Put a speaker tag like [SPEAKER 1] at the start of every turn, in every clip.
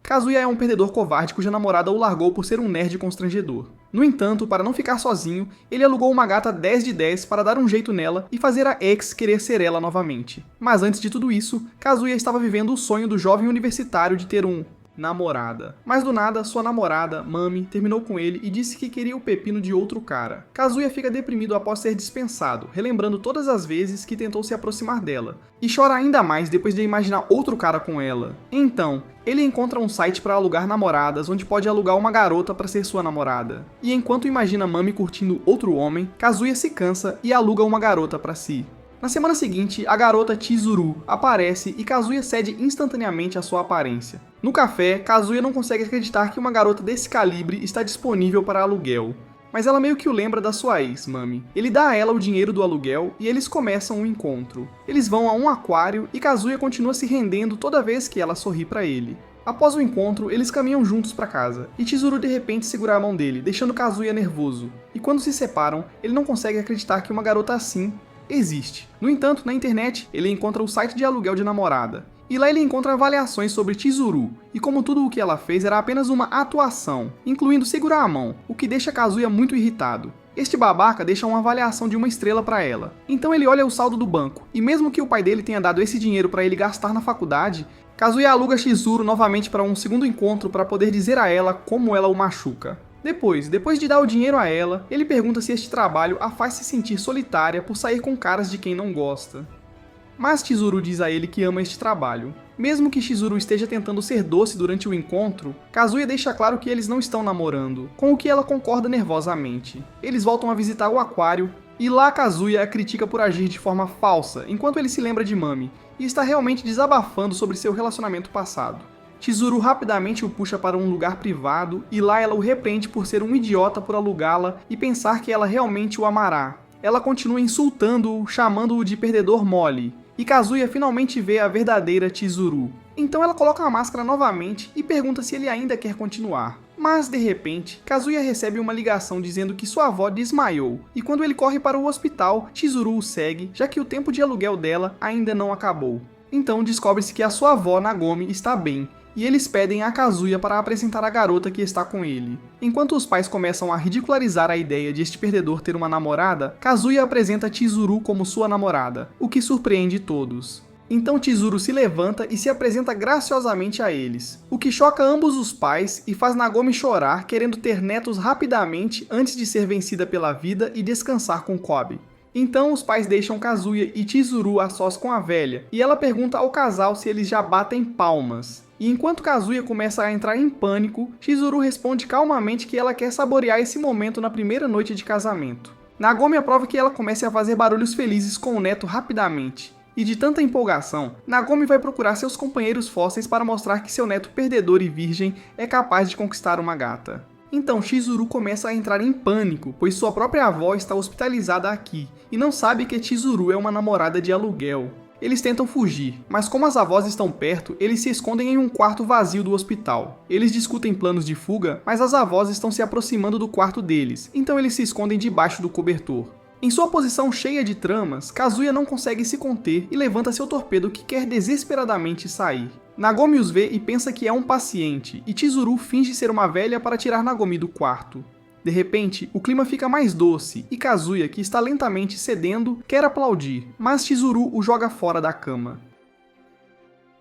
[SPEAKER 1] Kazuya é um perdedor covarde cuja namorada o largou por ser um nerd constrangedor. No entanto, para não ficar sozinho, ele alugou uma gata 10 de 10 para dar um jeito nela e fazer a ex querer ser ela novamente. Mas antes de tudo isso, Kazuya estava vivendo o sonho do jovem universitário de ter um namorada. Mas do nada, sua namorada, Mami, terminou com ele e disse que queria o pepino de outro cara. Kazuya fica deprimido após ser dispensado, relembrando todas as vezes que tentou se aproximar dela, e chora ainda mais depois de imaginar outro cara com ela. Então, ele encontra um site para alugar namoradas, onde pode alugar uma garota para ser sua namorada. E enquanto imagina Mami curtindo outro homem, Kazuya se cansa e aluga uma garota para si. Na semana seguinte, a garota Chizuru aparece e Kazuya cede instantaneamente a sua aparência. No café, Kazuya não consegue acreditar que uma garota desse calibre está disponível para aluguel. Mas ela meio que o lembra da sua ex, Mami. Ele dá a ela o dinheiro do aluguel e eles começam um encontro. Eles vão a um aquário e Kazuya continua se rendendo toda vez que ela sorri para ele. Após o encontro, eles caminham juntos para casa, e Chizuru de repente segura a mão dele, deixando Kazuya nervoso. E quando se separam, ele não consegue acreditar que uma garota assim existe. No entanto, na internet, ele encontra o site de aluguel de namorada. E lá ele encontra avaliações sobre Chizuru, e como tudo o que ela fez era apenas uma atuação, incluindo segurar a mão, o que deixa Kazuya muito irritado. Este babaca deixa uma avaliação de 1 estrela para ela. Então ele olha o saldo do banco, e mesmo que o pai dele tenha dado esse dinheiro para ele gastar na faculdade, Kazuya aluga Chizuru novamente para um segundo encontro para poder dizer a ela como ela o machuca. Depois de dar o dinheiro a ela, ele pergunta se este trabalho a faz se sentir solitária por sair com caras de quem não gosta. Mas Chizuru diz a ele que ama este trabalho. Mesmo que Chizuru esteja tentando ser doce durante o encontro, Kazuya deixa claro que eles não estão namorando, com o que ela concorda nervosamente. Eles voltam a visitar o aquário, e lá Kazuya a critica por agir de forma falsa, enquanto ele se lembra de Mami, e está realmente desabafando sobre seu relacionamento passado. Chizuru rapidamente o puxa para um lugar privado, e lá ela o repreende por ser um idiota por alugá-la e pensar que ela realmente o amará. Ela continua insultando-o, chamando-o de perdedor mole, e Kazuya finalmente vê a verdadeira Chizuru. Então ela coloca a máscara novamente e pergunta se ele ainda quer continuar. Mas, de repente, Kazuya recebe uma ligação dizendo que sua avó desmaiou, e quando ele corre para o hospital, Chizuru o segue, já que o tempo de aluguel dela ainda não acabou. Então descobre-se que a sua avó, Nagomi, está bem, e eles pedem a Kazuya para apresentar a garota que está com ele. Enquanto os pais começam a ridicularizar a ideia de este perdedor ter uma namorada, Kazuya apresenta Chizuru como sua namorada, o que surpreende todos. Então Chizuru se levanta e se apresenta graciosamente a eles, o que choca ambos os pais e faz Nagomi chorar, querendo ter netos rapidamente antes de ser vencida pela vida e descansar com Kobe. Então os pais deixam Kazuya e Chizuru a sós com a velha, e ela pergunta ao casal se eles já batem palmas. E enquanto Kazuya começa a entrar em pânico, Chizuru responde calmamente que ela quer saborear esse momento na primeira noite de casamento. Nagomi aprova que ela comece a fazer barulhos felizes com o neto rapidamente. E de tanta empolgação, Nagomi vai procurar seus companheiros fósseis para mostrar que seu neto perdedor e virgem é capaz de conquistar uma gata. Então Chizuru começa a entrar em pânico, pois sua própria avó está hospitalizada aqui, e não sabe que Chizuru é uma namorada de aluguel. Eles tentam fugir, mas como as avós estão perto, eles se escondem em um quarto vazio do hospital. Eles discutem planos de fuga, mas as avós estão se aproximando do quarto deles, então eles se escondem debaixo do cobertor. Em sua posição cheia de tramas, Kazuya não consegue se conter e levanta seu torpedo que quer desesperadamente sair. Nagomi os vê e pensa que é um paciente, e Chizuru finge ser uma velha para tirar Nagomi do quarto. De repente, o clima fica mais doce, e Kazuya, que está lentamente cedendo, quer aplaudir, mas Chizuru o joga fora da cama.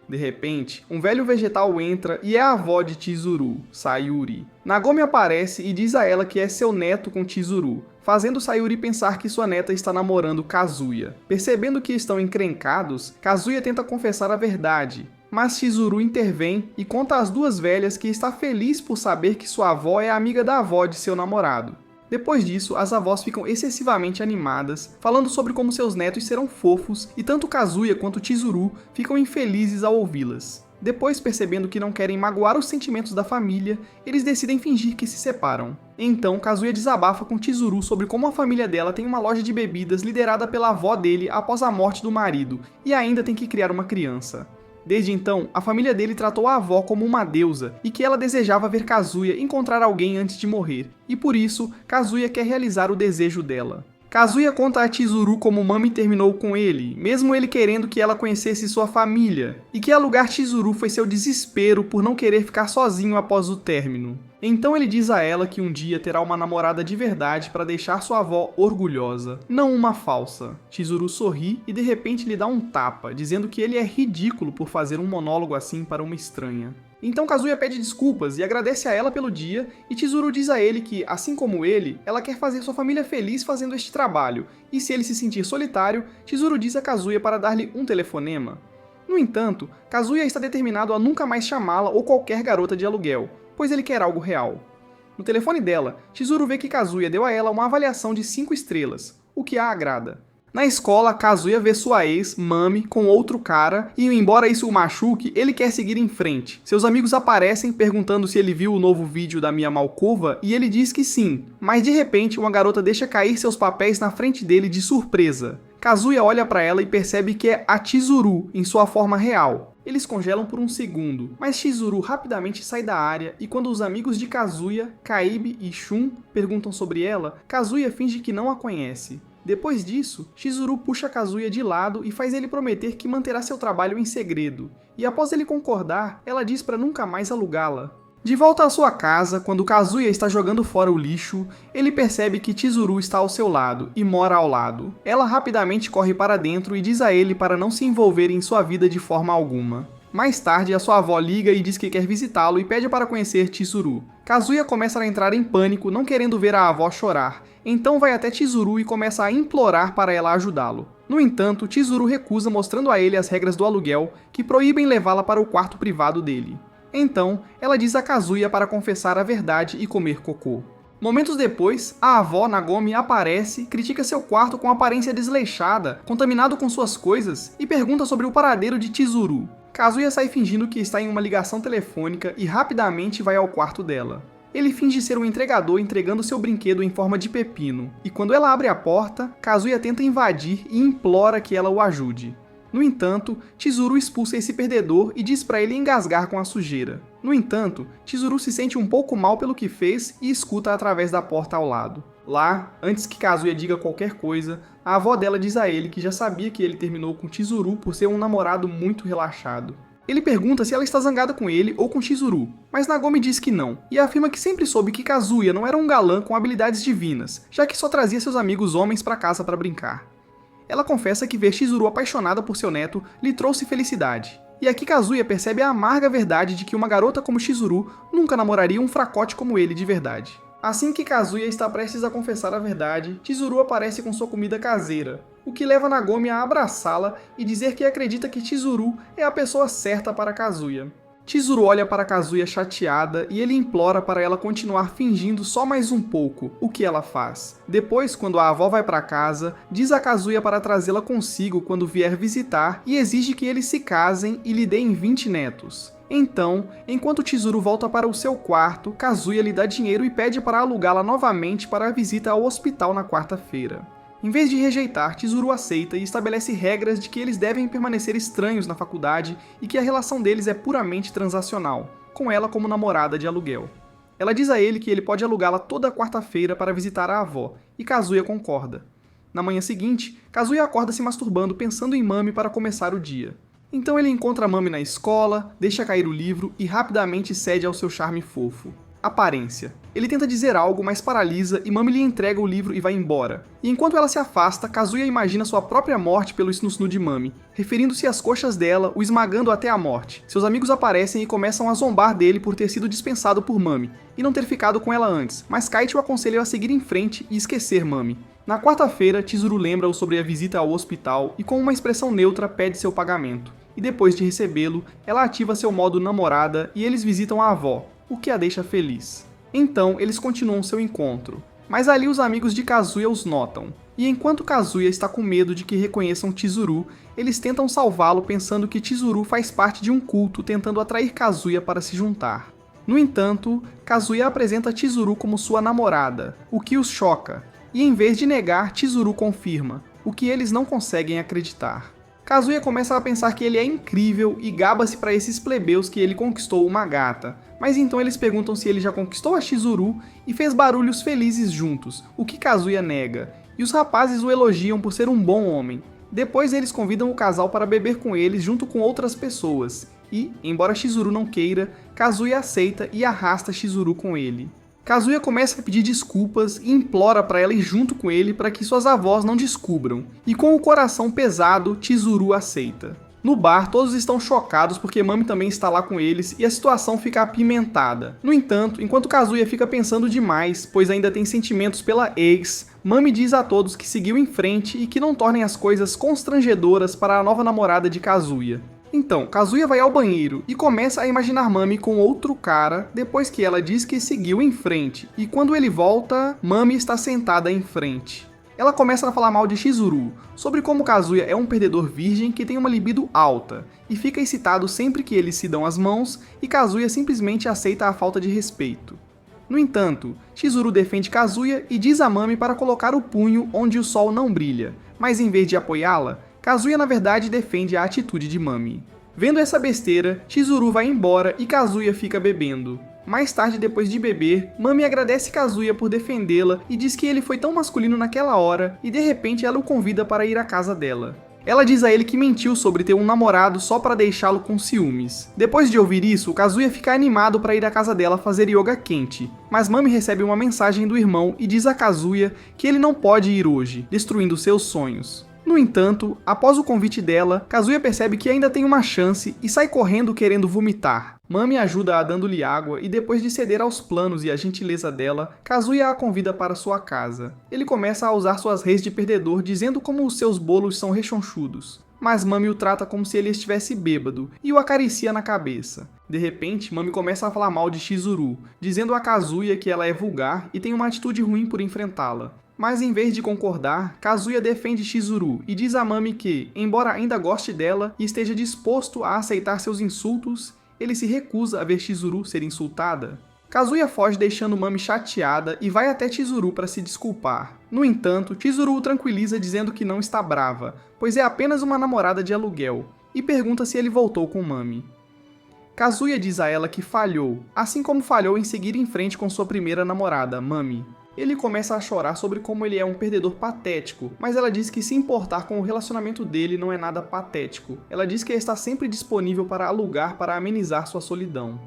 [SPEAKER 1] De repente, um velho vegetal entra e é a avó de Chizuru, Sayuri. Nagomi aparece e diz a ela que é seu neto com Chizuru, fazendo Sayuri pensar que sua neta está namorando Kazuya. Percebendo que estão encrencados, Kazuya tenta confessar a verdade, mas Chizuru intervém e conta às duas velhas que está feliz por saber que sua avó é amiga da avó de seu namorado. Depois disso, as avós ficam excessivamente animadas, falando sobre como seus netos serão fofos, e tanto Kazuya quanto Chizuru ficam infelizes ao ouvi-las. Depois, percebendo que não querem magoar os sentimentos da família, eles decidem fingir que se separam. Então, Kazuya desabafa com Chizuru sobre como a família dela tem uma loja de bebidas liderada pela avó dele após a morte do marido, e ainda tem que criar uma criança. Desde então, a família dele tratou a avó como uma deusa e que ela desejava ver Kazuya encontrar alguém antes de morrer, e por isso, Kazuya quer realizar o desejo dela. Kazuya conta a Chizuru como Mami terminou com ele, mesmo ele querendo que ela conhecesse sua família, e que alugar Chizuru foi seu desespero por não querer ficar sozinho após o término. Então ele diz a ela que um dia terá uma namorada de verdade para deixar sua avó orgulhosa, não uma falsa. Chizuru sorri e de repente lhe dá um tapa, dizendo que ele é ridículo por fazer um monólogo assim para uma estranha. Então Kazuya pede desculpas e agradece a ela pelo dia, e Chizuru diz a ele que, assim como ele, ela quer fazer sua família feliz fazendo este trabalho, e se ele se sentir solitário, Chizuru diz a Kazuya para dar-lhe um telefonema. No entanto, Kazuya está determinado a nunca mais chamá-la ou qualquer garota de aluguel, pois ele quer algo real. No telefone dela, Chizuru vê que Kazuya deu a ela uma avaliação de 5 estrelas, o que a agrada. Na escola, Kazuya vê sua ex, Mami, com outro cara, e embora isso o machuque, ele quer seguir em frente. Seus amigos aparecem perguntando se ele viu o novo vídeo da Mia Malkova, e ele diz que sim, mas de repente uma garota deixa cair seus papéis na frente dele de surpresa. Kazuya olha para ela e percebe que é a Chizuru, em sua forma real. Eles congelam por um segundo, mas Chizuru rapidamente sai da área e quando os amigos de Kazuya, Kaibe e Shun, perguntam sobre ela, Kazuya finge que não a conhece. Depois disso, Chizuru puxa Kazuya de lado e faz ele prometer que manterá seu trabalho em segredo, e após ele concordar, ela diz para nunca mais alugá-la. De volta à sua casa, quando Kazuya está jogando fora o lixo, ele percebe que Chizuru está ao seu lado e mora ao lado. Ela rapidamente corre para dentro e diz a ele para não se envolver em sua vida de forma alguma. Mais tarde, a sua avó liga e diz que quer visitá-lo e pede para conhecer Chizuru. Kazuya começa a entrar em pânico, não querendo ver a avó chorar, então vai até Chizuru e começa a implorar para ela ajudá-lo. No entanto, Chizuru recusa mostrando a ele as regras do aluguel, que proíbem levá-la para o quarto privado dele. Então, ela diz a Kazuya para confessar a verdade e comer cocô. Momentos depois, a avó Nagomi aparece, critica seu quarto com aparência desleixada, contaminado com suas coisas, e pergunta sobre o paradeiro de Chizuru. Kazuya sai fingindo que está em uma ligação telefônica e rapidamente vai ao quarto dela. Ele finge ser um entregador entregando seu brinquedo em forma de pepino, e quando ela abre a porta, Kazuya tenta invadir e implora que ela o ajude. No entanto, Chizuru expulsa esse perdedor e diz para ele engasgar com a sujeira. No entanto, Chizuru se sente um pouco mal pelo que fez e escuta através da porta ao lado. Lá, antes que Kazuya diga qualquer coisa, a avó dela diz a ele que já sabia que ele terminou com Chizuru por ser um namorado muito relaxado. Ele pergunta se ela está zangada com ele ou com Chizuru, mas Nagomi diz que não, e afirma que sempre soube que Kazuya não era um galã com habilidades divinas, já que só trazia seus amigos homens para casa para brincar. Ela confessa que ver Chizuru apaixonada por seu neto lhe trouxe felicidade. E aqui Kazuya percebe a amarga verdade de que uma garota como Chizuru nunca namoraria um fracote como ele de verdade. Assim que Kazuya está prestes a confessar a verdade, Chizuru aparece com sua comida caseira, o que leva Nagomi a abraçá-la e dizer que acredita que Chizuru é a pessoa certa para Kazuya. Chizuru olha para Kazuya chateada e ele implora para ela continuar fingindo só mais um pouco, o que ela faz. Depois, quando a avó vai para casa, diz a Kazuya para trazê-la consigo quando vier visitar e exige que eles se casem e lhe deem 20 netos. Então, enquanto Chizuru volta para o seu quarto, Kazuya lhe dá dinheiro e pede para alugá-la novamente para a visita ao hospital na quarta-feira. Em vez de rejeitar, Chizuru aceita e estabelece regras de que eles devem permanecer estranhos na faculdade e que a relação deles é puramente transacional, com ela como namorada de aluguel. Ela diz a ele que ele pode alugá-la toda quarta-feira para visitar a avó, e Kazuya concorda. Na manhã seguinte, Kazuya acorda se masturbando pensando em Mami para começar o dia. Então ele encontra Mami na escola, deixa cair o livro e rapidamente cede ao seu charme fofo. Aparência. Ele tenta dizer algo, mas paralisa e Mami lhe entrega o livro e vai embora. E enquanto ela se afasta, Kazuya imagina sua própria morte pelo snusnu de Mami, referindo-se às coxas dela, o esmagando até a morte. Seus amigos aparecem e começam a zombar dele por ter sido dispensado por Mami, e não ter ficado com ela antes, mas Kite o aconselha a seguir em frente e esquecer Mami. Na quarta-feira, Chizuru lembra-o sobre a visita ao hospital e com uma expressão neutra pede seu pagamento. E depois de recebê-lo, ela ativa seu modo namorada e eles visitam a avó, o que a deixa feliz. Então, eles continuam seu encontro. Mas ali os amigos de Kazuya os notam. E enquanto Kazuya está com medo de que reconheçam Chizuru, eles tentam salvá-lo pensando que Chizuru faz parte de um culto tentando atrair Kazuya para se juntar. No entanto, Kazuya apresenta Chizuru como sua namorada, o que os choca. E em vez de negar, Chizuru confirma, o que eles não conseguem acreditar. Kazuya começa a pensar que ele é incrível e gaba-se para esses plebeus que ele conquistou uma gata, mas então eles perguntam se ele já conquistou a Chizuru e fez barulhos felizes juntos, o que Kazuya nega, e os rapazes o elogiam por ser um bom homem. Depois eles convidam o casal para beber com eles junto com outras pessoas, e, embora Chizuru não queira, Kazuya aceita e arrasta Chizuru com ele. Kazuya começa a pedir desculpas e implora para ela ir junto com ele para que suas avós não descubram, e com o coração pesado, Chizuru aceita. No bar, todos estão chocados porque Mami também está lá com eles e a situação fica apimentada. No entanto, enquanto Kazuya fica pensando demais, pois ainda tem sentimentos pela ex, Mami diz a todos que seguiu em frente e que não tornem as coisas constrangedoras para a nova namorada de Kazuya. Então, Kazuya vai ao banheiro e começa a imaginar Mami com outro cara depois que ela diz que seguiu em frente, e quando ele volta, Mami está sentada em frente. Ela começa a falar mal de Chizuru, sobre como Kazuya é um perdedor virgem que tem uma libido alta, e fica excitado sempre que eles se dão as mãos, e Kazuya simplesmente aceita a falta de respeito. No entanto, Chizuru defende Kazuya e diz a Mami para colocar o punho onde o sol não brilha, mas em vez de apoiá-la, Kazuya na verdade defende a atitude de Mami. Vendo essa besteira, Chizuru vai embora e Kazuya fica bebendo. Mais tarde, depois de beber, Mami agradece Kazuya por defendê-la e diz que ele foi tão masculino naquela hora e de repente ela o convida para ir à casa dela. Ela diz a ele que mentiu sobre ter um namorado só para deixá-lo com ciúmes. Depois de ouvir isso, Kazuya fica animado para ir à casa dela fazer yoga quente, mas Mami recebe uma mensagem do irmão e diz a Kazuya que ele não pode ir hoje, destruindo seus sonhos. No entanto, após o convite dela, Kazuya percebe que ainda tem uma chance e sai correndo querendo vomitar. Mami ajuda-a dando-lhe água e depois de ceder aos planos e à gentileza dela, Kazuya a convida para sua casa. Ele começa a usar suas reis de perdedor dizendo como os seus bolos são rechonchudos. Mas Mami o trata como se ele estivesse bêbado e o acaricia na cabeça. De repente, Mami começa a falar mal de Chizuru, dizendo a Kazuya que ela é vulgar e tem uma atitude ruim por enfrentá-la. Mas em vez de concordar, Kazuya defende Chizuru e diz a Mami que, embora ainda goste dela e esteja disposto a aceitar seus insultos, ele se recusa a ver Chizuru ser insultada. Kazuya foge deixando Mami chateada e vai até Chizuru para se desculpar. No entanto, Chizuru o tranquiliza dizendo que não está brava, pois é apenas uma namorada de aluguel, e pergunta se ele voltou com Mami. Kazuya diz a ela que falhou, assim como falhou em seguir em frente com sua primeira namorada, Mami. Ele começa a chorar sobre como ele é um perdedor patético, mas ela diz que se importar com o relacionamento dele não é nada patético. Ela diz que está sempre disponível para alugar para amenizar sua solidão.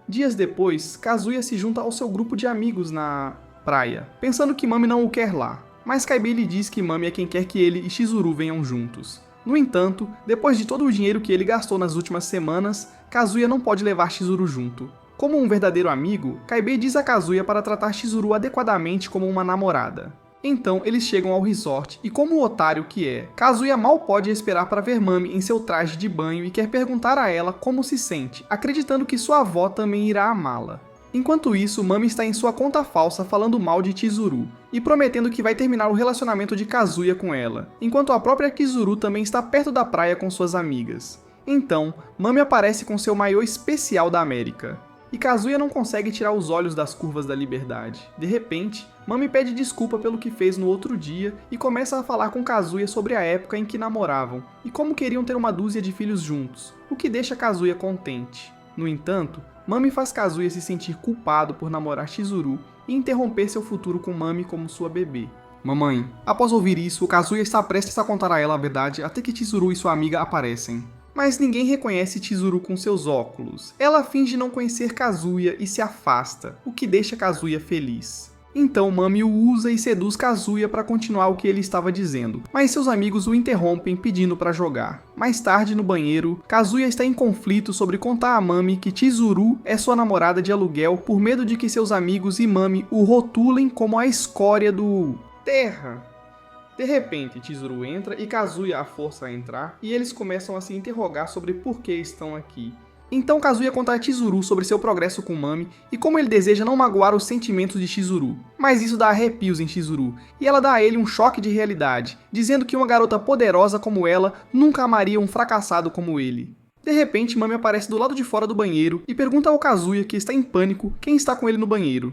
[SPEAKER 1] Dias depois, Kazuya se junta ao seu grupo de amigos na praia, pensando que Mami não o quer lá. Mas Kaibe lhe diz que Mami é quem quer que ele e Chizuru venham juntos. No entanto, depois de todo o dinheiro que ele gastou nas últimas semanas, Kazuya não pode levar Chizuru junto. Como um verdadeiro amigo, Kaibe diz a Kazuya para tratar Chizuru adequadamente como uma namorada. Então eles chegam ao resort e, como o otário que é, Kazuya mal pode esperar para ver Mami em seu traje de banho e quer perguntar a ela como se sente, acreditando que sua avó também irá amá-la. Enquanto isso, Mami está em sua conta falsa falando mal de Chizuru e prometendo que vai terminar o relacionamento de Kazuya com ela, enquanto a própria Chizuru também está perto da praia com suas amigas. Então, Mami aparece com seu maiô especial da América. E Kazuya não consegue tirar os olhos das curvas da liberdade. De repente, Mami pede desculpa pelo que fez no outro dia e começa a falar com Kazuya sobre a época em que namoravam e como queriam ter uma dúzia de filhos juntos, o que deixa Kazuya contente. No entanto, Mami faz Kazuya se sentir culpado por namorar Chizuru e interromper seu futuro com Mami como sua bebê. Mamãe. Após ouvir isso, Kazuya está prestes a contar a ela a verdade até que Chizuru e sua amiga aparecem. Mas ninguém reconhece Chizuru com seus óculos. Ela finge não conhecer Kazuya e se afasta, o que deixa Kazuya feliz. Então Mami o usa e seduz Kazuya para continuar o que ele estava dizendo, mas seus amigos o interrompem pedindo para jogar. Mais tarde, no banheiro, Kazuya está em conflito sobre contar a Mami que Chizuru é sua namorada de aluguel por medo de que seus amigos e Mami o rotulem como a escória do Terra. De repente, Chizuru entra e Kazuya a força a entrar, e eles começam a se interrogar sobre por que estão aqui. Então Kazuya conta a Chizuru sobre seu progresso com Mami e como ele deseja não magoar os sentimentos de Chizuru. Mas isso dá arrepios em Chizuru, e ela dá a ele um choque de realidade, dizendo que uma garota poderosa como ela nunca amaria um fracassado como ele. De repente, Mami aparece do lado de fora do banheiro e pergunta ao Kazuya, que está em pânico, quem está com ele no banheiro.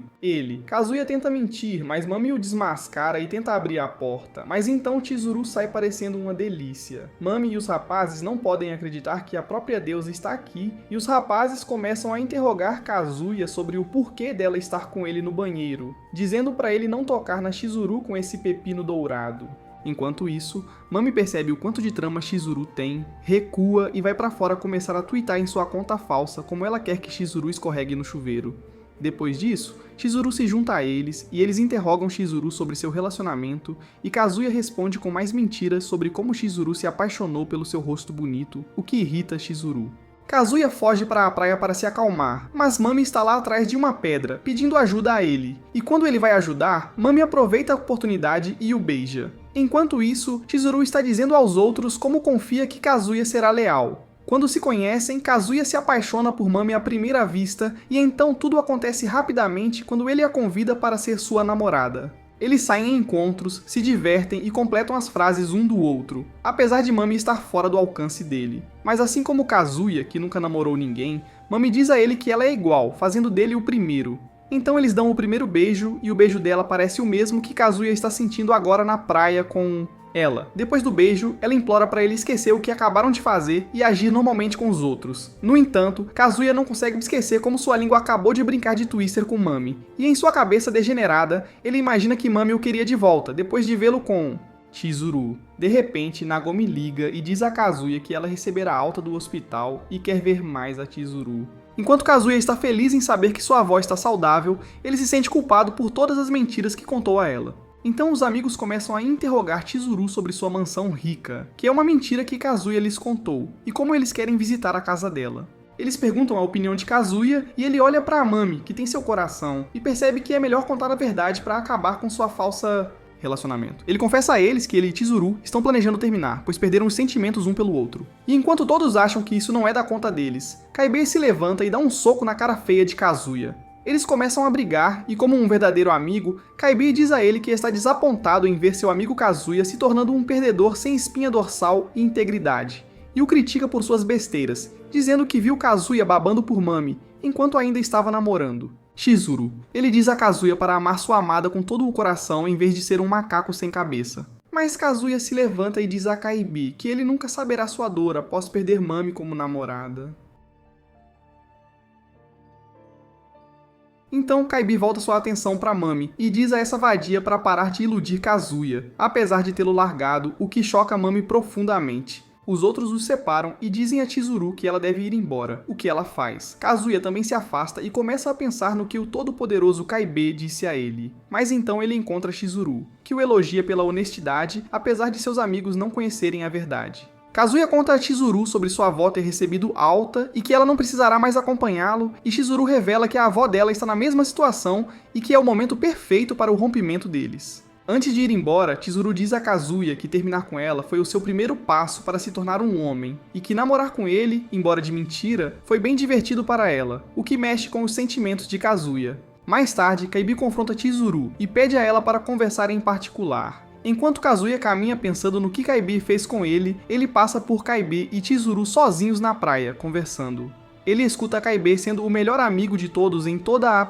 [SPEAKER 1] Kazuya tenta mentir, mas Mami o desmascara e tenta abrir a porta, mas então Chizuru sai parecendo uma delícia. Mami e os rapazes não podem acreditar que a própria deusa está aqui, e os rapazes começam a interrogar Kazuya sobre o porquê dela estar com ele no banheiro, dizendo para ele não tocar na Chizuru com esse pepino dourado. Enquanto isso, Mami percebe o quanto de trama Chizuru tem, recua e vai pra fora começar a twittar em sua conta falsa como ela quer que Chizuru escorregue no chuveiro. Depois disso, Chizuru se junta a eles e eles interrogam Chizuru sobre seu relacionamento e Kazuya responde com mais mentiras sobre como Chizuru se apaixonou pelo seu rosto bonito, o que irrita Chizuru. Kazuya foge para a praia para se acalmar, mas Mami está lá atrás de uma pedra, pedindo ajuda a ele. E quando ele vai ajudar, Mami aproveita a oportunidade e o beija. Enquanto isso, Chizuru está dizendo aos outros como confia que Kazuya será leal. Quando se conhecem, Kazuya se apaixona por Mami à primeira vista e então tudo acontece rapidamente quando ele a convida para ser sua namorada. Eles saem em encontros, se divertem e completam as frases um do outro, apesar de Mami estar fora do alcance dele. Mas assim como Kazuya, que nunca namorou ninguém, Mami diz a ele que ela é igual, fazendo dele o primeiro. Então eles dão o primeiro beijo e o beijo dela parece o mesmo que Kazuya está sentindo agora na praia com ela. Depois do beijo, ela implora para ele esquecer o que acabaram de fazer e agir normalmente com os outros. No entanto, Kazuya não consegue esquecer como sua língua acabou de brincar de twister com Mami. E em sua cabeça degenerada, ele imagina que Mami o queria de volta, depois de vê-lo com Chizuru. De repente, Nagomi liga e diz a Kazuya que ela receberá alta do hospital e quer ver mais a Chizuru. Enquanto Kazuya está feliz em saber que sua avó está saudável, ele se sente culpado por todas as mentiras que contou a ela. Então os amigos começam a interrogar Chizuru sobre sua mansão rica, que é uma mentira que Kazuya lhes contou, e como eles querem visitar a casa dela. Eles perguntam a opinião de Kazuya e ele olha para a Mami, que tem seu coração, e percebe que é melhor contar a verdade para acabar com sua falsa relacionamento. Ele confessa a eles que ele e Chizuru estão planejando terminar, pois perderam os sentimentos um pelo outro. E enquanto todos acham que isso não é da conta deles, Kaibei se levanta e dá um soco na cara feia de Kazuya. Eles começam a brigar e, como um verdadeiro amigo, Kaibei diz a ele que está desapontado em ver seu amigo Kazuya se tornando um perdedor sem espinha dorsal e integridade, e o critica por suas besteiras, dizendo que viu Kazuya babando por Mami, enquanto ainda estava namorando. Chizuru. Ele diz a Kazuya para amar sua amada com todo o coração em vez de ser um macaco sem cabeça. Mas Kazuya se levanta e diz a Kaibei que ele nunca saberá sua dor após perder Mami como namorada. Então Kaibei volta sua atenção para Mami e diz a essa vadia para parar de iludir Kazuya, apesar de tê-lo largado, o que choca Mami profundamente. Os outros os separam e dizem a Chizuru que ela deve ir embora, o que ela faz. Kazuya também se afasta e começa a pensar no que o todo-poderoso Kaibei disse a ele. Mas então ele encontra Chizuru, que o elogia pela honestidade, apesar de seus amigos não conhecerem a verdade. Kazuya conta a Chizuru sobre sua avó ter recebido alta e que ela não precisará mais acompanhá-lo, e Chizuru revela que a avó dela está na mesma situação e que é o momento perfeito para o rompimento deles. Antes de ir embora, Chizuru diz a Kazuya que terminar com ela foi o seu primeiro passo para se tornar um homem, e que namorar com ele, embora de mentira, foi bem divertido para ela, o que mexe com os sentimentos de Kazuya. Mais tarde, Kaibei confronta Chizuru e pede a ela para conversar em particular. Enquanto Kazuya caminha pensando no que Kaibei fez com ele passa por Kaibei e Chizuru sozinhos na praia, conversando. Ele escuta Kaibei sendo o melhor amigo de todos em toda a...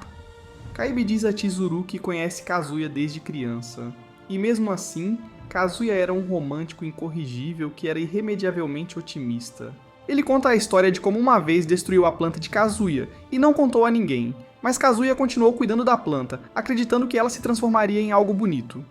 [SPEAKER 1] Kaibei diz a Chizuru que conhece Kazuya desde criança. E mesmo assim, Kazuya era um romântico incorrigível que era irremediavelmente otimista. Ele conta a história de como uma vez destruiu a planta de Kazuya e não contou a ninguém, mas Kazuya continuou cuidando da planta, acreditando que ela se transformaria em algo bonito.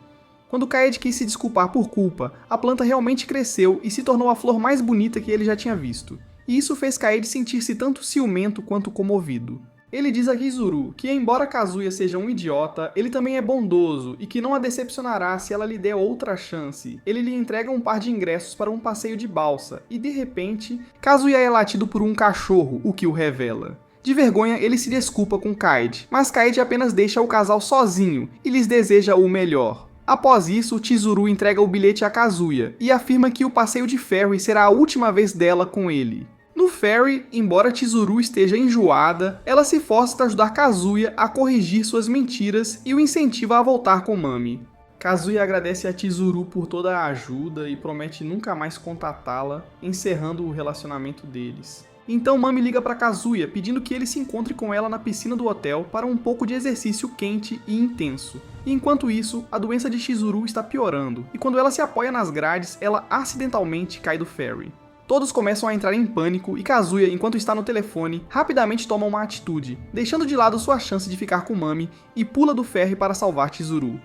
[SPEAKER 1] Quando Kaede quis se desculpar por culpa, a planta realmente cresceu e se tornou a flor mais bonita que ele já tinha visto. E isso fez Kaede sentir-se tanto ciumento quanto comovido. Ele diz a Chizuru que, embora Kazuya seja um idiota, ele também é bondoso e que não a decepcionará se ela lhe der outra chance. Ele lhe entrega um par de ingressos para um passeio de balsa e, de repente, Kazuya é latido por um cachorro, o que o revela. De vergonha, ele se desculpa com Kaede, mas Kaede apenas deixa o casal sozinho e lhes deseja o melhor. Após isso, Chizuru entrega o bilhete a Kazuya e afirma que o passeio de ferry será a última vez dela com ele. No ferry, embora Chizuru esteja enjoada, ela se força a ajudar Kazuya a corrigir suas mentiras e o incentiva a voltar com Mami. Kazuya agradece a Chizuru por toda a ajuda e promete nunca mais contatá-la, encerrando o relacionamento deles. Então Mami liga para Kazuya pedindo que ele se encontre com ela na piscina do hotel para um pouco de exercício quente e intenso. E enquanto isso, a doença de Chizuru está piorando, e quando ela se apoia nas grades, ela acidentalmente cai do ferry. Todos começam a entrar em pânico e Kazuya, enquanto está no telefone, rapidamente toma uma atitude, deixando de lado sua chance de ficar com Mami e pula do ferry para salvar Chizuru.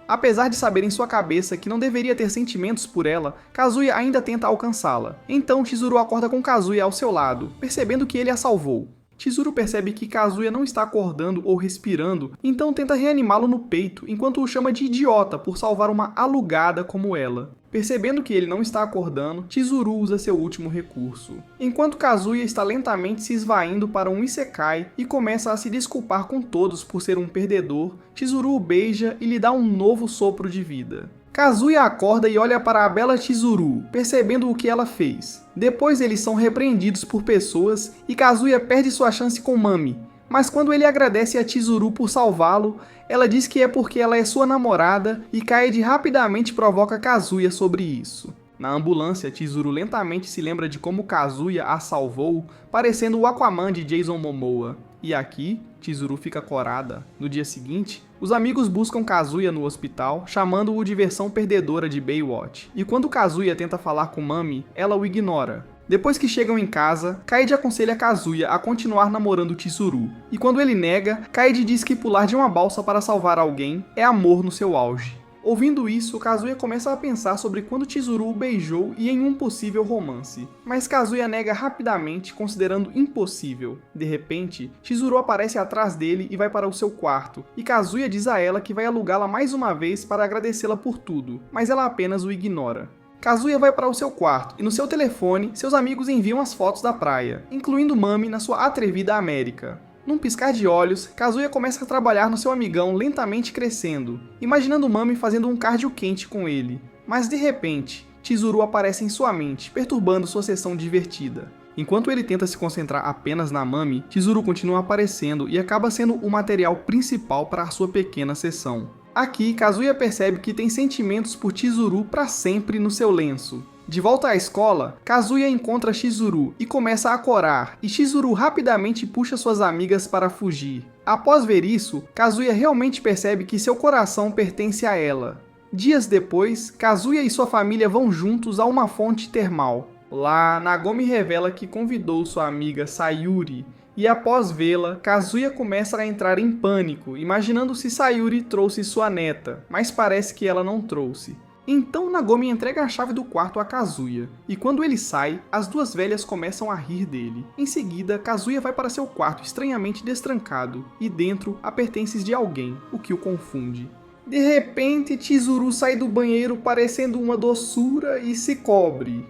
[SPEAKER 1] Apesar de saber em sua cabeça que não deveria ter sentimentos por ela, Kazuya ainda tenta alcançá-la. Então Chizuru acorda com Kazuya ao seu lado, percebendo que ele a salvou. Chizuru percebe que Kazuya não está acordando ou respirando, então tenta reanimá-lo no peito, enquanto o chama de idiota por salvar uma alugada como ela. Percebendo que ele não está acordando, Chizuru usa seu último recurso. Enquanto Kazuya está lentamente se esvaindo para um isekai e começa a se desculpar com todos por ser um perdedor, Chizuru o beija e lhe dá um novo sopro de vida. Kazuya acorda e olha para a bela Chizuru, percebendo o que ela fez. Depois eles são repreendidos por pessoas e Kazuya perde sua chance com Mami. Mas quando ele agradece a Chizuru por salvá-lo, ela diz que é porque ela é sua namorada e Kaede rapidamente provoca Kazuya sobre isso. Na ambulância, Chizuru lentamente se lembra de como Kazuya a salvou, parecendo o Aquaman de Jason Momoa. E aqui, Chizuru fica corada. No dia seguinte, os amigos buscam Kazuya no hospital, chamando-o de versão perdedora de Baywatch. E quando Kazuya tenta falar com Mami, ela o ignora. Depois que chegam em casa, Kaede aconselha Kazuya a continuar namorando Chizuru. E quando ele nega, Kaede diz que pular de uma balsa para salvar alguém é amor no seu auge. Ouvindo isso, Kazuya começa a pensar sobre quando Chizuru o beijou e em um possível romance. Mas Kazuya nega rapidamente, considerando impossível. De repente, Chizuru aparece atrás dele e vai para o seu quarto, e Kazuya diz a ela que vai alugá-la mais uma vez para agradecê-la por tudo, mas ela apenas o ignora. Kazuya vai para o seu quarto, e no seu telefone, seus amigos enviam as fotos da praia, incluindo Mami na sua atrevida América. Num piscar de olhos, Kazuya começa a trabalhar no seu amigão lentamente crescendo, imaginando Mami fazendo um cardio quente com ele. Mas de repente, Chizuru aparece em sua mente, perturbando sua sessão divertida. Enquanto ele tenta se concentrar apenas na Mami, Chizuru continua aparecendo e acaba sendo o material principal para a sua pequena sessão. Aqui, Kazuya percebe que tem sentimentos por Chizuru para sempre no seu lenço. De volta à escola, Kazuya encontra Chizuru e começa a corar, e Chizuru rapidamente puxa suas amigas para fugir. Após ver isso, Kazuya realmente percebe que seu coração pertence a ela. Dias depois, Kazuya e sua família vão juntos a uma fonte termal. Lá, Nagomi revela que convidou sua amiga Sayuri, e após vê-la, Kazuya começa a entrar em pânico, imaginando se Sayuri trouxe sua neta, mas parece que ela não trouxe. Então Nagomi entrega a chave do quarto a Kazuya, e quando ele sai, as duas velhas começam a rir dele. Em seguida, Kazuya vai para seu quarto estranhamente destrancado, e dentro há pertences de alguém, o que o confunde. De repente, Chizuru sai do banheiro parecendo uma doçura e se cobre.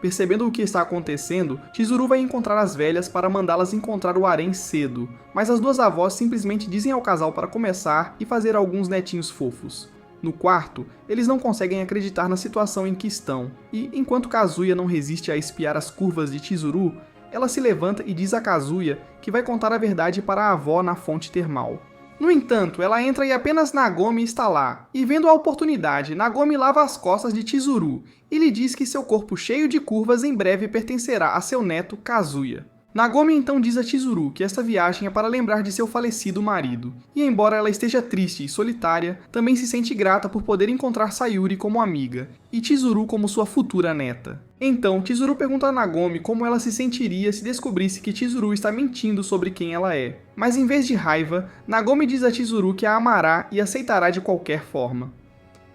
[SPEAKER 1] Percebendo o que está acontecendo, Chizuru vai encontrar as velhas para mandá-las encontrar o harém cedo, mas as duas avós simplesmente dizem ao casal para começar e fazer alguns netinhos fofos. No quarto, eles não conseguem acreditar na situação em que estão, e enquanto Kazuya não resiste a espiar as curvas de Chizuru, ela se levanta e diz a Kazuya que vai contar a verdade para a avó na fonte termal. No entanto, ela entra e apenas Nagomi está lá, e vendo a oportunidade, Nagomi lava as costas de Chizuru e lhe diz que seu corpo cheio de curvas em breve pertencerá a seu neto Kazuya. Nagomi então diz a Chizuru que esta viagem é para lembrar de seu falecido marido, e embora ela esteja triste e solitária, também se sente grata por poder encontrar Sayuri como amiga, e Chizuru como sua futura neta. Então, Chizuru pergunta a Nagomi como ela se sentiria se descobrisse que Chizuru está mentindo sobre quem ela é. Mas em vez de raiva, Nagomi diz a Chizuru que a amará e aceitará de qualquer forma.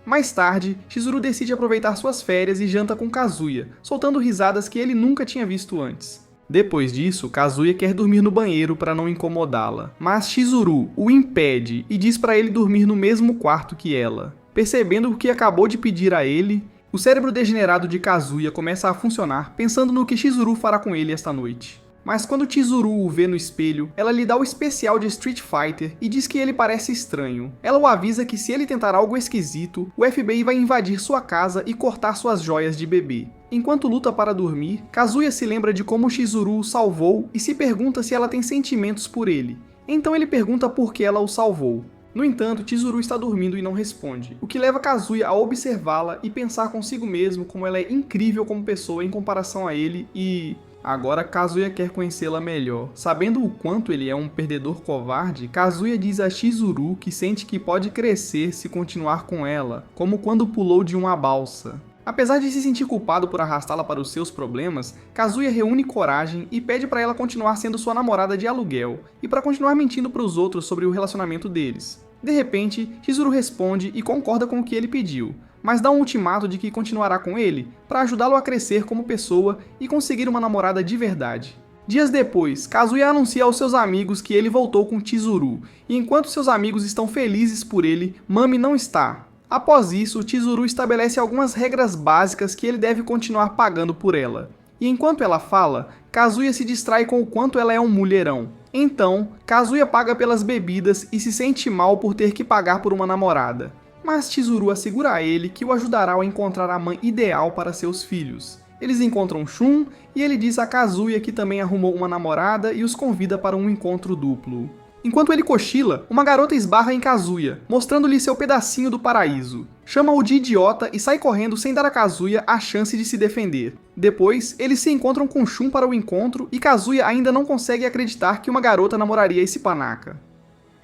[SPEAKER 1] Mais tarde, Chizuru decide aproveitar suas férias e janta com Kazuya, soltando risadas que ele nunca tinha visto antes. Depois disso, Kazuya quer dormir no banheiro para não incomodá-la, mas Chizuru o impede e diz para ele dormir no mesmo quarto que ela. Percebendo o que acabou de pedir a ele, o cérebro degenerado de Kazuya começa a funcionar pensando no que Chizuru fará com ele esta noite. Mas quando Chizuru o vê no espelho, ela lhe dá o especial de Street Fighter e diz que ele parece estranho. Ela o avisa que se ele tentar algo esquisito, o FBI vai invadir sua casa e cortar suas joias de bebê. Enquanto luta para dormir, Kazuya se lembra de como Chizuru o salvou e se pergunta se ela tem sentimentos por ele. Então ele pergunta por que ela o salvou. No entanto, Chizuru está dormindo e não responde, o que leva Kazuya a observá-la e pensar consigo mesmo como ela é incrível como pessoa em comparação a ele e... Agora Kazuya quer conhecê-la melhor. Sabendo o quanto ele é um perdedor covarde, Kazuya diz a Chizuru que sente que pode crescer se continuar com ela, como quando pulou de uma balsa. Apesar de se sentir culpado por arrastá-la para os seus problemas, Kazuya reúne coragem e pede para ela continuar sendo sua namorada de aluguel, e para continuar mentindo para os outros sobre o relacionamento deles. De repente, Chizuru responde e concorda com o que ele pediu, mas dá um ultimato de que continuará com ele para ajudá-lo a crescer como pessoa e conseguir uma namorada de verdade. Dias depois, Kazuya anuncia aos seus amigos que ele voltou com Chizuru, e enquanto seus amigos estão felizes por ele, Mami não está. Após isso, Chizuru estabelece algumas regras básicas que ele deve continuar pagando por ela. E enquanto ela fala, Kazuya se distrai com o quanto ela é um mulherão. Então, Kazuya paga pelas bebidas e se sente mal por ter que pagar por uma namorada. Mas Chizuru assegura a ele que o ajudará a encontrar a mãe ideal para seus filhos. Eles encontram Shun e ele diz a Kazuya que também arrumou uma namorada e os convida para um encontro duplo. Enquanto ele cochila, uma garota esbarra em Kazuya, mostrando-lhe seu pedacinho do paraíso. Chama-o de idiota e sai correndo sem dar a Kazuya a chance de se defender. Depois, eles se encontram com Shun para o encontro e Kazuya ainda não consegue acreditar que uma garota namoraria esse panaca.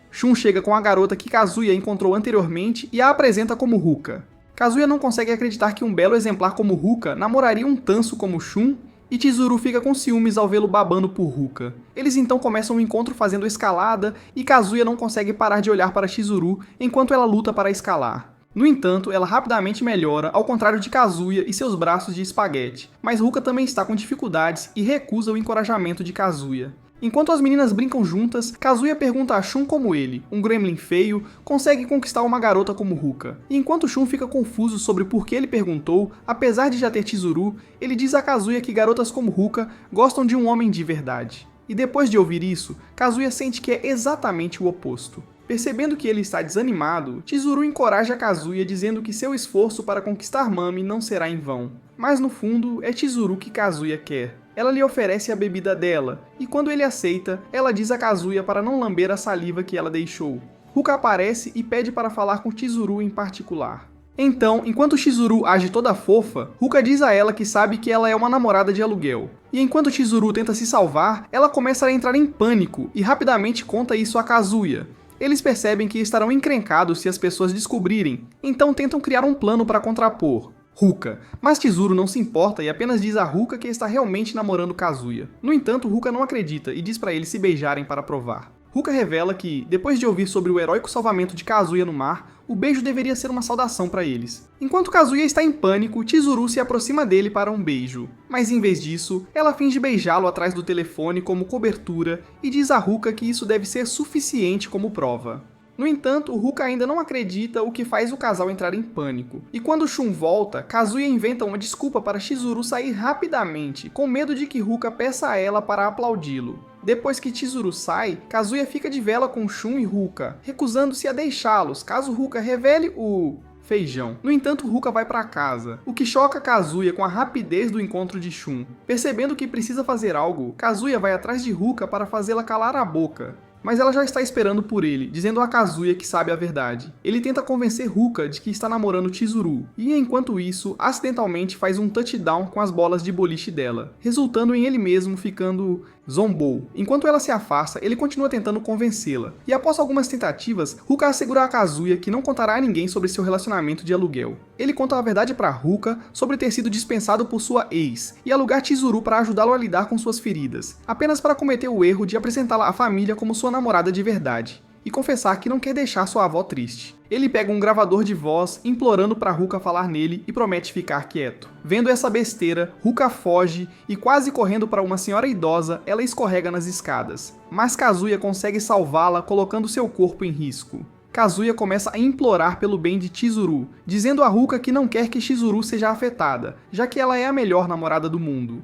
[SPEAKER 1] Shun chega com a garota que Kazuya encontrou anteriormente e a apresenta como Ruka. Kazuya não consegue acreditar que um belo exemplar como Ruka namoraria um tanso como Shun, e Chizuru fica com ciúmes ao vê-lo babando por Ruka. Eles então começam o encontro fazendo escalada, e Kazuya não consegue parar de olhar para Chizuru enquanto ela luta para escalar. No entanto, ela rapidamente melhora, ao contrário de Kazuya e seus braços de espaguete, mas Ruka também está com dificuldades e recusa o encorajamento de Kazuya. Enquanto as meninas brincam juntas, Kazuya pergunta a Shun como ele, um gremlin feio, consegue conquistar uma garota como Ruka. E enquanto Shun fica confuso sobre por que ele perguntou, apesar de já ter Chizuru, ele diz a Kazuya que garotas como Ruka gostam de um homem de verdade. E depois de ouvir isso, Kazuya sente que é exatamente o oposto. Percebendo que ele está desanimado, Chizuru encoraja Kazuya dizendo que seu esforço para conquistar Mami não será em vão. Mas no fundo, é Chizuru que Kazuya quer. Ela lhe oferece a bebida dela, e quando ele aceita, ela diz a Kazuya para não lamber a saliva que ela deixou. Ruka aparece e pede para falar com Chizuru em particular. Então, enquanto Chizuru age toda fofa, Ruka diz a ela que sabe que ela é uma namorada de aluguel. E enquanto Chizuru tenta se salvar, ela começa a entrar em pânico e rapidamente conta isso a Kazuya. Eles percebem que estarão encrencados se as pessoas descobrirem, então tentam criar um plano para contrapor Ruka, mas Chizuru não se importa e apenas diz a Ruka que está realmente namorando Kazuya. No entanto, Ruka não acredita e diz para eles se beijarem para provar. Ruka revela que, depois de ouvir sobre o heróico salvamento de Kazuya no mar, o beijo deveria ser uma saudação para eles. Enquanto Kazuya está em pânico, Chizuru se aproxima dele para um beijo. Mas em vez disso, ela finge beijá-lo atrás do telefone como cobertura e diz a Ruka que isso deve ser suficiente como prova. No entanto, Ruka ainda não acredita, o que faz o casal entrar em pânico. E quando Shun volta, Kazuya inventa uma desculpa para Chizuru sair rapidamente, com medo de que Ruka peça a ela para aplaudi-lo. Depois que Chizuru sai, Kazuya fica de vela com Shun e Ruka, recusando-se a deixá-los caso Ruka revele o feijão. No entanto, Ruka vai para casa, o que choca Kazuya com a rapidez do encontro de Shun. Percebendo que precisa fazer algo, Kazuya vai atrás de Ruka para fazê-la calar a boca. Mas ela já está esperando por ele, dizendo a Kazuya que sabe a verdade. Ele tenta convencer Ruka de que está namorando Chizuru, e enquanto isso, acidentalmente faz um touchdown com as bolas de boliche dela, resultando em ele mesmo ficando zombou. Enquanto ela se afasta, ele continua tentando convencê-la, e após algumas tentativas, Ruka assegura a Kazuya que não contará a ninguém sobre seu relacionamento de aluguel. Ele conta a verdade para Ruka sobre ter sido dispensado por sua ex, e alugar Chizuru para ajudá-lo a lidar com suas feridas, apenas para cometer o erro de apresentá-la à família como sua namorada de verdade, e confessar que não quer deixar sua avó triste. Ele pega um gravador de voz, implorando para Ruka falar nele e promete ficar quieto. Vendo essa besteira, Ruka foge e quase correndo para uma senhora idosa, ela escorrega nas escadas. Mas Kazuya consegue salvá-la colocando seu corpo em risco. Kazuya começa a implorar pelo bem de Chizuru, dizendo a Ruka que não quer que Chizuru seja afetada, já que ela é a melhor namorada do mundo.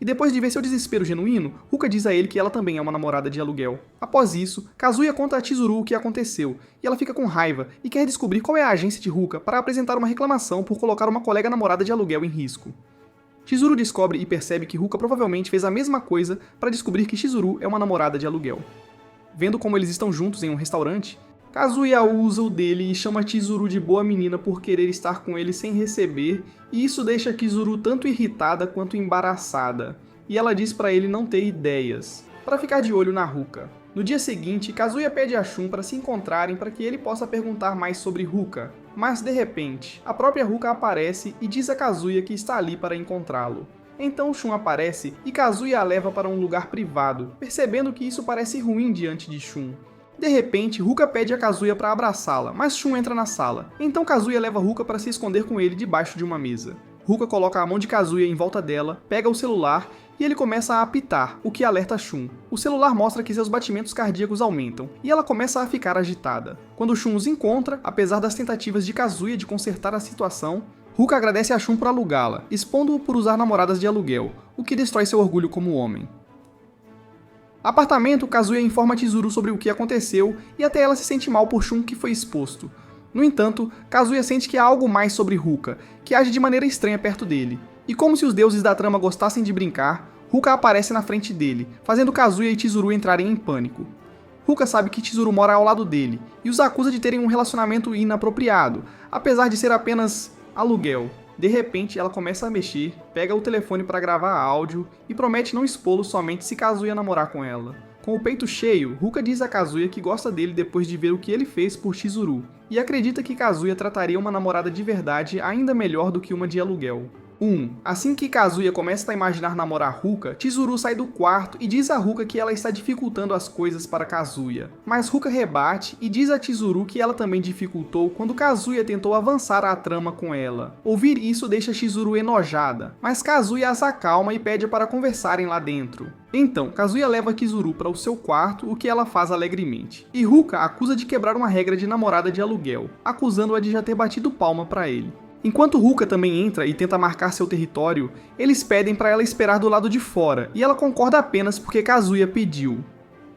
[SPEAKER 1] E depois de ver seu desespero genuíno, Ruka diz a ele que ela também é uma namorada de aluguel. Após isso, Kazuya conta a Chizuru o que aconteceu, e ela fica com raiva e quer descobrir qual é a agência de Ruka para apresentar uma reclamação por colocar uma colega namorada de aluguel em risco. Chizuru descobre e percebe que Ruka provavelmente fez a mesma coisa para descobrir que Chizuru é uma namorada de aluguel. Vendo como eles estão juntos em um restaurante, Kazuya usa o dele e chama Chizuru de boa menina por querer estar com ele sem receber, e isso deixa Chizuru tanto irritada quanto embaraçada, e ela diz pra ele não ter ideias, para ficar de olho na Ruka. No dia seguinte, Kazuya pede a Shun para se encontrarem para que ele possa perguntar mais sobre Ruka, mas de repente, a própria Ruka aparece e diz a Kazuya que está ali para encontrá-lo. Então Shun aparece e Kazuya a leva para um lugar privado, percebendo que isso parece ruim diante de Shun. De repente, Ruka pede a Kazuya para abraçá-la, mas Shun entra na sala. Então Kazuya leva Ruka para se esconder com ele debaixo de uma mesa. Ruka coloca a mão de Kazuya em volta dela, pega o celular e ele começa a apitar, o que alerta Shun. O celular mostra que seus batimentos cardíacos aumentam, e ela começa a ficar agitada. Quando Shun os encontra, apesar das tentativas de Kazuya de consertar a situação, Ruka agradece a Shun por alugá-la, expondo-o por usar namoradas de aluguel, o que destrói seu orgulho como homem. Apartamento, Kazuya informa Chizuru sobre o que aconteceu, e até ela se sente mal por Shun que foi exposto. No entanto, Kazuya sente que há algo mais sobre Ruka, que age de maneira estranha perto dele. E como se os deuses da trama gostassem de brincar, Ruka aparece na frente dele, fazendo Kazuya e Chizuru entrarem em pânico. Ruka sabe que Chizuru mora ao lado dele, e os acusa de terem um relacionamento inapropriado, apesar de ser apenas aluguel. De repente, ela começa a mexer, pega o telefone para gravar áudio e promete não expô-lo somente se Kazuya namorar com ela. Com o peito cheio, Ruka diz a Kazuya que gosta dele depois de ver o que ele fez por Chizuru, e acredita que Kazuya trataria uma namorada de verdade ainda melhor do que uma de aluguel. Assim que Kazuya começa a imaginar namorar Ruka, Chizuru sai do quarto e diz a Ruka que ela está dificultando as coisas para Kazuya. Mas Ruka rebate e diz a Chizuru que ela também dificultou quando Kazuya tentou avançar a trama com ela. Ouvir isso deixa Chizuru enojada, mas Kazuya as acalma e pede para conversarem lá dentro. Então, Kazuya leva Chizuru para o seu quarto, o que ela faz alegremente. E Ruka acusa de quebrar uma regra de namorada de aluguel, acusando-a de já ter batido palma para ele. Enquanto Ruka também entra e tenta marcar seu território, eles pedem para ela esperar do lado de fora, e ela concorda apenas porque Kazuya pediu.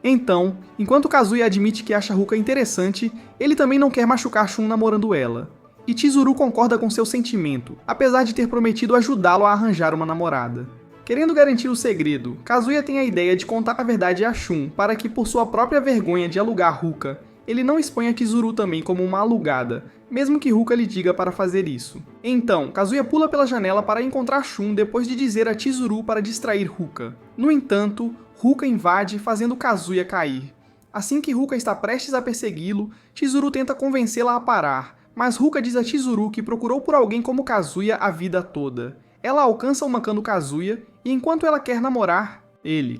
[SPEAKER 1] Então, enquanto Kazuya admite que acha Ruka interessante, ele também não quer machucar Shun namorando ela. E Chizuru concorda com seu sentimento, apesar de ter prometido ajudá-lo a arranjar uma namorada. Querendo garantir o segredo, Kazuya tem a ideia de contar a verdade a Shun para que, por sua própria vergonha de alugar Ruka, ele não exponha Chizuru também como uma alugada, mesmo que Ruka lhe diga para fazer isso. Então, Kazuya pula pela janela para encontrar Shun depois de dizer a Chizuru para distrair Ruka. No entanto, Ruka invade, fazendo Kazuya cair. Assim que Ruka está prestes a persegui-lo, Chizuru tenta convencê-la a parar, mas Ruka diz a Chizuru que procurou por alguém como Kazuya a vida toda. Ela alcança o Makando Kazuya, e enquanto ela quer namorar,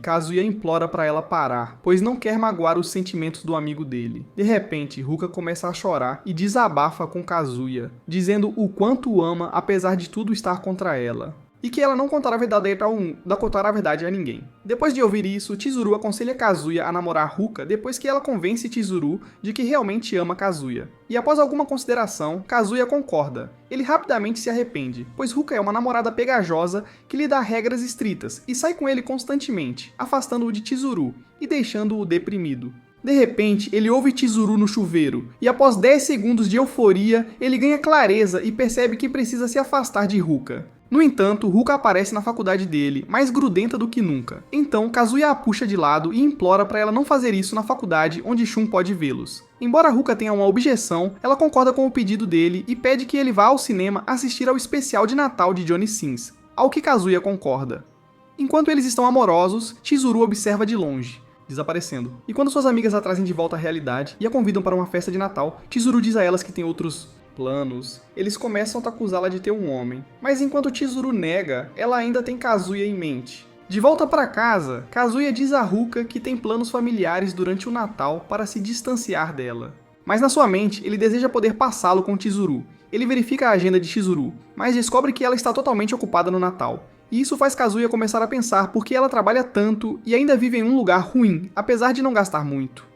[SPEAKER 1] Kazuya implora para ela parar, pois não quer magoar os sentimentos do amigo dele. De repente, Ruka começa a chorar e desabafa com Kazuya, dizendo o quanto o ama apesar de tudo estar contra ela. E que ela não contará a verdade a ninguém. Depois de ouvir isso, Chizuru aconselha Kazuya a namorar Ruka depois que ela convence Chizuru de que realmente ama Kazuya. E após alguma consideração, Kazuya concorda. Ele rapidamente se arrepende, pois Ruka é uma namorada pegajosa que lhe dá regras estritas e sai com ele constantemente, afastando-o de Chizuru e deixando-o deprimido. De repente, ele ouve Chizuru no chuveiro, e após 10 segundos de euforia, ele ganha clareza e percebe que precisa se afastar de Ruka. No entanto, Ruka aparece na faculdade dele, mais grudenta do que nunca. Então, Kazuya a puxa de lado e implora para ela não fazer isso na faculdade onde Shun pode vê-los. Embora Ruka tenha uma objeção, ela concorda com o pedido dele e pede que ele vá ao cinema assistir ao especial de Natal de Johnny Sins, ao que Kazuya concorda. Enquanto eles estão amorosos, Chizuru observa de longe, desaparecendo. E quando suas amigas a trazem de volta à realidade e a convidam para uma festa de Natal, Chizuru diz a elas que tem outros planos. Eles começam a acusá-la de ter um homem, mas enquanto Chizuru nega, ela ainda tem Kazuya em mente. De volta para casa, Kazuya diz a Ruka que tem planos familiares durante o Natal para se distanciar dela. Mas na sua mente, ele deseja poder passá-lo com Chizuru. Ele verifica a agenda de Chizuru, mas descobre que ela está totalmente ocupada no Natal. E isso faz Kazuya começar a pensar por que ela trabalha tanto e ainda vive em um lugar ruim, apesar de não gastar muito.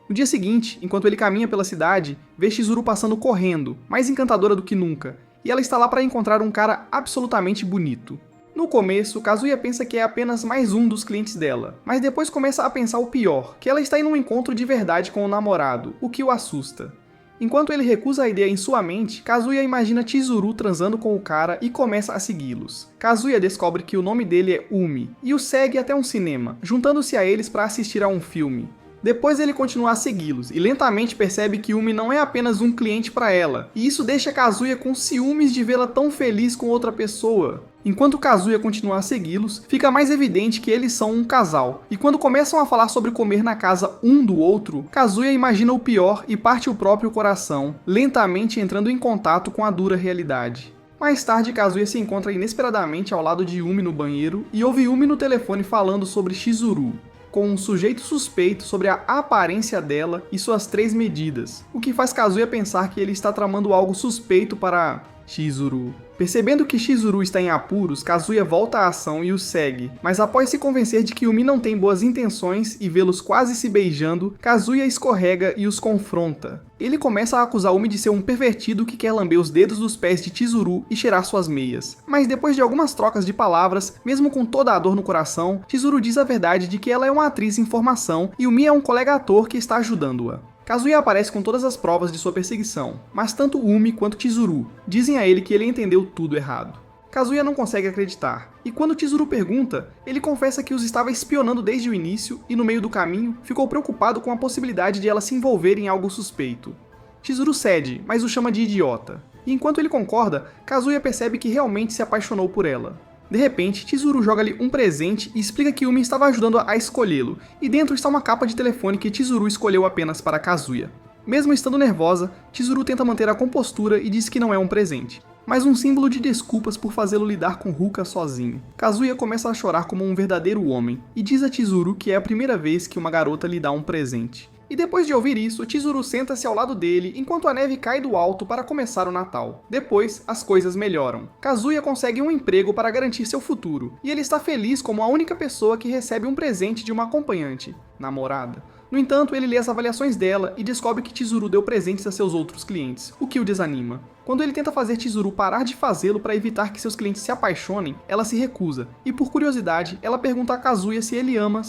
[SPEAKER 1] No dia seguinte, enquanto ele caminha pela cidade, vê Chizuru passando correndo, mais encantadora do que nunca, e ela está lá para encontrar um cara absolutamente bonito. No começo, Kazuya pensa que é apenas mais um dos clientes dela, mas depois começa a pensar o pior, que ela está em um encontro de verdade com o namorado, o que o assusta. Enquanto ele recusa a ideia em sua mente, Kazuya imagina Chizuru transando com o cara e começa a segui-los. Kazuya descobre que o nome dele é Umi, e o segue até um cinema, juntando-se a eles para assistir a um filme. Depois ele continua a segui-los e lentamente percebe que Umi não é apenas um cliente para ela, e isso deixa Kazuya com ciúmes de vê-la tão feliz com outra pessoa. Enquanto Kazuya continua a segui-los, fica mais evidente que eles são um casal, e quando começam a falar sobre comer na casa um do outro, Kazuya imagina o pior e parte o próprio coração, lentamente entrando em contato com a dura realidade. Mais tarde, Kazuya se encontra inesperadamente ao lado de Umi no banheiro e ouve Umi no telefone falando sobre Chizuru, com um sujeito suspeito sobre a aparência dela e suas 3 medidas, o que faz Kazuya pensar que ele está tramando algo suspeito para Chizuru. Percebendo que Chizuru está em apuros, Kazuya volta à ação e o segue, mas após se convencer de que Umi não tem boas intenções e vê-los quase se beijando, Kazuya escorrega e os confronta. Ele começa a acusar Umi de ser um pervertido que quer lamber os dedos dos pés de Chizuru e cheirar suas meias. Mas depois de algumas trocas de palavras, mesmo com toda a dor no coração, Chizuru diz a verdade de que ela é uma atriz em formação e Umi é um colega ator que está ajudando-a. Kazuya aparece com todas as provas de sua perseguição, mas tanto Umi quanto Chizuru dizem a ele que ele entendeu tudo errado. Kazuya não consegue acreditar, e quando Chizuru pergunta, ele confessa que os estava espionando desde o início e no meio do caminho ficou preocupado com a possibilidade de ela se envolver em algo suspeito. Chizuru cede, mas o chama de idiota, e enquanto ele concorda, Kazuya percebe que realmente se apaixonou por ela. De repente, Chizuru joga-lhe um presente e explica que Umi estava ajudando a escolhê-lo, e dentro está uma capa de telefone que Chizuru escolheu apenas para Kazuya. Mesmo estando nervosa, Chizuru tenta manter a compostura e diz que não é um presente, mas um símbolo de desculpas por fazê-lo lidar com Ruka sozinho. Kazuya começa a chorar como um verdadeiro homem, e diz a Chizuru que é a primeira vez que uma garota lhe dá um presente. E depois de ouvir isso, Chizuru senta-se ao lado dele enquanto a neve cai do alto para começar o Natal. Depois, as coisas melhoram. Kazuya consegue um emprego para garantir seu futuro, e ele está feliz como a única pessoa que recebe um presente de uma acompanhante, namorada. No entanto, ele lê as avaliações dela e descobre que Chizuru deu presentes a seus outros clientes, o que o desanima. Quando ele tenta fazer Chizuru parar de fazê-lo para evitar que seus clientes se apaixonem, ela se recusa, e por curiosidade, ela pergunta a Kazuya se ele ama.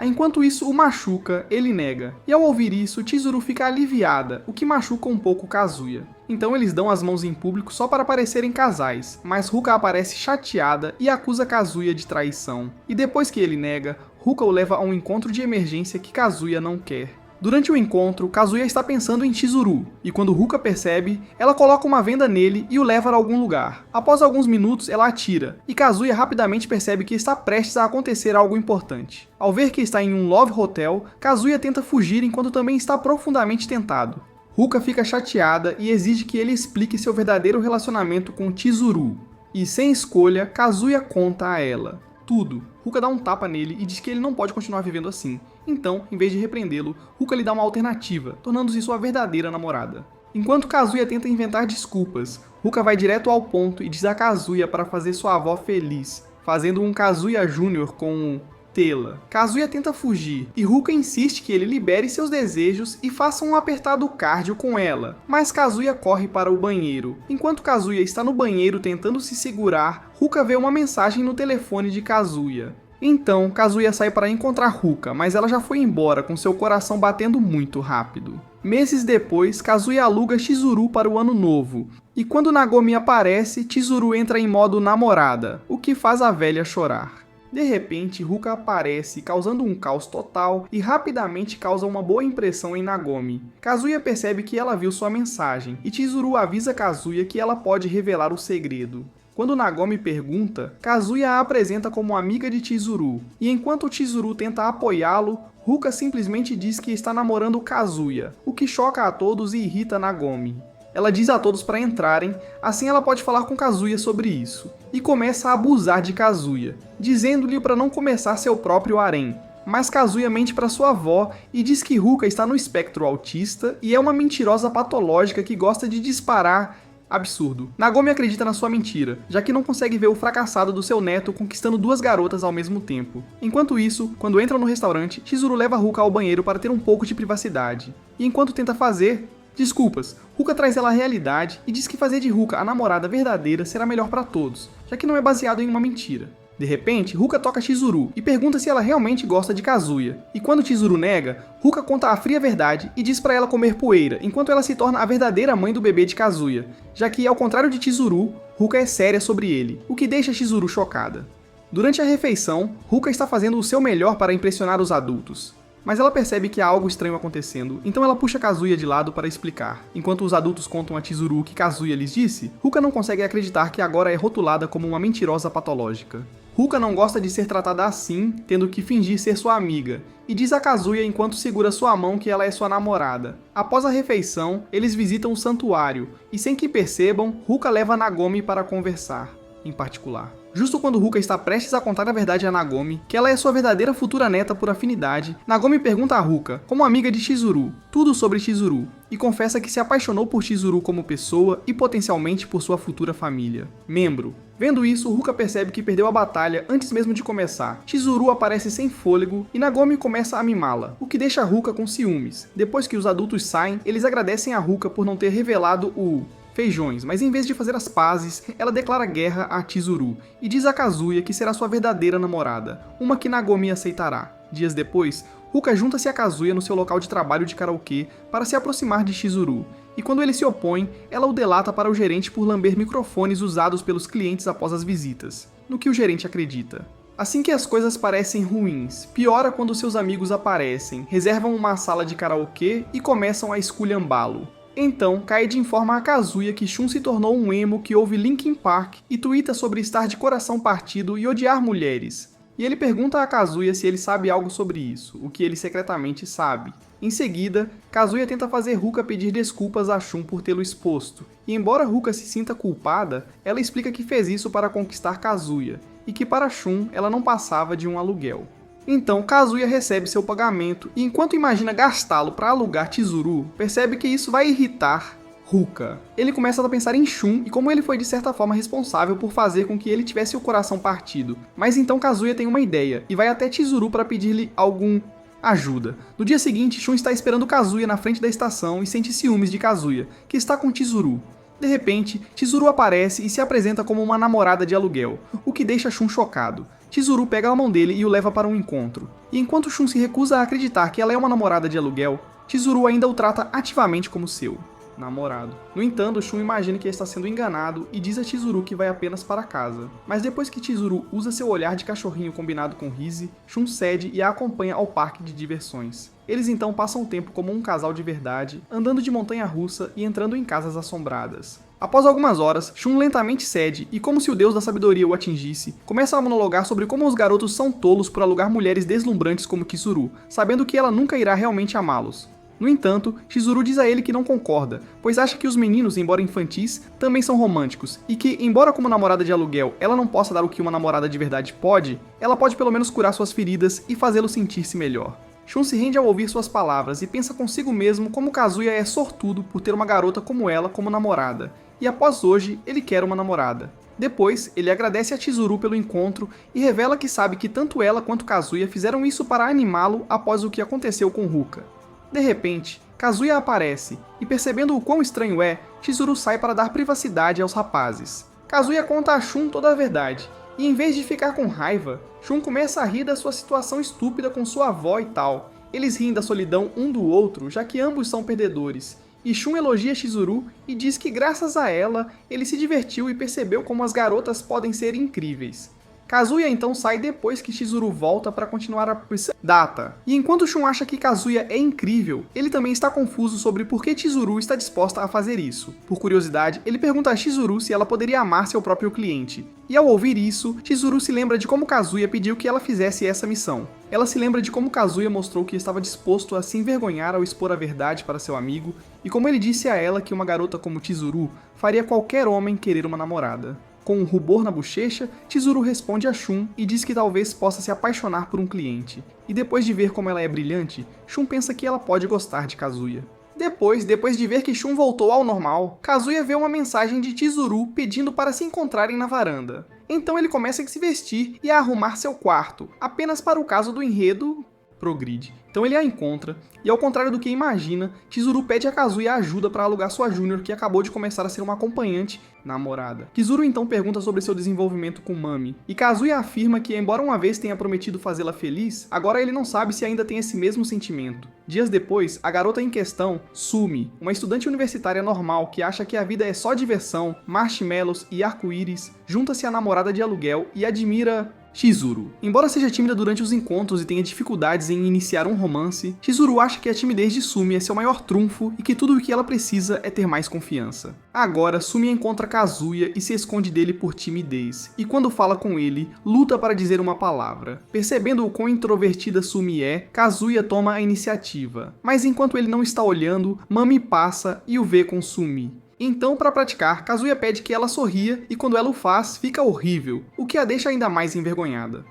[SPEAKER 1] Enquanto isso, o machuca, ele nega. E ao ouvir isso, Chizuru fica aliviada, o que machuca um pouco Kazuya. Então eles dão as mãos em público só para parecerem casais, mas Ruka aparece chateada e acusa Kazuya de traição. E depois que ele nega, Ruka o leva a um encontro de emergência que Kazuya não quer. Durante o encontro, Kazuya está pensando em Chizuru, e quando Ruka percebe, ela coloca uma venda nele e o leva a algum lugar. Após alguns minutos, ela atira, e Kazuya rapidamente percebe que está prestes a acontecer algo importante. Ao ver que está em um love hotel, Kazuya tenta fugir enquanto também está profundamente tentado. Ruka fica chateada e exige que ele explique seu verdadeiro relacionamento com Chizuru. E sem escolha, Kazuya conta a ela tudo. Ruka dá um tapa nele e diz que ele não pode continuar vivendo assim. Então, em vez de repreendê-lo, Ruka lhe dá uma alternativa, tornando-se sua verdadeira namorada. Enquanto Kazuya tenta inventar desculpas, Ruka vai direto ao ponto e diz a Kazuya para fazer sua avó feliz, fazendo um Kazuya Jr. com tê-la. Kazuya tenta fugir, e Ruka insiste que ele libere seus desejos e faça um apertado cardio com ela, mas Kazuya corre para o banheiro. Enquanto Kazuya está no banheiro tentando se segurar, Ruka vê uma mensagem no telefone de Kazuya. Então, Kazuya sai para encontrar Ruka, mas ela já foi embora com seu coração batendo muito rápido. Meses depois, Kazuya aluga Chizuru para o ano novo, e quando Nagomi aparece, Chizuru entra em modo namorada, o que faz a velha chorar. De repente, Ruka aparece, causando um caos total e rapidamente causa uma boa impressão em Nagomi. Kazuya percebe que ela viu sua mensagem, e Chizuru avisa Kazuya que ela pode revelar o segredo. Quando Nagomi pergunta, Kazuya a apresenta como amiga de Chizuru, e enquanto Chizuru tenta apoiá-lo, Ruka simplesmente diz que está namorando Kazuya, o que choca a todos e irrita Nagomi. Ela diz a todos para entrarem, assim ela pode falar com Kazuya sobre isso, e começa a abusar de Kazuya, dizendo-lhe para não começar seu próprio harém. Mas Kazuya mente para sua avó e diz que Ruka está no espectro autista e é uma mentirosa patológica que gosta de disparar. Absurdo. Nagomi acredita na sua mentira, já que não consegue ver o fracassado do seu neto conquistando 2 garotas ao mesmo tempo. Enquanto isso, quando entram no restaurante, Chizuru leva Ruka ao banheiro para ter um pouco de privacidade. E enquanto tenta fazer desculpas, Ruka traz ela à realidade e diz que fazer de Ruka a namorada verdadeira será melhor para todos, já que não é baseado em uma mentira. De repente, Ruka toca Chizuru e pergunta se ela realmente gosta de Kazuya. E quando Chizuru nega, Ruka conta a fria verdade e diz para ela comer poeira, enquanto ela se torna a verdadeira mãe do bebê de Kazuya, já que, ao contrário de Chizuru, Ruka é séria sobre ele, o que deixa Chizuru chocada. Durante a refeição, Ruka está fazendo o seu melhor para impressionar os adultos. mas ela percebe que há algo estranho acontecendo, então ela puxa Kazuya de lado para explicar. Enquanto os adultos contam a Chizuru o que Kazuya lhes disse, Ruka não consegue acreditar que agora é rotulada como uma mentirosa patológica. Ruka não gosta de ser tratada assim, tendo que fingir ser sua amiga, e diz a Kazuya enquanto segura sua mão que ela é sua namorada. Após a refeição, eles visitam o santuário, e sem que percebam, Ruka leva Nagomi para conversar, em particular. Justo quando Ruka está prestes a contar a verdade a Nagomi, que ela é sua verdadeira futura neta por afinidade, Nagomi pergunta a Ruka, como amiga de Chizuru, tudo sobre Chizuru, e confessa que se apaixonou por Chizuru como pessoa e potencialmente por sua futura família. Membro. Vendo isso, Ruka percebe que perdeu a batalha antes mesmo de começar. Chizuru aparece sem fôlego e Nagomi começa a mimá-la, o que deixa Ruka com ciúmes. Depois que os adultos saem, eles agradecem a Ruka por não ter revelado o feijões, mas em vez de fazer as pazes, ela declara guerra a Chizuru e diz a Kazuya que será sua verdadeira namorada, uma que Nagomi aceitará. Dias depois, Ruka junta-se a Kazuya no seu local de trabalho de karaokê para se aproximar de Chizuru, e quando ele se opõe, ela o delata para o gerente por lamber microfones usados pelos clientes após as visitas, no que o gerente acredita. Assim que as coisas parecem ruins, piora quando seus amigos aparecem, reservam uma sala de karaokê e começam a esculhambá-lo. Então, Kaede informa a Kazuya que Shun se tornou um emo que ouve Linkin Park e tuita sobre estar de coração partido e odiar mulheres. E ele pergunta a Kazuya se ele sabe algo sobre isso, o que ele secretamente sabe. Em seguida, Kazuya tenta fazer Ruka pedir desculpas a Shun por tê-lo exposto, e embora Ruka se sinta culpada, ela explica que fez isso para conquistar Kazuya, e que para Shun ela não passava de um aluguel. Então, Kazuya recebe seu pagamento e enquanto imagina gastá-lo para alugar Chizuru, percebe que isso vai irritar Ruka. Ele começa a pensar em Shun e como ele foi de certa forma responsável por fazer com que ele tivesse o coração partido. Mas então Kazuya tem uma ideia e vai até Chizuru para pedir-lhe algum ajuda. No dia seguinte, Shun está esperando Kazuya na frente da estação e sente ciúmes de Kazuya, que está com Chizuru. De repente, Chizuru aparece e se apresenta como uma namorada de aluguel, o que deixa Shun chocado. Chizuru pega a mão dele e o leva para um encontro. E enquanto Shun se recusa a acreditar que ela é uma namorada de aluguel, Chizuru ainda o trata ativamente como seu namorado. No entanto, Shun imagina que está sendo enganado e diz a Chizuru que vai apenas para casa. Mas depois que Chizuru usa seu olhar de cachorrinho combinado com Rise, Shun cede e a acompanha ao parque de diversões. Eles então passam o tempo como um casal de verdade, andando de montanha-russa e entrando em casas assombradas. Após algumas horas, Shun lentamente cede e, como se o deus da sabedoria o atingisse, começa a monologar sobre como os garotos são tolos por alugar mulheres deslumbrantes como Chizuru, sabendo que ela nunca irá realmente amá-los. No entanto, Chizuru diz a ele que não concorda, pois acha que os meninos, embora infantis, também são românticos, e que, embora como namorada de aluguel ela não possa dar o que uma namorada de verdade pode, ela pode pelo menos curar suas feridas e fazê-lo sentir-se melhor. Shun se rende ao ouvir suas palavras e pensa consigo mesmo como Kazuya é sortudo por ter uma garota como ela como namorada, e após hoje, ele quer uma namorada. Depois, ele agradece a Chizuru pelo encontro e revela que sabe que tanto ela quanto Kazuya fizeram isso para animá-lo após o que aconteceu com Ruka. De repente, Kazuya aparece, e percebendo o quão estranho é, Chizuru sai para dar privacidade aos rapazes. Kazuya conta a Shun toda a verdade, e em vez de ficar com raiva, Shun começa a rir da sua situação estúpida com sua avó e tal. Eles riem da solidão um do outro, já que ambos são perdedores, e Shun elogia Chizuru e diz que graças a ela, ele se divertiu e percebeu como as garotas podem ser incríveis. Kazuya então sai depois que Chizuru volta para continuar a data. E enquanto Shun acha que Kazuya é incrível, ele também está confuso sobre por que Chizuru está disposta a fazer isso. Por curiosidade, ele pergunta a Chizuru se ela poderia amar seu próprio cliente. E ao ouvir isso, Chizuru se lembra de como Kazuya pediu que ela fizesse essa missão. Ela se lembra de como Kazuya mostrou que estava disposto a se envergonhar ao expor a verdade para seu amigo, e como ele disse a ela que uma garota como Chizuru faria qualquer homem querer uma namorada. Com um rubor na bochecha, Chizuru responde a Shun e diz que talvez possa se apaixonar por um cliente. E depois de ver como ela é brilhante, Shun pensa que ela pode gostar de Kazuya. Depois de ver que Shun voltou ao normal, Kazuya vê uma mensagem de Chizuru pedindo para se encontrarem na varanda. Então ele começa a se vestir e a arrumar seu quarto, apenas para o caso do enredo progride. Então ele a encontra, e ao contrário do que imagina, Chizuru pede a Kazuya ajuda para alugar sua Júnior que acabou de começar a ser uma acompanhante namorada. Chizuru então pergunta sobre seu desenvolvimento com Mami, e Kazuya afirma que embora uma vez tenha prometido fazê-la feliz, agora ele não sabe se ainda tem esse mesmo sentimento. Dias depois, a garota em questão, Sumi, uma estudante universitária normal que acha que a vida é só diversão, marshmallows e arco-íris, junta-se à namorada de aluguel e admira Chizuru. Embora seja tímida durante os encontros e tenha dificuldades em iniciar um romance, Chizuru acha que a timidez de Sumi é seu maior trunfo e que tudo o que ela precisa é ter mais confiança. Agora, Sumi encontra Kazuya e se esconde dele por timidez, e quando fala com ele, luta para dizer uma palavra. Percebendo o quão introvertida Sumi é, Kazuya toma a iniciativa, mas enquanto ele não está olhando, Mami passa e o vê com Sumi. Então, para praticar, Kazuya pede que ela sorria e quando ela o faz, fica horrível, o que a deixa ainda mais envergonhada.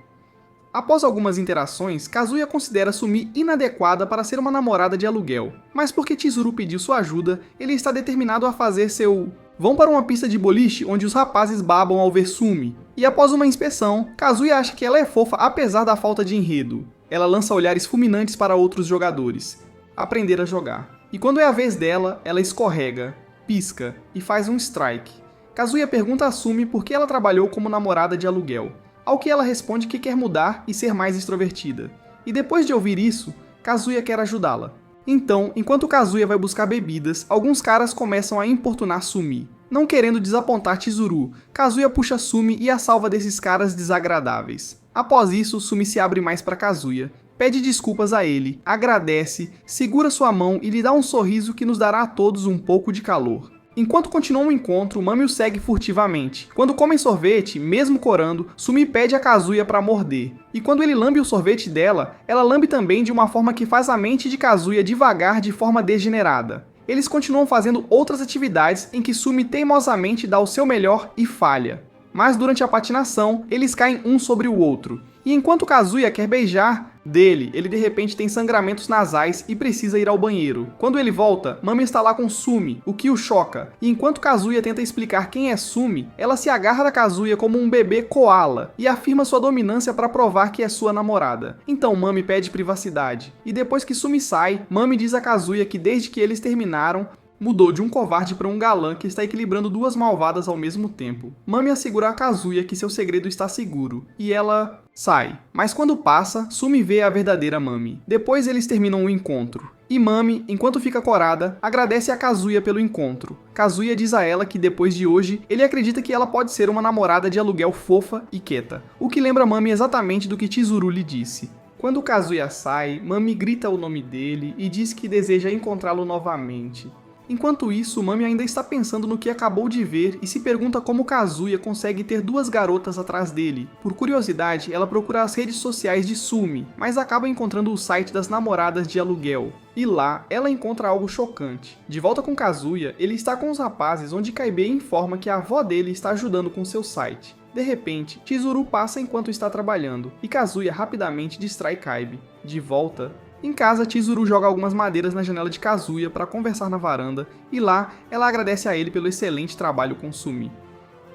[SPEAKER 1] Após algumas interações, Kazuya considera Sumi inadequada para ser uma namorada de aluguel, mas porque Chizuru pediu sua ajuda, ele está determinado a fazer seu... Vão para uma pista de boliche onde os rapazes babam ao ver Sumi, e após uma inspeção, Kazuya acha que ela é fofa apesar da falta de enredo. Ela lança olhares fulminantes para outros jogadores. Aprender a jogar. E quando é a vez dela, ela escorrega, pisca e faz um strike. Kazuya pergunta a Sumi por que ela trabalhou como namorada de aluguel, ao que ela responde que quer mudar e ser mais extrovertida. E depois de ouvir isso, Kazuya quer ajudá-la. Então, enquanto Kazuya vai buscar bebidas, alguns caras começam a importunar Sumi. Não querendo desapontar Chizuru, Kazuya puxa Sumi e a salva desses caras desagradáveis. Após isso, Sumi se abre mais para Kazuya, pede desculpas a ele, agradece, segura sua mão e lhe dá um sorriso que nos dará a todos um pouco de calor. Enquanto continuam o encontro, Mami o segue furtivamente. Quando comem sorvete, mesmo corando, Sumi pede a Kazuya para morder. E quando ele lambe o sorvete dela, ela lambe também de uma forma que faz a mente de Kazuya divagar de forma degenerada. Eles continuam fazendo outras atividades em que Sumi teimosamente dá o seu melhor e falha. Mas durante a patinação, eles caem um sobre o outro. E enquanto Kazuya quer beijar ele de repente tem sangramentos nasais e precisa ir ao banheiro. Quando ele volta, Mami está lá com Sumi, o que o choca. E enquanto Kazuya tenta explicar quem é Sumi, ela se agarra da Kazuya como um bebê koala e afirma sua dominância para provar que é sua namorada. Então Mami pede privacidade. E depois que Sumi sai, Mami diz a Kazuya que desde que eles terminaram, mudou de um covarde para um galã que está equilibrando duas malvadas ao mesmo tempo. Mami assegura a Kazuya que seu segredo está seguro, e ela sai. Mas quando passa, Sumi vê a verdadeira Mami. Depois eles terminam o encontro. E Mami, enquanto fica corada, agradece a Kazuya pelo encontro. Kazuya diz a ela que depois de hoje, ele acredita que ela pode ser uma namorada de aluguel fofa e quieta, o que lembra Mami exatamente do que Chizuru lhe disse. Quando Kazuya sai, Mami grita o nome dele e diz que deseja encontrá-lo novamente. Enquanto isso, Mami ainda está pensando no que acabou de ver e se pergunta como Kazuya consegue ter duas garotas atrás dele. Por curiosidade, ela procura as redes sociais de Sumi, mas acaba encontrando o site das namoradas de aluguel. E lá, ela encontra algo chocante. De volta com Kazuya, ele está com os rapazes onde Kaibe informa que a avó dele está ajudando com seu site. De repente, Chizuru passa enquanto está trabalhando, e Kazuya rapidamente distrai Kaibe. De volta, em casa, Chizuru joga algumas madeiras na janela de Kazuya para conversar na varanda, e lá, ela agradece a ele pelo excelente trabalho com Sumi.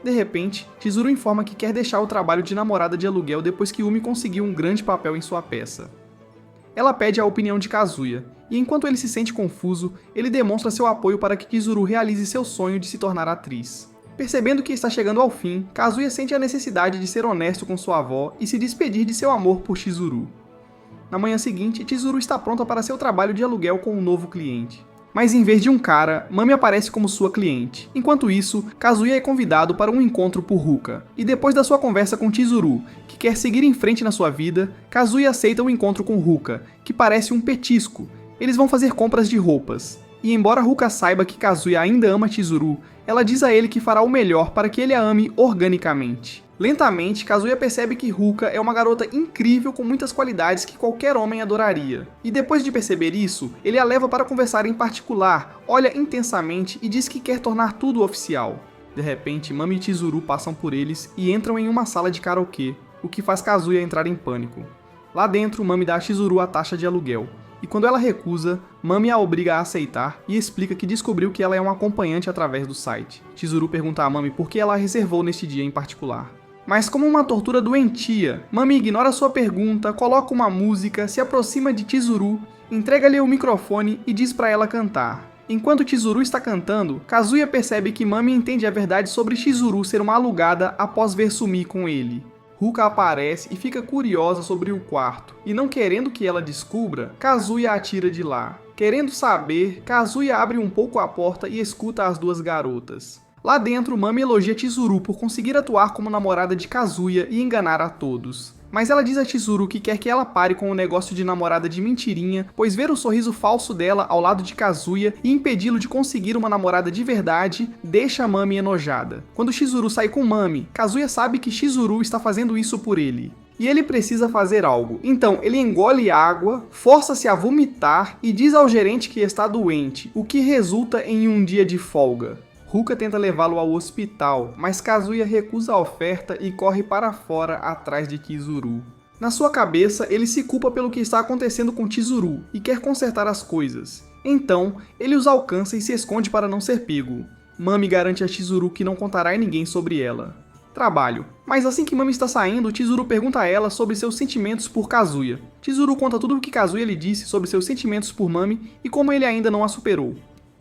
[SPEAKER 1] De repente, Chizuru informa que quer deixar o trabalho de namorada de aluguel depois que Umi conseguiu um grande papel em sua peça. Ela pede a opinião de Kazuya, e enquanto ele se sente confuso, ele demonstra seu apoio para que Chizuru realize seu sonho de se tornar atriz. Percebendo que está chegando ao fim, Kazuya sente a necessidade de ser honesto com sua avó e se despedir de seu amor por Chizuru. Na manhã seguinte, Chizuru está pronta para seu trabalho de aluguel com um novo cliente. Mas em vez de um cara, Mami aparece como sua cliente. Enquanto isso, Kazuya é convidado para um encontro por Ruka. E depois da sua conversa com Chizuru, que quer seguir em frente na sua vida, Kazuya aceita o encontro com Ruka, que parece um petisco. Eles vão fazer compras de roupas. E embora Ruka saiba que Kazuya ainda ama Chizuru, ela diz a ele que fará o melhor para que ele a ame organicamente. Lentamente, Kazuya percebe que Ruka é uma garota incrível com muitas qualidades que qualquer homem adoraria. E depois de perceber isso, ele a leva para conversar em particular, olha intensamente e diz que quer tornar tudo oficial. De repente, Mami e Chizuru passam por eles e entram em uma sala de karaokê, o que faz Kazuya entrar em pânico. Lá dentro, Mami dá a Chizuru a taxa de aluguel. E quando ela recusa, Mami a obriga a aceitar e explica que descobriu que ela é uma acompanhante através do site. Chizuru pergunta a Mami por que ela a reservou neste dia em particular. Mas como uma tortura doentia, Mami ignora sua pergunta, coloca uma música, se aproxima de Chizuru, entrega-lhe o microfone e diz para ela cantar. Enquanto Chizuru está cantando, Kazuya percebe que Mami entende a verdade sobre Chizuru ser uma alugada após ver sumir com ele. Ruka aparece e fica curiosa sobre o quarto, e não querendo que ela descubra, Kazuya a tira de lá. Querendo saber, Kazuya abre um pouco a porta e escuta as duas garotas. Lá dentro, Mami elogia Chizuru por conseguir atuar como namorada de Kazuya e enganar a todos. Mas ela diz a Chizuru que quer que ela pare com o negócio de namorada de mentirinha, pois ver o sorriso falso dela ao lado de Kazuya e impedi-lo de conseguir uma namorada de verdade deixa Mami enojada. Quando Chizuru sai com Mami, Kazuya sabe que Chizuru está fazendo isso por ele. E ele precisa fazer algo. Então, ele engole água, força-se a vomitar e diz ao gerente que está doente, o que resulta em um dia de folga. Ruka tenta levá-lo ao hospital, mas Kazuya recusa a oferta e corre para fora atrás de Chizuru. Na sua cabeça, ele se culpa pelo que está acontecendo com Chizuru e quer consertar as coisas. Então, ele os alcança e se esconde para não ser pego. Mami garante a Chizuru que não contará a ninguém sobre ela. Trabalho. Mas assim que Mami está saindo, Chizuru pergunta a ela sobre seus sentimentos por Kazuya. Chizuru conta tudo o que Kazuya lhe disse sobre seus sentimentos por Mami e como ele ainda não a superou.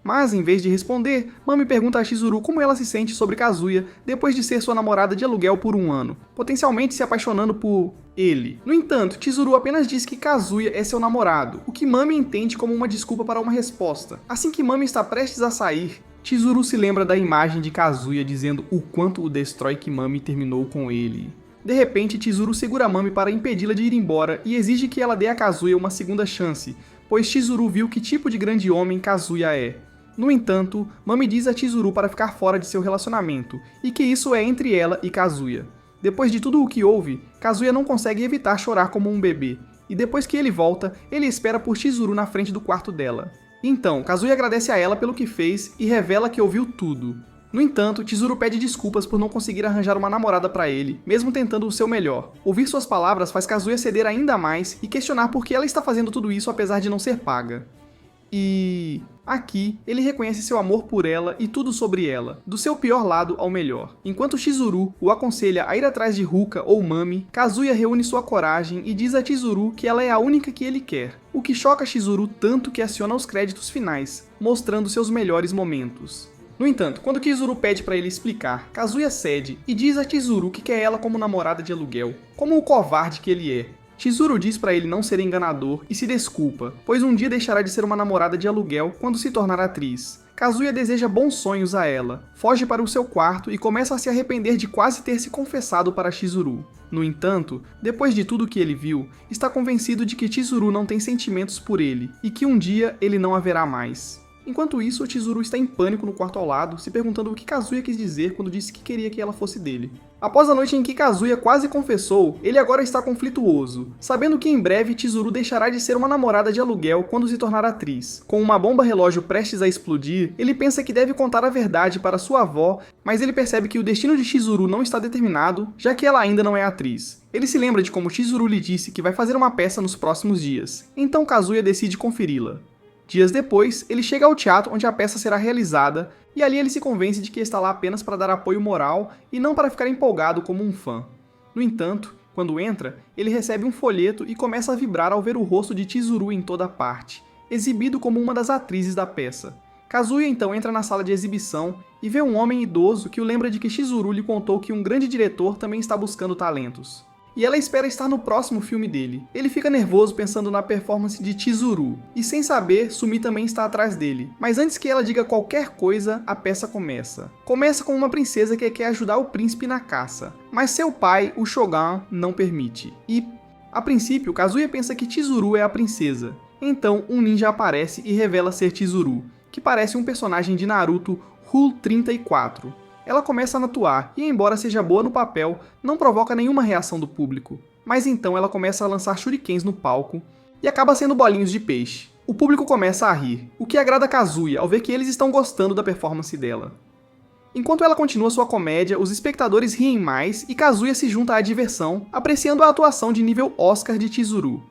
[SPEAKER 1] Mas, em vez de responder, Mami pergunta a Chizuru como ela se sente sobre Kazuya depois de ser sua namorada de aluguel por um ano, potencialmente se apaixonando por ele. No entanto, Chizuru apenas diz que Kazuya é seu namorado, o que Mami entende como uma desculpa para uma resposta. Assim que Mami está prestes a sair, Chizuru se lembra da imagem de Kazuya dizendo o quanto o destrói que Mami terminou com ele. De repente, Chizuru segura Mami para impedi-la de ir embora e exige que ela dê a Kazuya uma segunda chance, pois Chizuru viu que tipo de grande homem Kazuya é. No entanto, Mami diz a Chizuru para ficar fora de seu relacionamento, e que isso é entre ela e Kazuya. Depois de tudo o que houve, Kazuya não consegue evitar chorar como um bebê, e depois que ele volta, ele espera por Chizuru na frente do quarto dela. Então, Kazuya agradece a ela pelo que fez e revela que ouviu tudo. No entanto, Chizuru pede desculpas por não conseguir arranjar uma namorada para ele, mesmo tentando o seu melhor. Ouvir suas palavras faz Kazuya ceder ainda mais e questionar por que ela está fazendo tudo isso apesar de não ser paga. E aqui, ele reconhece seu amor por ela e tudo sobre ela, do seu pior lado ao melhor. Enquanto Chizuru o aconselha a ir atrás de Ruka ou Mami, Kazuya reúne sua coragem e diz a Chizuru que ela é a única que ele quer, o que choca Chizuru tanto que aciona os créditos finais, mostrando seus melhores momentos. No entanto, quando Chizuru pede para ele explicar, Kazuya cede e diz a Chizuru que quer ela como namorada de aluguel, como o covarde que ele é. Chizuru diz para ele não ser enganador e se desculpa, pois um dia deixará de ser uma namorada de aluguel quando se tornar atriz. Kazuya deseja bons sonhos a ela, foge para o seu quarto e começa a se arrepender de quase ter se confessado para Chizuru. No entanto, depois de tudo que ele viu, está convencido de que Chizuru não tem sentimentos por ele e que um dia ele não haverá mais. Enquanto isso, Chizuru está em pânico no quarto ao lado, se perguntando o que Kazuya quis dizer quando disse que queria que ela fosse dele. Após a noite em que Kazuya quase confessou, ele agora está conflituoso, sabendo que em breve Chizuru deixará de ser uma namorada de aluguel quando se tornar atriz. Com uma bomba relógio prestes a explodir, ele pensa que deve contar a verdade para sua avó, mas ele percebe que o destino de Chizuru não está determinado, já que ela ainda não é atriz. Ele se lembra de como Chizuru lhe disse que vai fazer uma peça nos próximos dias, então Kazuya decide conferi-la. Dias depois, ele chega ao teatro onde a peça será realizada, e ali ele se convence de que está lá apenas para dar apoio moral e não para ficar empolgado como um fã. No entanto, quando entra, ele recebe um folheto e começa a vibrar ao ver o rosto de Chizuru em toda parte, exibido como uma das atrizes da peça. Kazuya então entra na sala de exibição e vê um homem idoso que o lembra de que Chizuru lhe contou que um grande diretor também está buscando talentos. E ela espera estar no próximo filme dele. Ele fica nervoso pensando na performance de Chizuru, e sem saber, Sumi também está atrás dele. Mas antes que ela diga qualquer coisa, a peça começa. Começa com uma princesa que quer ajudar o príncipe na caça, mas seu pai, o Shogun, não permite. E, a princípio, Kazuya pensa que Chizuru é a princesa. Então, um ninja aparece e revela ser Chizuru, que parece um personagem de Naruto Rule 34. Ela começa a atuar e, embora seja boa no papel, não provoca nenhuma reação do público. Mas então ela começa a lançar shurikens no palco e acaba sendo bolinhos de peixe. O público começa a rir, o que agrada Kazuya ao ver que eles estão gostando da performance dela. Enquanto ela continua sua comédia, os espectadores riem mais e Kazuya se junta à diversão, apreciando a atuação de nível Oscar de Chizuru.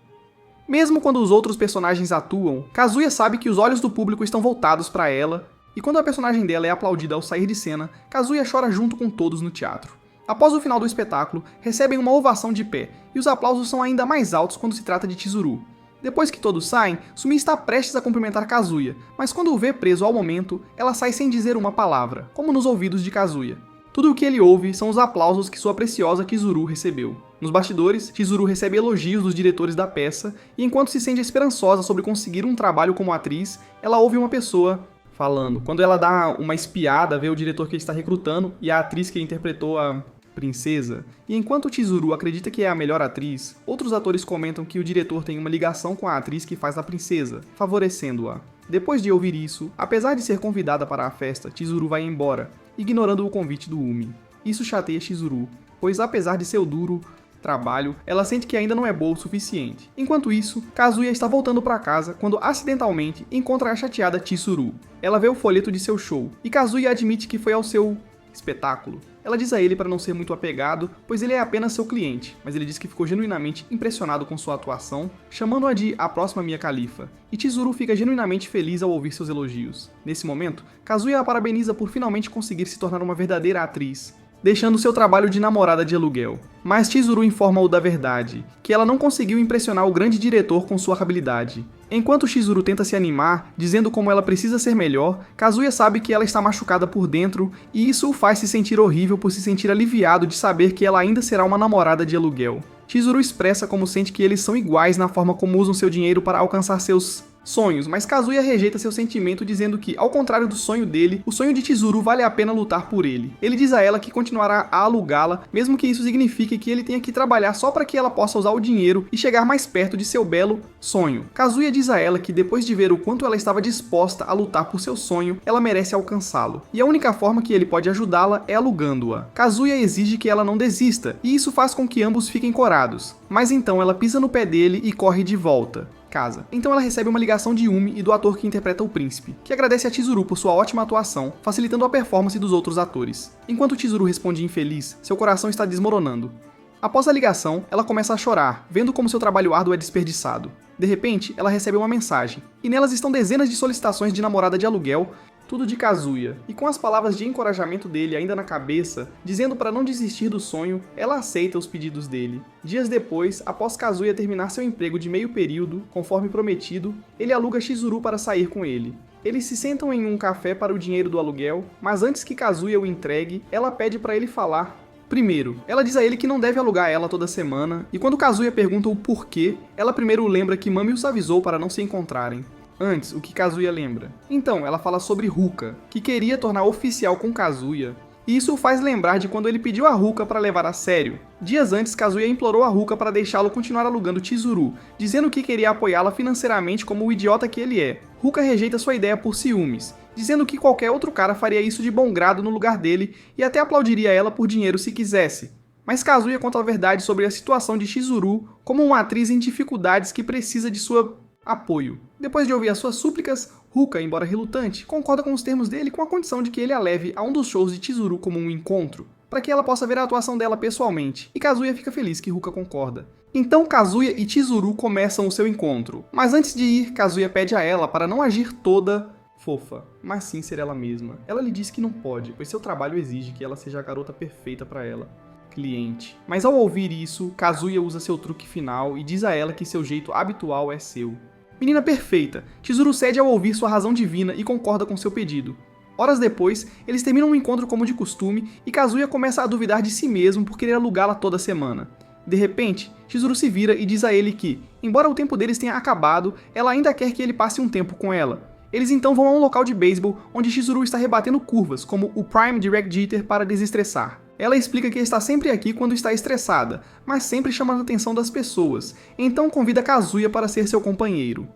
[SPEAKER 1] Mesmo quando os outros personagens atuam, Kazuya sabe que os olhos do público estão voltados para ela, e quando a personagem dela é aplaudida ao sair de cena, Kazuya chora junto com todos no teatro. Após o final do espetáculo, recebem uma ovação de pé, e os aplausos são ainda mais altos quando se trata de Chizuru. Depois que todos saem, Sumi está prestes a cumprimentar Kazuya, mas quando o vê preso ao momento, ela sai sem dizer uma palavra, como nos ouvidos de Kazuya. Tudo o que ele ouve são os aplausos que sua preciosa Chizuru recebeu. Nos bastidores, Chizuru recebe elogios dos diretores da peça, e enquanto se sente esperançosa sobre conseguir um trabalho como atriz, ela ouve uma pessoa falando. Quando ela dá uma espiada, vê o diretor que está recrutando e a atriz que interpretou a princesa. E enquanto Chizuru acredita que é a melhor atriz, outros atores comentam que o diretor tem uma ligação com a atriz que faz a princesa, favorecendo-a. Depois de ouvir isso, apesar de ser convidada para a festa, Chizuru vai embora, ignorando o convite do Umi. Isso chateia Chizuru, pois apesar de seu duro trabalho, ela sente que ainda não é boa o suficiente. Enquanto isso, Kazuya está voltando para casa quando acidentalmente encontra a chateada Chizuru. Ela vê o folheto de seu show, e Kazuya admite que foi ao seu espetáculo. Ela diz a ele para não ser muito apegado, pois ele é apenas seu cliente, mas ele diz que ficou genuinamente impressionado com sua atuação, chamando-a de a próxima Mia Khalifa, e Chizuru fica genuinamente feliz ao ouvir seus elogios. Nesse momento, Kazuya a parabeniza por finalmente conseguir se tornar uma verdadeira atriz, deixando seu trabalho de namorada de aluguel. Mas Chizuru informa-o da verdade, que ela não conseguiu impressionar o grande diretor com sua habilidade. Enquanto Chizuru tenta se animar, dizendo como ela precisa ser melhor, Kazuya sabe que ela está machucada por dentro, e isso o faz se sentir horrível por se sentir aliviado de saber que ela ainda será uma namorada de aluguel. Chizuru expressa como sente que eles são iguais na forma como usam seu dinheiro para alcançar seus sonhos, mas Kazuya rejeita seu sentimento dizendo que, ao contrário do sonho dele, o sonho de Chizuru vale a pena lutar por ele. Ele diz a ela que continuará a alugá-la, mesmo que isso signifique que ele tenha que trabalhar só para que ela possa usar o dinheiro e chegar mais perto de seu belo sonho. Kazuya diz a ela que depois de ver o quanto ela estava disposta a lutar por seu sonho, ela merece alcançá-lo, e a única forma que ele pode ajudá-la é alugando-a. Kazuya exige que ela não desista, e isso faz com que ambos fiquem corados, mas então ela pisa no pé dele e corre de volta. Casa. Então ela recebe uma ligação de Umi e do ator que interpreta o príncipe, que agradece a Chizuru por sua ótima atuação, facilitando a performance dos outros atores. Enquanto Chizuru responde infeliz, seu coração está desmoronando. Após a ligação, ela começa a chorar, vendo como seu trabalho árduo é desperdiçado. De repente, ela recebe uma mensagem, e nelas estão dezenas de solicitações de namorada de aluguel, tudo de Kazuya, e com as palavras de encorajamento dele ainda na cabeça, dizendo para não desistir do sonho, ela aceita os pedidos dele. Dias depois, após Kazuya terminar seu emprego de meio período, conforme prometido, ele aluga Chizuru para sair com ele. Eles se sentam em um café para o dinheiro do aluguel, mas antes que Kazuya o entregue, ela pede para ele falar. Primeiro, ela diz a ele que não deve alugar ela toda semana, e quando Kazuya pergunta o porquê, ela primeiro lembra que Mami os avisou para não se encontrarem. Antes, o que Kazuya lembra? Então, ela fala sobre Ruka, que queria tornar oficial com Kazuya, e isso o faz lembrar de quando ele pediu a Ruka para levar a sério. Dias antes, Kazuya implorou a Ruka para deixá-lo continuar alugando Chizuru, dizendo que queria apoiá-la financeiramente como o idiota que ele é. Ruka rejeita sua ideia por ciúmes, dizendo que qualquer outro cara faria isso de bom grado no lugar dele e até aplaudiria ela por dinheiro se quisesse. Mas Kazuya conta a verdade sobre a situação de Chizuru como uma atriz em dificuldades que precisa de sua apoio. Depois de ouvir as suas súplicas, Ruka, embora relutante, concorda com os termos dele com a condição de que ele a leve a um dos shows de Chizuru como um encontro, para que ela possa ver a atuação dela pessoalmente, e Kazuya fica feliz que Ruka concorda. Então Kazuya e Chizuru começam o seu encontro, mas antes de ir, Kazuya pede a ela para não agir toda fofa, mas sim ser ela mesma. Ela lhe diz que não pode, pois seu trabalho exige que ela seja a garota perfeita para ela. Cliente. Mas ao ouvir isso, Kazuya usa seu truque final e diz a ela que seu jeito habitual é seu. Menina perfeita, Chizuru cede ao ouvir sua razão divina e concorda com seu pedido. Horas depois, eles terminam um encontro como de costume e Kazuya começa a duvidar de si mesmo por querer alugá-la toda semana. De repente, Chizuru se vira e diz a ele que, embora o tempo deles tenha acabado, ela ainda quer que ele passe um tempo com ela. Eles então vão a um local de beisebol onde Chizuru está rebatendo curvas, como o Prime Direct Jitter para desestressar. Ela explica que está sempre aqui quando está estressada, mas sempre chamando a atenção das pessoas, então convida Kazuya para ser seu companheiro.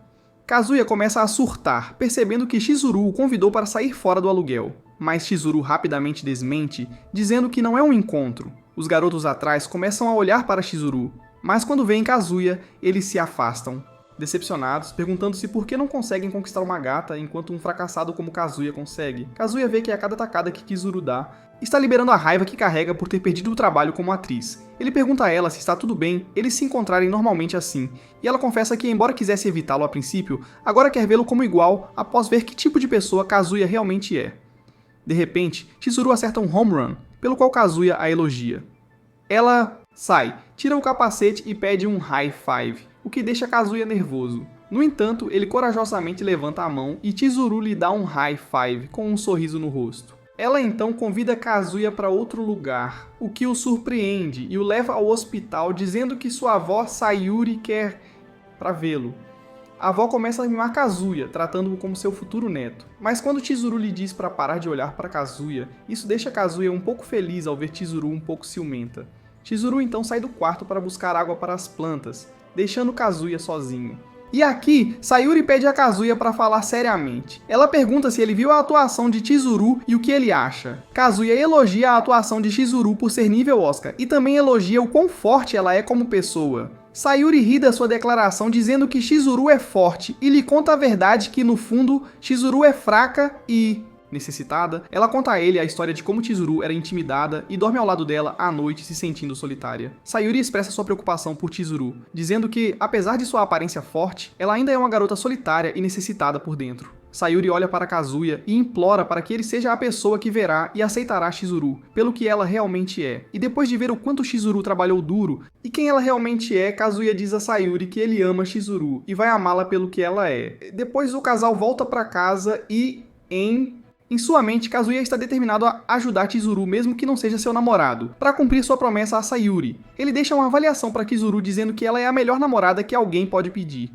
[SPEAKER 1] Kazuya começa a surtar, percebendo que Chizuru o convidou para sair fora do aluguel. Mas Chizuru rapidamente desmente, dizendo que não é um encontro. Os garotos atrás começam a olhar para Chizuru, mas quando veem Kazuya, eles se afastam. Decepcionados, perguntando-se por que não conseguem conquistar uma gata enquanto um fracassado como Kazuya consegue. Kazuya vê que a cada tacada que Chizuru dá, está liberando a raiva que carrega por ter perdido o trabalho como atriz. Ele pergunta a ela se está tudo bem eles se encontrarem normalmente assim, e ela confessa que embora quisesse evitá-lo a princípio, agora quer vê-lo como igual após ver que tipo de pessoa Kazuya realmente é. De repente, Chizuru acerta um home run, pelo qual Kazuya a elogia. Ela sai, tira o capacete e pede um high five, o que deixa Kazuya nervoso. No entanto, ele corajosamente levanta a mão e Chizuru lhe dá um high five com um sorriso no rosto. Ela então convida Kazuya para outro lugar, o que o surpreende e o leva ao hospital dizendo que sua avó Sayuri quer para vê-lo. a avó começa a mimar Kazuya, tratando-o como seu futuro neto. Mas quando Chizuru lhe diz para parar de olhar para Kazuya, isso deixa Kazuya um pouco feliz ao ver Chizuru um pouco ciumenta. Chizuru então sai do quarto para buscar água para as plantas, deixando Kazuya sozinho. E aqui, Sayuri pede a Kazuya para falar seriamente. Ela pergunta se ele viu a atuação de Chizuru e o que ele acha. Kazuya elogia a atuação de Chizuru por ser nível Oscar e também elogia o quão forte ela é como pessoa. Sayuri ri da sua declaração dizendo que Chizuru é forte e lhe conta a verdade que, no fundo, Chizuru é fraca e... necessitada, ela conta a ele a história de como Chizuru era intimidada e dorme ao lado dela à noite se sentindo solitária. Sayuri expressa sua preocupação por Chizuru, dizendo que, apesar de sua aparência forte, ela ainda é uma garota solitária e necessitada por dentro. Sayuri olha para Kazuya e implora para que ele seja a pessoa que verá e aceitará Chizuru, pelo que ela realmente é. E depois de ver o quanto Chizuru trabalhou duro e quem ela realmente é, Kazuya diz a Sayuri que ele ama Chizuru e vai amá-la pelo que ela é. Depois o casal volta para casa e, em sua mente, Kazuya está determinado a ajudar Chizuru mesmo que não seja seu namorado, para cumprir sua promessa a Sayuri. Ele deixa uma avaliação para Chizuru dizendo que ela é a melhor namorada que alguém pode pedir.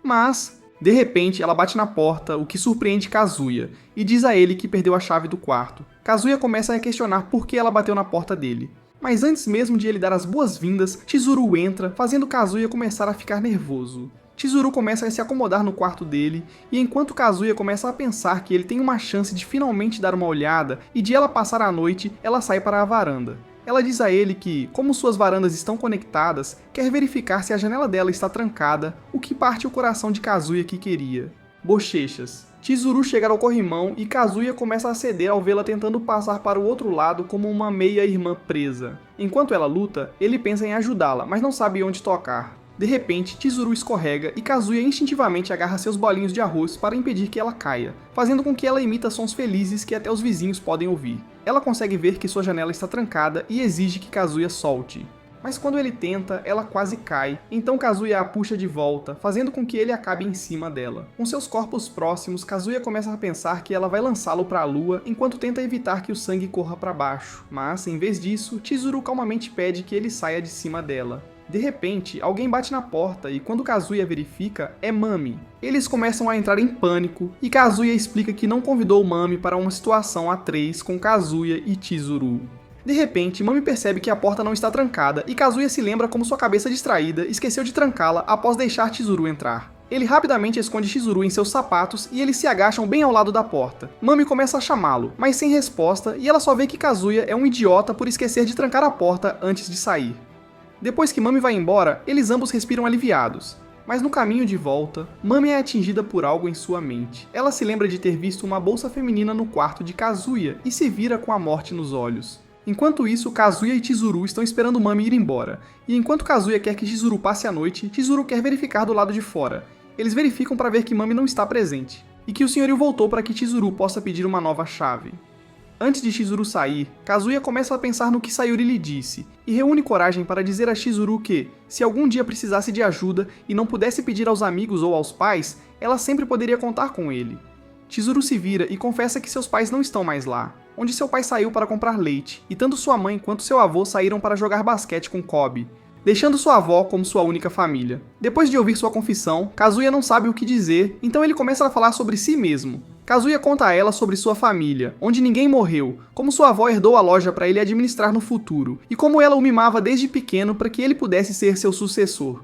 [SPEAKER 1] Mas, de repente, ela bate na porta, o que surpreende Kazuya, e diz a ele que perdeu a chave do quarto. Kazuya começa a questionar por que ela bateu na porta dele. Mas antes mesmo de ele dar as boas-vindas, Chizuru entra, fazendo Kazuya começar a ficar nervoso. Chizuru começa a se acomodar no quarto dele, e enquanto Kazuya começa a pensar que ele tem uma chance de finalmente dar uma olhada e de ela passar a noite, ela sai para a varanda. Ela diz a ele que, como suas varandas estão conectadas, quer verificar se a janela dela está trancada, o que parte o coração de Kazuya que queria. Bochechas. Chizuru chega ao corrimão e Kazuya começa a ceder ao vê-la tentando passar para o outro lado como uma meia-irmã presa. Enquanto ela luta, ele pensa em ajudá-la, mas não sabe onde tocar. De repente, Chizuru escorrega e Kazuya instintivamente agarra seus bolinhos de arroz para impedir que ela caia, fazendo com que ela imita sons felizes que até os vizinhos podem ouvir. Ela consegue ver que sua janela está trancada e exige que Kazuya solte. Mas quando ele tenta, ela quase cai, então Kazuya a puxa de volta, fazendo com que ele acabe em cima dela. Com seus corpos próximos, Kazuya começa a pensar que ela vai lançá-lo para a lua enquanto tenta evitar que o sangue corra para baixo. Mas, em vez disso, Chizuru calmamente pede que ele saia de cima dela. De repente, alguém bate na porta e quando Kazuya verifica, é Mami. Eles começam a entrar em pânico e Kazuya explica que não convidou Mami para uma situação a três com Kazuya e Chizuru. De repente, Mami percebe que a porta não está trancada e Kazuya se lembra como sua cabeça distraída esqueceu de trancá-la após deixar Chizuru entrar. Ele rapidamente esconde Chizuru em seus sapatos e eles se agacham bem ao lado da porta. Mami começa a chamá-lo, mas sem resposta, e ela só vê que Kazuya é um idiota por esquecer de trancar a porta antes de sair. Depois que Mami vai embora, eles ambos respiram aliviados. Mas no caminho de volta, Mami é atingida por algo em sua mente. Ela se lembra de ter visto uma bolsa feminina no quarto de Kazuya e se vira com a morte nos olhos. Enquanto isso, Kazuya e Chizuru estão esperando Mami ir embora. E enquanto Kazuya quer que Chizuru passe a noite, Chizuru quer verificar do lado de fora. Eles verificam para ver que Mami não está presente, e que o senhorio voltou para que Chizuru possa pedir uma nova chave. Antes de Chizuru sair, Kazuya começa a pensar no que Sayuri lhe disse, e reúne coragem para dizer a Chizuru que, se algum dia precisasse de ajuda e não pudesse pedir aos amigos ou aos pais, ela sempre poderia contar com ele. Chizuru se vira e confessa que seus pais não estão mais lá, onde seu pai saiu para comprar leite, e tanto sua mãe quanto seu avô saíram para jogar basquete com Kobe, deixando sua avó como sua única família. Depois de ouvir sua confissão, Kazuya não sabe o que dizer, então ele começa a falar sobre si mesmo. Kazuya conta a ela sobre sua família, onde ninguém morreu, como sua avó herdou a loja para ele administrar no futuro, e como ela o mimava desde pequeno para que ele pudesse ser seu sucessor.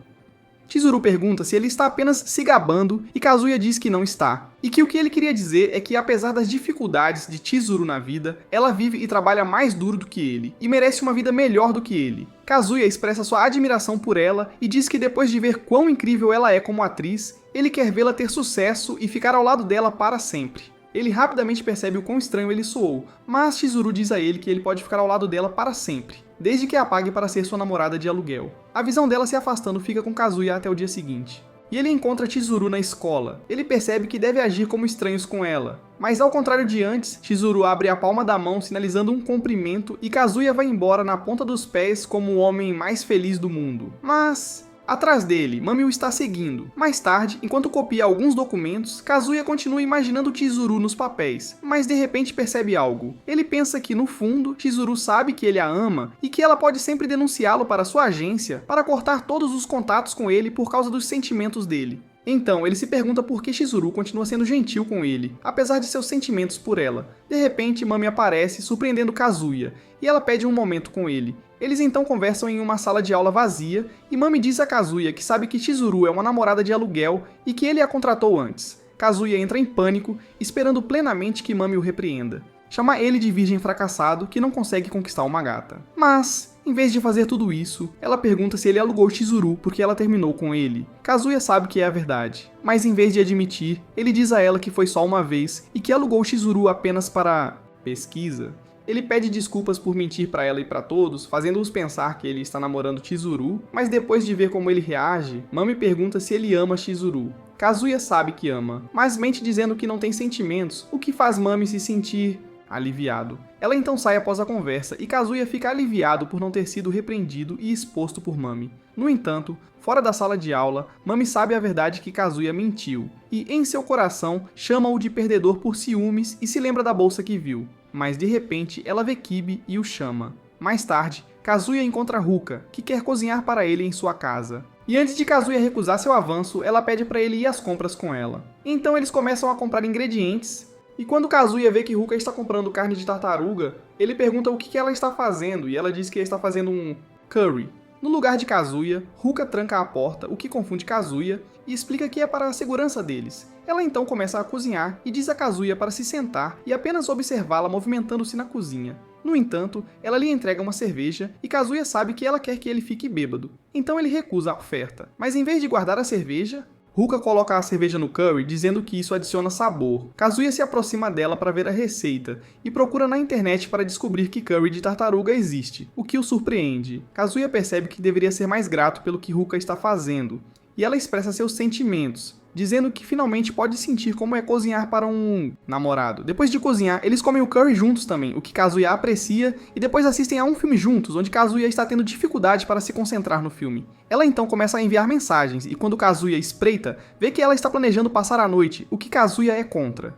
[SPEAKER 1] Chizuru pergunta se ele está apenas se gabando e Kazuya diz que não está, e que o que ele queria dizer é que apesar das dificuldades de Chizuru na vida, ela vive e trabalha mais duro do que ele, e merece uma vida melhor do que ele. Kazuya expressa sua admiração por ela e diz que depois de ver quão incrível ela é como atriz, ele quer vê-la ter sucesso e ficar ao lado dela para sempre. Ele rapidamente percebe o quão estranho ele soou, mas Chizuru diz a ele que ele pode ficar ao lado dela para sempre, desde que a pague para ser sua namorada de aluguel. A visão dela se afastando fica com Kazuya até o dia seguinte. E ele encontra Chizuru na escola. Ele percebe que deve agir como estranhos com ela. Mas ao contrário de antes, Chizuru abre a palma da mão sinalizando um cumprimento e Kazuya vai embora na ponta dos pés como o homem mais feliz do mundo. Mas atrás dele, Mami o está seguindo. Mais tarde, enquanto copia alguns documentos, Kazuya continua imaginando Chizuru nos papéis, mas de repente percebe algo. Ele pensa que, no fundo, Chizuru sabe que ele a ama e que ela pode sempre denunciá-lo para sua agência para cortar todos os contatos com ele por causa dos sentimentos dele. Então, ele se pergunta por que Chizuru continua sendo gentil com ele, apesar de seus sentimentos por ela. De repente, Mami aparece, surpreendendo Kazuya, e ela pede um momento com ele. Eles então conversam em uma sala de aula vazia, e Mami diz a Kazuya que sabe que Chizuru é uma namorada de aluguel e que ele a contratou antes. Kazuya entra em pânico, esperando plenamente que Mami o repreenda. Chama ele de virgem fracassado que não consegue conquistar uma gata. Mas, em vez de fazer tudo isso, ela pergunta se ele alugou Chizuru porque ela terminou com ele. Kazuya sabe que é a verdade, mas em vez de admitir, ele diz a ela que foi só uma vez e que alugou Chizuru apenas para pesquisa. Ele pede desculpas por mentir para ela e para todos, fazendo-os pensar que ele está namorando Chizuru, mas depois de ver como ele reage, Mami pergunta se ele ama Chizuru. Kazuya sabe que ama, mas mente dizendo que não tem sentimentos, o que faz Mami se sentir aliviado. Ela então sai após a conversa e Kazuya fica aliviado por não ter sido repreendido e exposto por Mami. No entanto, fora da sala de aula, Mami sabe a verdade que Kazuya mentiu, e em seu coração chama-o de perdedor por ciúmes e se lembra da bolsa que viu. Mas de repente ela vê Kibi e o chama. Mais tarde, Kazuya encontra Ruka, que quer cozinhar para ele em sua casa. E antes de Kazuya recusar seu avanço, ela pede para ele ir às compras com ela. Então eles começam a comprar ingredientes, e quando Kazuya vê que Ruka está comprando carne de tartaruga, ele pergunta o que ela está fazendo, e ela diz que está fazendo um curry. No lugar de Kazuya, Ruka tranca a porta, o que confunde Kazuya, e explica que é para a segurança deles. Ela então começa a cozinhar e diz a Kazuya para se sentar e apenas observá-la movimentando-se na cozinha. No entanto, ela lhe entrega uma cerveja e Kazuya sabe que ela quer que ele fique bêbado. Então ele recusa a oferta. Mas em vez de guardar a cerveja, Ruka coloca a cerveja no curry dizendo que isso adiciona sabor. Kazuya se aproxima dela para ver a receita e procura na internet para descobrir que curry de tartaruga existe, o que o surpreende. Kazuya percebe que deveria ser mais grato pelo que Ruka está fazendo, e ela expressa seus sentimentos, dizendo que finalmente pode sentir como é cozinhar para um namorado. Depois de cozinhar, eles comem o curry juntos também, o que Kazuya aprecia, e depois assistem a um filme juntos, onde Kazuya está tendo dificuldade para se concentrar no filme. Ela então começa a enviar mensagens, e quando Kazuya espreita, vê que ela está planejando passar a noite, o que Kazuya é contra.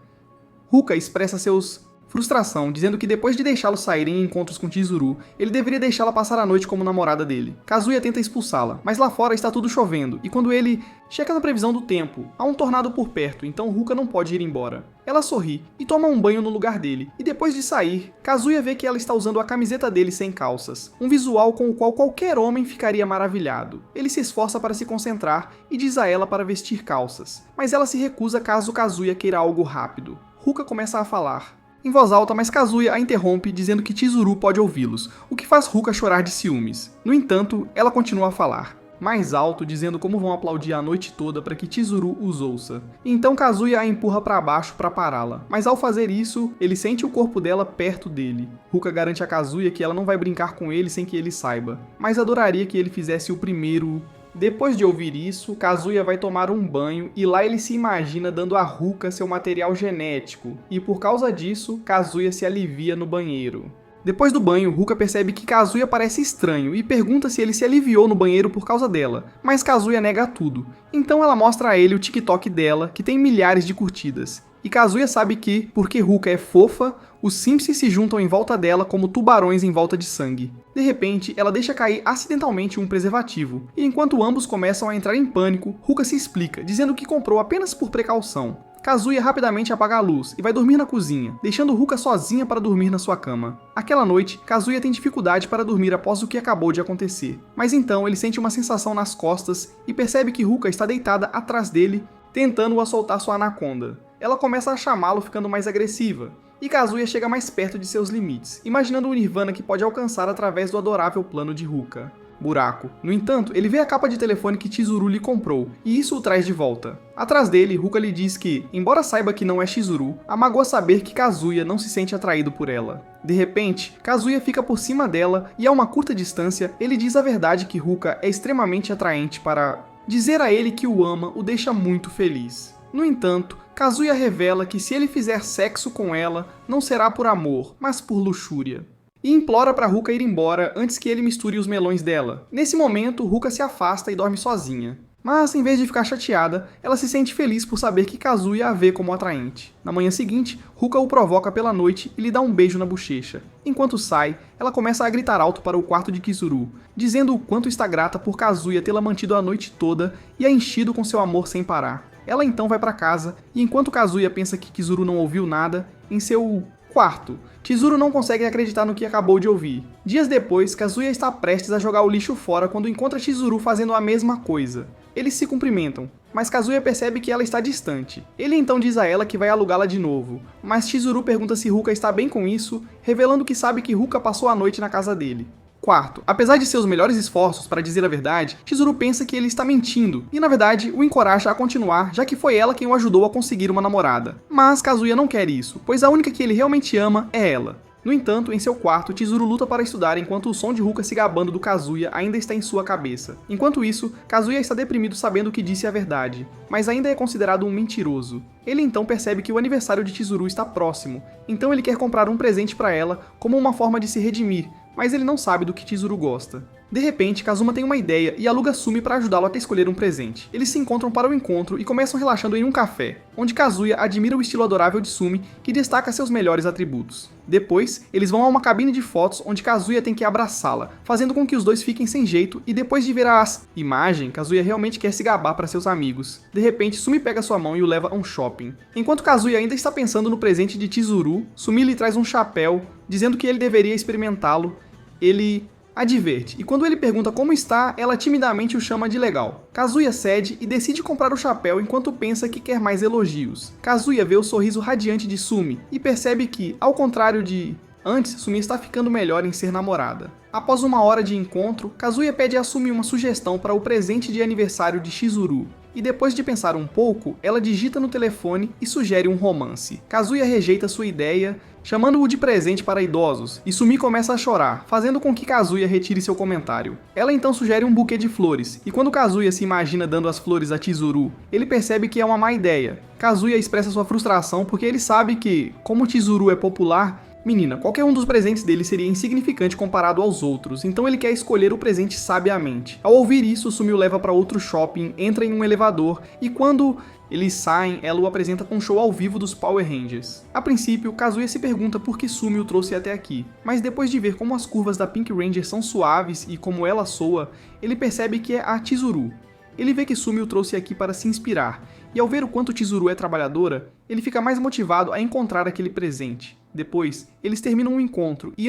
[SPEAKER 1] Ruka expressa seus frustração, dizendo que depois de deixá-lo sair em encontros com Chizuru, ele deveria deixá-la passar a noite como namorada dele. Kazuya tenta expulsá-la, mas lá fora está tudo chovendo, e quando ele checa na previsão do tempo, há um tornado por perto, então Ruka não pode ir embora. Ela sorri e toma um banho no lugar dele, e depois de sair, Kazuya vê que ela está usando a camiseta dele sem calças, um visual com o qual qualquer homem ficaria maravilhado. Ele se esforça para se concentrar e diz a ela para vestir calças, mas ela se recusa caso Kazuya queira algo rápido. Ruka começa a falar em voz alta, mas Kazuya a interrompe dizendo que Chizuru pode ouvi-los, o que faz Ruka chorar de ciúmes. No entanto, ela continua a falar mais alto, dizendo como vão aplaudir a noite toda para que Chizuru os ouça. Então Kazuya a empurra para baixo para pará-la, mas ao fazer isso, ele sente o corpo dela perto dele. Ruka garante a Kazuya que ela não vai brincar com ele sem que ele saiba, mas adoraria que ele fizesse o primeiro. Depois de ouvir isso, Kazuya vai tomar um banho e lá ele se imagina dando a Ruka seu material genético, e por causa disso, Kazuya se alivia no banheiro. Depois do banho, Ruka percebe que Kazuya parece estranho e pergunta se ele se aliviou no banheiro por causa dela, mas Kazuya nega tudo. Então ela mostra a ele o TikTok dela, que tem milhares de curtidas. E Kazuya sabe que, porque Ruka é fofa, os Simpsons se juntam em volta dela como tubarões em volta de sangue. De repente, ela deixa cair acidentalmente um preservativo, e enquanto ambos começam a entrar em pânico, Ruka se explica, dizendo que comprou apenas por precaução. Kazuya rapidamente apaga a luz e vai dormir na cozinha, deixando Ruka sozinha para dormir na sua cama. Aquela noite, Kazuya tem dificuldade para dormir após o que acabou de acontecer, mas então ele sente uma sensação nas costas e percebe que Ruka está deitada atrás dele, tentando-o soltar sua anaconda. Ela começa a chamá-lo ficando mais agressiva, e Kazuya chega mais perto de seus limites, imaginando o Nirvana que pode alcançar através do adorável plano de Ruka. Buraco. No entanto, ele vê a capa de telefone que Chizuru lhe comprou, e isso o traz de volta. Atrás dele, Ruka lhe diz que, embora saiba que não é Chizuru, a magoa saber que Kazuya não se sente atraído por ela. De repente, Kazuya fica por cima dela, e a uma curta distância, ele diz a verdade que Ruka é extremamente atraente para dizer a ele que o ama o deixa muito feliz. No entanto, Kazuya revela que se ele fizer sexo com ela, não será por amor, mas por luxúria. E implora para Ruka ir embora antes que ele misture os melões dela. Nesse momento, Ruka se afasta e dorme sozinha. Mas, em vez de ficar chateada, ela se sente feliz por saber que Kazuya a vê como atraente. Na manhã seguinte, Ruka o provoca pela noite e lhe dá um beijo na bochecha. Enquanto sai, ela começa a gritar alto para o quarto de Chizuru, dizendo o quanto está grata por Kazuya tê-la mantido a noite toda e a enchido com seu amor sem parar. Ela então vai para casa, e enquanto Kazuya pensa que Chizuru não ouviu nada, em seu quarto, Chizuru não consegue acreditar no que acabou de ouvir. Dias depois, Kazuya está prestes a jogar o lixo fora quando encontra Chizuru fazendo a mesma coisa. Eles se cumprimentam, mas Kazuya percebe que ela está distante. Ele então diz a ela que vai alugá-la de novo, mas Chizuru pergunta se Ruka está bem com isso, revelando que sabe que Ruka passou a noite na casa dele. Quarto, apesar de seus melhores esforços para dizer a verdade, Chizuru pensa que ele está mentindo, e na verdade o encoraja a continuar, já que foi ela quem o ajudou a conseguir uma namorada. Mas Kazuya não quer isso, pois a única que ele realmente ama é ela. No entanto, em seu quarto, Chizuru luta para estudar enquanto o som de Ruka se gabando do Kazuya ainda está em sua cabeça. Enquanto isso, Kazuya está deprimido sabendo que disse a verdade, mas ainda é considerado um mentiroso. Ele então percebe que o aniversário de Chizuru está próximo, então ele quer comprar um presente para ela como uma forma de se redimir, mas ele não sabe do que Chizuru gosta. De repente, Kazuma tem uma ideia e aluga Sumi para ajudá-lo a escolher um presente. Eles se encontram para o encontro e começam relaxando em um café, onde Kazuya admira o estilo adorável de Sumi, que destaca seus melhores atributos. Depois, eles vão a uma cabine de fotos onde Kazuya tem que abraçá-la, fazendo com que os dois fiquem sem jeito, e depois de ver a imagem, Kazuya realmente quer se gabar para seus amigos. De repente, Sumi pega sua mão e o leva a um shopping. Enquanto Kazuya ainda está pensando no presente de Chizuru, Sumi lhe traz um chapéu, dizendo que ele deveria experimentá-lo. Ele adverte, e quando ele pergunta como está, ela timidamente o chama de legal. Kazuya cede e decide comprar o chapéu enquanto pensa que quer mais elogios. Kazuya vê o sorriso radiante de Sumi e percebe que, ao contrário de antes, Sumi está ficando melhor em ser namorada. Após uma hora de encontro, Kazuya pede a Sumi uma sugestão para o presente de aniversário de Chizuru. E depois de pensar um pouco, ela digita no telefone e sugere um romance. Kazuya rejeita sua ideia, chamando-o de presente para idosos, e Sumi começa a chorar, fazendo com que Kazuya retire seu comentário. Ela então sugere um buquê de flores, e quando Kazuya se imagina dando as flores a Chizuru, ele percebe que é uma má ideia. Kazuya expressa sua frustração porque ele sabe que, como Chizuru é popular, menina, qualquer um dos presentes dele seria insignificante comparado aos outros, então ele quer escolher o presente sabiamente. Ao ouvir isso, Sumi o leva para outro shopping, entra em um elevador, e quando eles saem, ela o apresenta com um show ao vivo dos Power Rangers. A princípio, Kazuya se pergunta por que Sumi o trouxe até aqui, mas depois de ver como as curvas da Pink Ranger são suaves e como ela soa, ele percebe que é a Chizuru. Ele vê que Sumi o trouxe aqui para se inspirar, e ao ver o quanto Chizuru é trabalhadora, ele fica mais motivado a encontrar aquele presente. Depois, eles terminam um encontro, e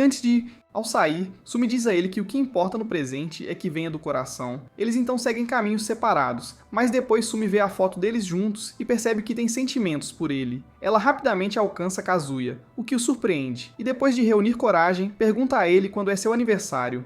[SPEAKER 1] ao sair, Sumi diz a ele que o que importa no presente é que venha do coração. Eles então seguem caminhos separados, mas depois Sumi vê a foto deles juntos e percebe que tem sentimentos por ele. Ela rapidamente alcança Kazuya, o que o surpreende, e depois de reunir coragem, pergunta a ele quando é seu aniversário.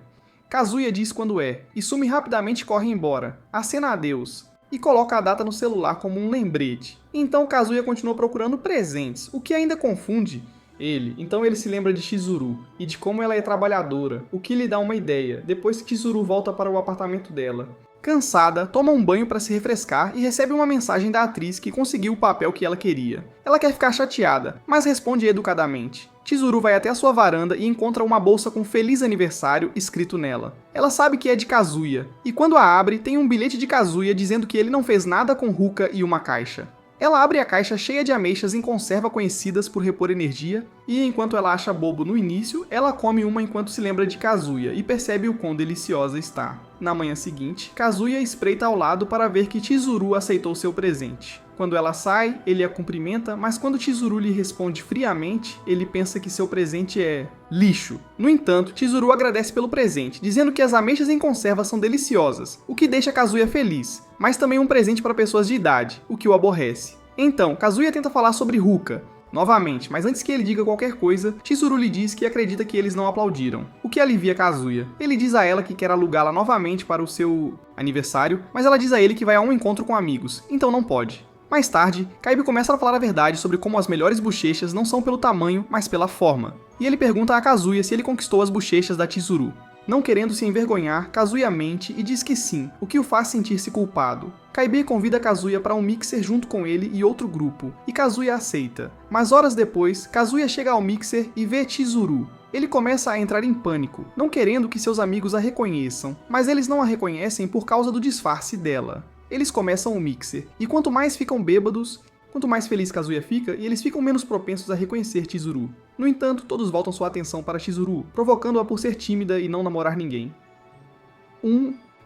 [SPEAKER 1] Kazuya diz quando é, e Sumi rapidamente corre embora, acena adeus, e coloca a data no celular como um lembrete. Então Kazuya continua procurando presentes, o que ainda confunde ele. Então ele se lembra de Chizuru e de como ela é trabalhadora, o que lhe dá uma ideia, depois que Chizuru volta para o apartamento dela. Cansada, toma um banho para se refrescar e recebe uma mensagem da atriz que conseguiu o papel que ela queria. Ela quer ficar chateada, mas responde educadamente. Chizuru vai até a sua varanda e encontra uma bolsa com Feliz Aniversário escrito nela. Ela sabe que é de Kazuya, e quando a abre, tem um bilhete de Kazuya dizendo que ele não fez nada com Ruka e uma caixa. Ela abre a caixa cheia de ameixas em conserva conhecidas por repor energia, e enquanto ela acha bobo no início, ela come uma enquanto se lembra de Kazuya e percebe o quão deliciosa está. Na manhã seguinte, Kazuya espreita ao lado para ver que Chizuru aceitou seu presente. Quando ela sai, ele a cumprimenta, mas quando Chizuru lhe responde friamente, ele pensa que seu presente é lixo. No entanto, Chizuru agradece pelo presente, dizendo que as ameixas em conserva são deliciosas, o que deixa Kazuya feliz, mas também um presente para pessoas de idade, o que o aborrece. Então, Kazuya tenta falar sobre Ruka, novamente, mas antes que ele diga qualquer coisa, Chizuru lhe diz que acredita que eles não aplaudiram, o que alivia Kazuya. Ele diz a ela que quer alugá-la novamente para o seu aniversário, mas ela diz a ele que vai a um encontro com amigos, então não pode. Mais tarde, Kaibe começa a falar a verdade sobre como as melhores bochechas não são pelo tamanho, mas pela forma, e ele pergunta a Kazuya se ele conquistou as bochechas da Chizuru. Não querendo se envergonhar, Kazuya mente e diz que sim, o que o faz sentir-se culpado. Kaibe convida Kazuya para um mixer junto com ele e outro grupo, e Kazuya aceita. Mas horas depois, Kazuya chega ao mixer e vê Chizuru. Ele começa a entrar em pânico, não querendo que seus amigos a reconheçam, mas eles não a reconhecem por causa do disfarce dela. Eles começam o mixer, e quanto mais ficam bêbados, quanto mais feliz Kazuya fica, e eles ficam menos propensos a reconhecer Chizuru. No entanto, todos voltam sua atenção para Chizuru, provocando-a por ser tímida e não namorar ninguém.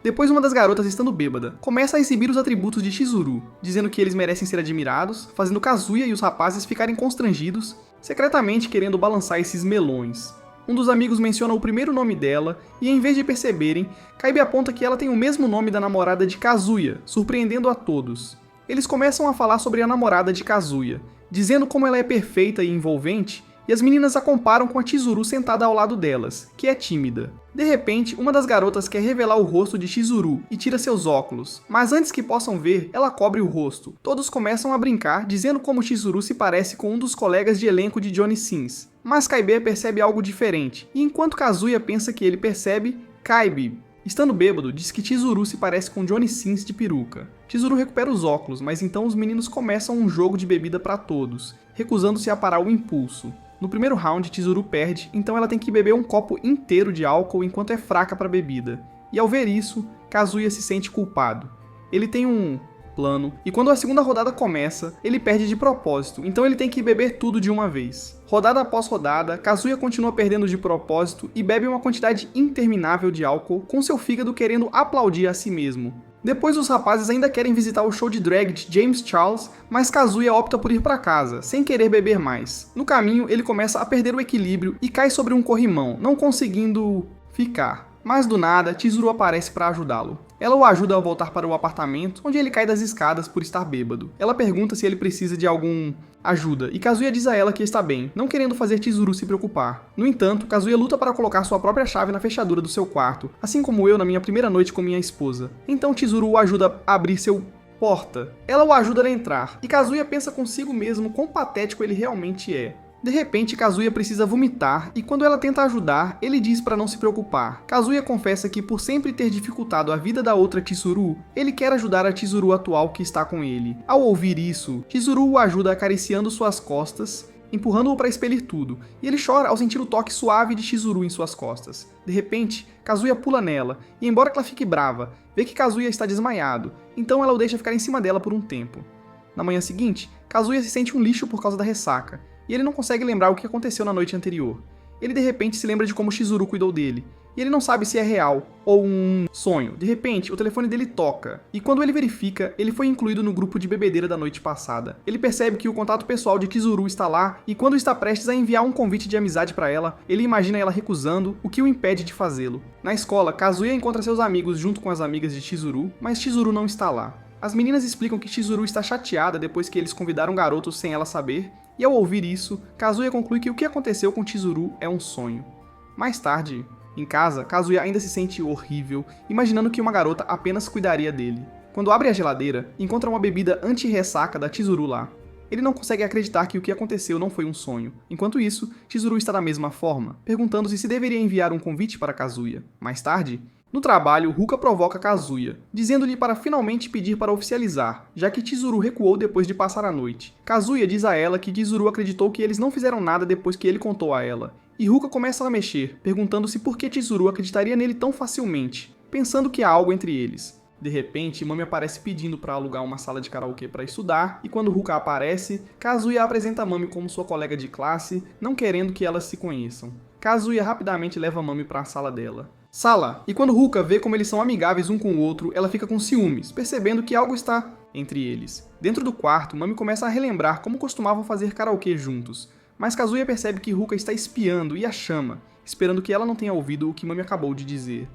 [SPEAKER 1] Depois uma das garotas, estando bêbada, começa a exibir os atributos de Chizuru, dizendo que eles merecem ser admirados, fazendo Kazuya e os rapazes ficarem constrangidos, secretamente querendo balançar esses melões. Um dos amigos menciona o primeiro nome dela, e em vez de perceberem, Kaibe aponta que ela tem o mesmo nome da namorada de Kazuya, surpreendendo a todos. Eles começam a falar sobre a namorada de Kazuya, dizendo como ela é perfeita e envolvente, e as meninas a comparam com a Chizuru sentada ao lado delas, que é tímida. De repente, uma das garotas quer revelar o rosto de Chizuru e tira seus óculos, mas antes que possam ver, ela cobre o rosto. Todos começam a brincar, dizendo como Chizuru se parece com um dos colegas de elenco de Johnny Sins. Mas Kaibe percebe algo diferente, e enquanto Kazuya pensa que ele percebe, Kaibe, estando bêbado, diz que Chizuru se parece com Johnny Sins de peruca. Chizuru recupera os óculos, mas então os meninos começam um jogo de bebida para todos, recusando-se a parar o impulso. No primeiro round, Chizuru perde, então ela tem que beber um copo inteiro de álcool enquanto é fraca para bebida. E ao ver isso, Kazuya se sente culpado. Ele tem um plano, e quando a segunda rodada começa, ele perde de propósito, então ele tem que beber tudo de uma vez. Rodada após rodada, Kazuya continua perdendo de propósito e bebe uma quantidade interminável de álcool, com seu fígado querendo aplaudir a si mesmo. Depois os rapazes ainda querem visitar o show de drag de James Charles, mas Kazuya opta por ir para casa, sem querer beber mais. No caminho, ele começa a perder o equilíbrio e cai sobre um corrimão, não conseguindo ficar. Mas do nada, Chizuru aparece para ajudá-lo. Ela o ajuda a voltar para o apartamento, onde ele cai das escadas por estar bêbado. Ela pergunta se ele precisa de algum ajuda, e Kazuya diz a ela que está bem, não querendo fazer Chizuru se preocupar. No entanto, Kazuya luta para colocar sua própria chave na fechadura do seu quarto, assim como eu na minha primeira noite com minha esposa. Então Chizuru o ajuda a abrir seu porta. Ela o ajuda a entrar, e Kazuya pensa consigo mesmo quão patético ele realmente é. De repente, Kazuya precisa vomitar, e quando ela tenta ajudar, ele diz para não se preocupar. Kazuya confessa que por sempre ter dificultado a vida da outra Chizuru, ele quer ajudar a Chizuru atual que está com ele. Ao ouvir isso, Chizuru o ajuda acariciando suas costas, empurrando-o para expelir tudo, e ele chora ao sentir o toque suave de Chizuru em suas costas. De repente, Kazuya pula nela, e embora ela fique brava, vê que Kazuya está desmaiado, então ela o deixa ficar em cima dela por um tempo. Na manhã seguinte, Kazuya se sente um lixo por causa da ressaca, e ele não consegue lembrar o que aconteceu na noite anterior. Ele de repente se lembra de como Chizuru cuidou dele, e ele não sabe se é real ou um sonho. De repente, o telefone dele toca, e quando ele verifica, ele foi incluído no grupo de bebedeira da noite passada. Ele percebe que o contato pessoal de Chizuru está lá, e quando está prestes a enviar um convite de amizade para ela, ele imagina ela recusando, o que o impede de fazê-lo. Na escola, Kazuya encontra seus amigos junto com as amigas de Chizuru, mas Chizuru não está lá. As meninas explicam que Chizuru está chateada depois que eles convidaram garotos sem ela saber, e ao ouvir isso, Kazuya conclui que o que aconteceu com Chizuru é um sonho. Mais tarde, em casa, Kazuya ainda se sente horrível, imaginando que uma garota apenas cuidaria dele. Quando abre a geladeira, encontra uma bebida anti-ressaca da Chizuru lá. Ele não consegue acreditar que o que aconteceu não foi um sonho. Enquanto isso, Chizuru está da mesma forma, perguntando-se se deveria enviar um convite para Kazuya. Mais tarde, no trabalho, Ruka provoca Kazuya, dizendo-lhe para finalmente pedir para oficializar, já que Chizuru recuou depois de passar a noite. Kazuya diz a ela que Chizuru acreditou que eles não fizeram nada depois que ele contou a ela. E Ruka começa a mexer, perguntando-se por que Chizuru acreditaria nele tão facilmente, pensando que há algo entre eles. De repente, Mami aparece pedindo para alugar uma sala de karaokê para estudar, e quando Ruka aparece, Kazuya apresenta Mami como sua colega de classe, não querendo que elas se conheçam. Kazuya rapidamente leva Mami para a sala dela. E quando Ruka vê como eles são amigáveis um com o outro, ela fica com ciúmes, percebendo que algo está entre eles. Dentro do quarto, Mami começa a relembrar como costumavam fazer karaokê juntos, mas Kazuya percebe que Ruka está espiando e a chama, esperando que ela não tenha ouvido o que Mami acabou de dizer.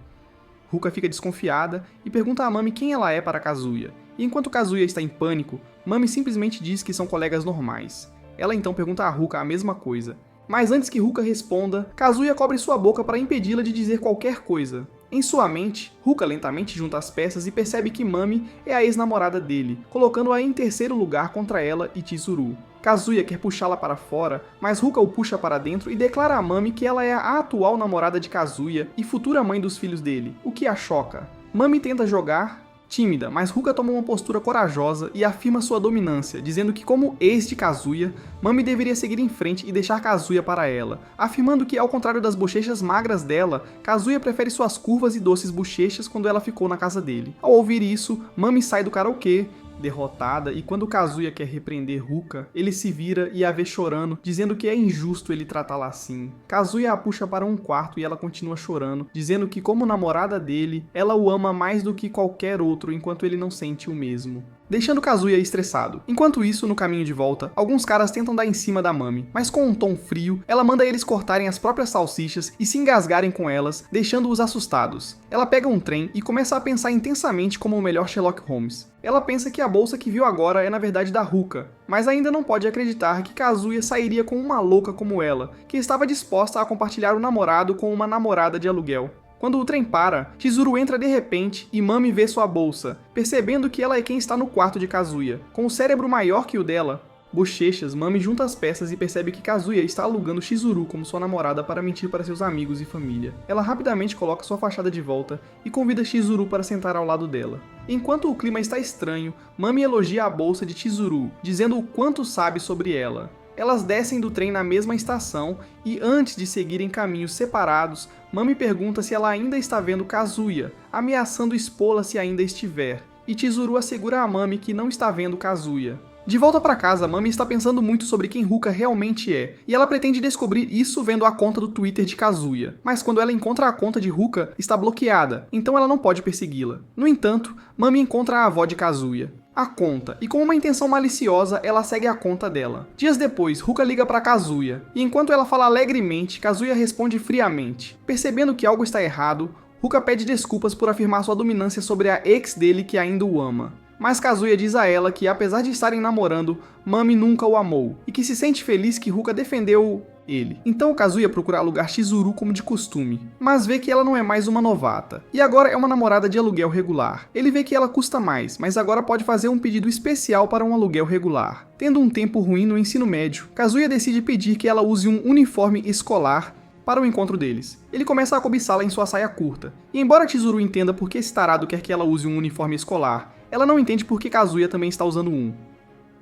[SPEAKER 1] Ruka fica desconfiada e pergunta a Mami quem ela é para Kazuya, e enquanto Kazuya está em pânico, Mami simplesmente diz que são colegas normais. Ela então pergunta a Ruka a mesma coisa. Mas antes que Ruka responda, Kazuya cobre sua boca para impedi-la de dizer qualquer coisa. Em sua mente, Ruka lentamente junta as peças e percebe que Mami é a ex-namorada dele, colocando-a em terceiro lugar contra ela e Chizuru. Kazuya quer puxá-la para fora, mas Ruka o puxa para dentro e declara a Mami que ela é a atual namorada de Kazuya e futura mãe dos filhos dele, o que a choca. Mami tenta jogar Tímida, mas Ruka toma uma postura corajosa e afirma sua dominância, dizendo que como ex de Kazuya, Mami deveria seguir em frente e deixar Kazuya para ela, afirmando que ao contrário das bochechas magras dela, Kazuya prefere suas curvas e doces bochechas quando ela ficou na casa dele. Ao ouvir isso, Mami sai do karaokê, derrotada, e quando Kazuya quer repreender Ruka, ele se vira e a vê chorando, dizendo que é injusto ele tratá-la assim. Kazuya a puxa para um quarto e ela continua chorando, dizendo que como namorada dele, ela o ama mais do que qualquer outro enquanto ele não sente o mesmo, deixando Kazuya estressado. Enquanto isso, no caminho de volta, alguns caras tentam dar em cima da Mami, mas com um tom frio, ela manda eles cortarem as próprias salsichas e se engasgarem com elas, deixando-os assustados. Ela pega um trem e começa a pensar intensamente como o melhor Sherlock Holmes. Ela pensa que a bolsa que viu agora é na verdade da Ruka, mas ainda não pode acreditar que Kazuya sairia com uma louca como ela, que estava disposta a compartilhar o namorado com uma namorada de aluguel. Quando o trem para, Chizuru entra de repente e Mami vê sua bolsa, percebendo que ela é quem está no quarto de Kazuya. Com o cérebro maior que o dela, bochechas, Mami junta as peças e percebe que Kazuya está alugando Chizuru como sua namorada para mentir para seus amigos e família. Ela rapidamente coloca sua fachada de volta e convida Chizuru para sentar ao lado dela. Enquanto o clima está estranho, Mami elogia a bolsa de Chizuru, dizendo o quanto sabe sobre ela. Elas descem do trem na mesma estação e, antes de seguirem caminhos separados, Mami pergunta se ela ainda está vendo Kazuya, ameaçando expô-la se ainda estiver, e Chizuru assegura a Mami que não está vendo Kazuya. De volta para casa, Mami está pensando muito sobre quem Ruka realmente é, e ela pretende descobrir isso vendo a conta do Twitter de Kazuya. Mas quando ela encontra a conta de Ruka, está bloqueada, então ela não pode persegui-la. No entanto, Mami encontra a avó de Kazuya, a conta, e com uma intenção maliciosa, ela segue a conta dela. Dias depois, Ruka liga para Kazuya, e enquanto ela fala alegremente, Kazuya responde friamente. Percebendo que algo está errado, Ruka pede desculpas por afirmar sua dominância sobre a ex dele que ainda o ama. Mas Kazuya diz a ela que, apesar de estarem namorando, Mami nunca o amou, e que se sente feliz que Ruka defendeu ele. Então Kazuya procura alugar Chizuru como de costume, mas vê que ela não é mais uma novata, e agora é uma namorada de aluguel regular. Ele vê que ela custa mais, mas agora pode fazer um pedido especial para um aluguel regular. Tendo um tempo ruim no ensino médio, Kazuya decide pedir que ela use um uniforme escolar para o encontro deles. Ele começa a cobiçá-la em sua saia curta, e embora Chizuru entenda por que esse tarado quer que ela use um uniforme escolar, ela não entende por que Kazuya também está usando um.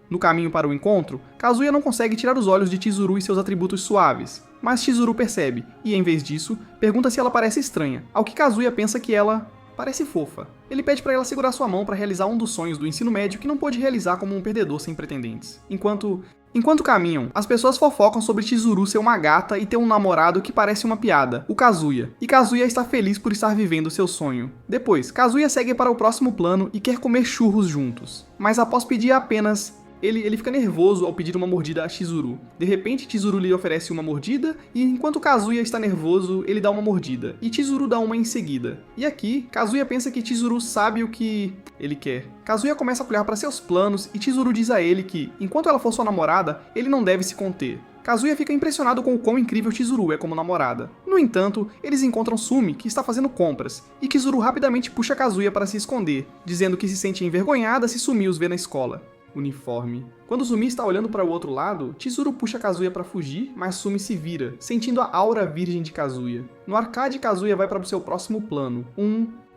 [SPEAKER 1] No caminho para o encontro, Kazuya não consegue tirar os olhos de Chizuru e seus atributos suaves, mas Chizuru percebe, e em vez disso, pergunta se ela parece estranha, ao que Kazuya pensa que ela parece fofa. Ele pede para ela segurar sua mão para realizar um dos sonhos do ensino médio que não pôde realizar como um perdedor sem pretendentes. Enquanto caminham, as pessoas fofocam sobre Chizuru ser uma gata e ter um namorado que parece uma piada, o Kazuya, e Kazuya está feliz por estar vivendo seu sonho. Depois, Kazuya segue para o próximo plano e quer comer churros juntos, mas após pedir apenas ele fica nervoso ao pedir uma mordida a Chizuru. De repente, Chizuru lhe oferece uma mordida, e enquanto Kazuya está nervoso, ele dá uma mordida, e Chizuru dá uma em seguida. E aqui, Kazuya pensa que Chizuru sabe o que ele quer. Kazuya começa a olhar para seus planos, e Chizuru diz a ele que, enquanto ela for sua namorada, ele não deve se conter. Kazuya fica impressionado com o quão incrível Chizuru é como namorada. No entanto, eles encontram Sumi, que está fazendo compras, e Chizuru rapidamente puxa Kazuya para se esconder, dizendo que se sente envergonhada se Sumi os vê na escola. Uniforme. Quando Sumi está olhando para o outro lado, Chizuru puxa Kazuya para fugir, mas Sumi se vira, sentindo a aura virgem de Kazuya. No arcade, Kazuya vai para o seu próximo plano,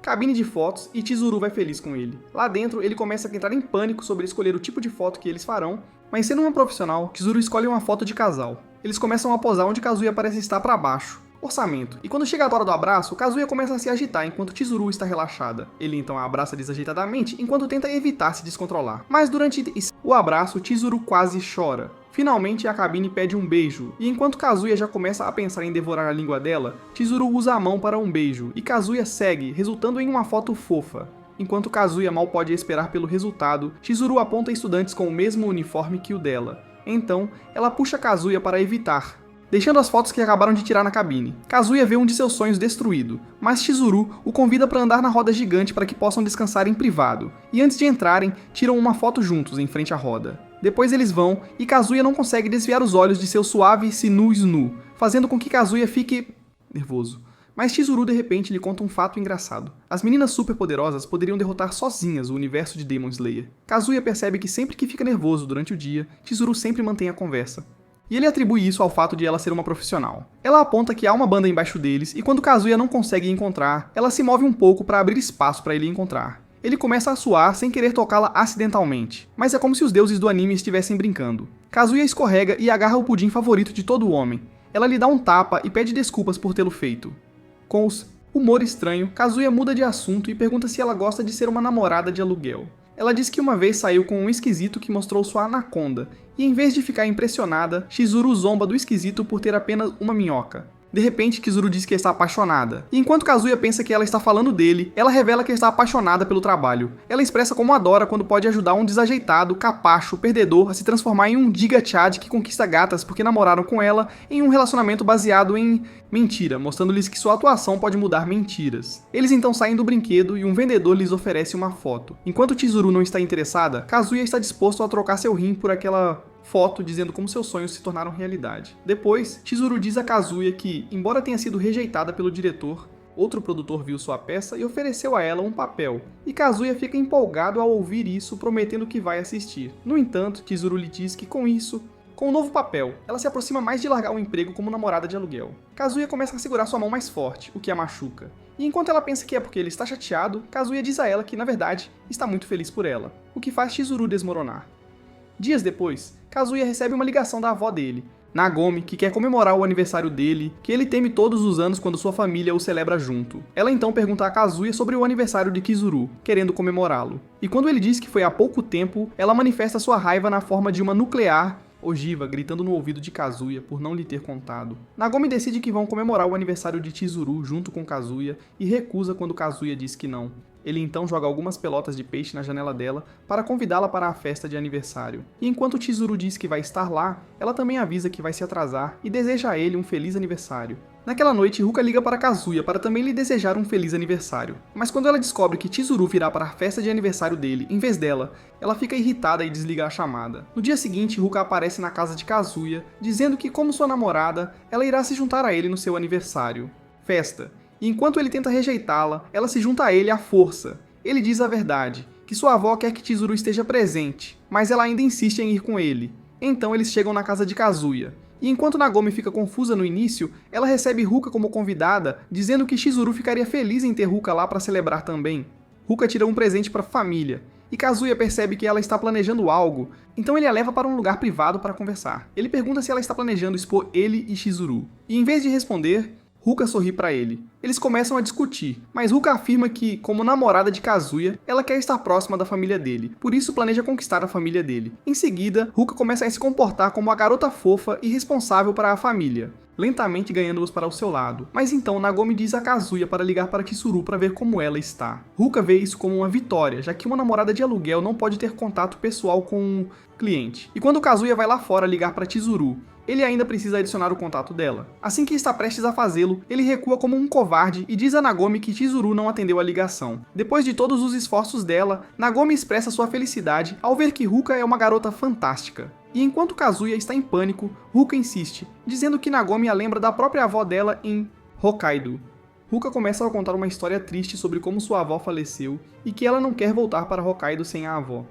[SPEAKER 1] cabine de fotos, e Chizuru vai feliz com ele. Lá dentro, ele começa a entrar em pânico sobre escolher o tipo de foto que eles farão, mas sendo uma profissional, Chizuru escolhe uma foto de casal. Eles começam a posar onde Kazuya parece estar para baixo. Orçamento. E quando chega a hora do abraço, Kazuya começa a se agitar enquanto Chizuru está relaxada. Ele então a abraça desajeitadamente enquanto tenta evitar se descontrolar. Mas durante o abraço, Chizuru quase chora. Finalmente, a cabine pede um beijo, e enquanto Kazuya já começa a pensar em devorar a língua dela, Chizuru usa a mão para um beijo, e Kazuya segue, resultando em uma foto fofa. Enquanto Kazuya mal pode esperar pelo resultado, Chizuru aponta estudantes com o mesmo uniforme que o dela. Então, ela puxa Kazuya para evitar, deixando as fotos que acabaram de tirar na cabine. Kazuya vê um de seus sonhos destruído, mas Chizuru o convida para andar na roda gigante para que possam descansar em privado, e antes de entrarem, tiram uma foto juntos em frente à roda. Depois eles vão, e Kazuya não consegue desviar os olhos de seu suave Sinu-Snu, fazendo com que Kazuya fique nervoso. Mas Chizuru de repente lhe conta um fato engraçado. As meninas superpoderosas poderiam derrotar sozinhas o universo de Demon Slayer. Kazuya percebe que sempre que fica nervoso durante o dia, Chizuru sempre mantém a conversa. E ele atribui isso ao fato de ela ser uma profissional. Ela aponta que há uma banda embaixo deles, e quando Kazuya não consegue encontrar, ela se move um pouco para abrir espaço para ele encontrar. Ele começa a suar sem querer tocá-la acidentalmente, mas é como se os deuses do anime estivessem brincando. Kazuya escorrega e agarra o pudim favorito de todo homem. Ela lhe dá um tapa e pede desculpas por tê-lo feito. Com os humor estranho, Kazuya muda de assunto e pergunta se ela gosta de ser uma namorada de aluguel. Ela diz que uma vez saiu com um esquisito que mostrou sua anaconda, e em vez de ficar impressionada, Chizuru zomba do esquisito por ter apenas uma minhoca. De repente, Chizuru diz que está apaixonada, e enquanto Kazuya pensa que ela está falando dele, ela revela que está apaixonada pelo trabalho. Ela expressa como adora quando pode ajudar um desajeitado, capacho, perdedor a se transformar em um Giga Chad que conquista gatas porque namoraram com ela em um relacionamento baseado em mentira, mostrando-lhes que sua atuação pode mudar mentiras. Eles então saem do brinquedo e um vendedor lhes oferece uma foto. Enquanto Chizuru não está interessada, Kazuya está disposto a trocar seu rim por aquela foto dizendo como seus sonhos se tornaram realidade. Depois, Chizuru diz a Kazuya que, embora tenha sido rejeitada pelo diretor, outro produtor viu sua peça e ofereceu a ela um papel, e Kazuya fica empolgado ao ouvir isso, prometendo que vai assistir. No entanto, Chizuru lhe diz que com um novo papel, ela se aproxima mais de largar o emprego como namorada de aluguel. Kazuya começa a segurar sua mão mais forte, o que a machuca. E enquanto ela pensa que é porque ele está chateado, Kazuya diz a ela que, na verdade, está muito feliz por ela, o que faz Chizuru desmoronar. Dias depois, Kazuya recebe uma ligação da avó dele, Nagomi, que quer comemorar o aniversário dele, que ele teme todos os anos quando sua família o celebra junto. Ela então pergunta a Kazuya sobre o aniversário de Chizuru, querendo comemorá-lo. E quando ele diz que foi há pouco tempo, ela manifesta sua raiva na forma de uma nuclear ogiva, gritando no ouvido de Kazuya por não lhe ter contado. Nagomi decide que vão comemorar o aniversário de Chizuru junto com Kazuya e recusa quando Kazuya diz que não. Ele então joga algumas pelotas de peixe na janela dela para convidá-la para a festa de aniversário. E enquanto Chizuru diz que vai estar lá, ela também avisa que vai se atrasar e deseja a ele um feliz aniversário. Naquela noite, Ruka liga para Kazuya para também lhe desejar um feliz aniversário. Mas quando ela descobre que Chizuru virá para a festa de aniversário dele em vez dela, ela fica irritada e desliga a chamada. No dia seguinte, Ruka aparece na casa de Kazuya, dizendo que, como sua namorada, ela irá se juntar a ele no seu aniversário. Festa. E enquanto ele tenta rejeitá-la, ela se junta a ele à força. Ele diz a verdade, que sua avó quer que Chizuru esteja presente, mas ela ainda insiste em ir com ele. Então eles chegam na casa de Kazuya. E enquanto Nagomi fica confusa no início, ela recebe Ruka como convidada, dizendo que Chizuru ficaria feliz em ter Ruka lá para celebrar também. Ruka tira um presente para a família, e Kazuya percebe que ela está planejando algo, então ele a leva para um lugar privado para conversar. Ele pergunta se ela está planejando expor ele e Chizuru, e em vez de responder, Ruka sorri para ele. Eles começam a discutir, mas Ruka afirma que, como namorada de Kazuya, ela quer estar próxima da família dele, por isso planeja conquistar a família dele. Em seguida, Ruka começa a se comportar como a garota fofa e responsável para a família, lentamente ganhando-os para o seu lado. Mas então Nagomi diz a Kazuya para ligar para Chizuru para ver como ela está. Ruka vê isso como uma vitória, já que uma namorada de aluguel não pode ter contato pessoal com um cliente. E quando Kazuya vai lá fora ligar para Chizuru, ele ainda precisa adicionar o contato dela. Assim que está prestes a fazê-lo, ele recua como um covarde e diz a Nagomi que Chizuru não atendeu a ligação. Depois de todos os esforços dela, Nagomi expressa sua felicidade ao ver que Ruka é uma garota fantástica. E enquanto Kazuya está em pânico, Ruka insiste, dizendo que Nagomi a lembra da própria avó dela em Hokkaido. Ruka começa a contar uma história triste sobre como sua avó faleceu e que ela não quer voltar para Hokkaido sem a avó.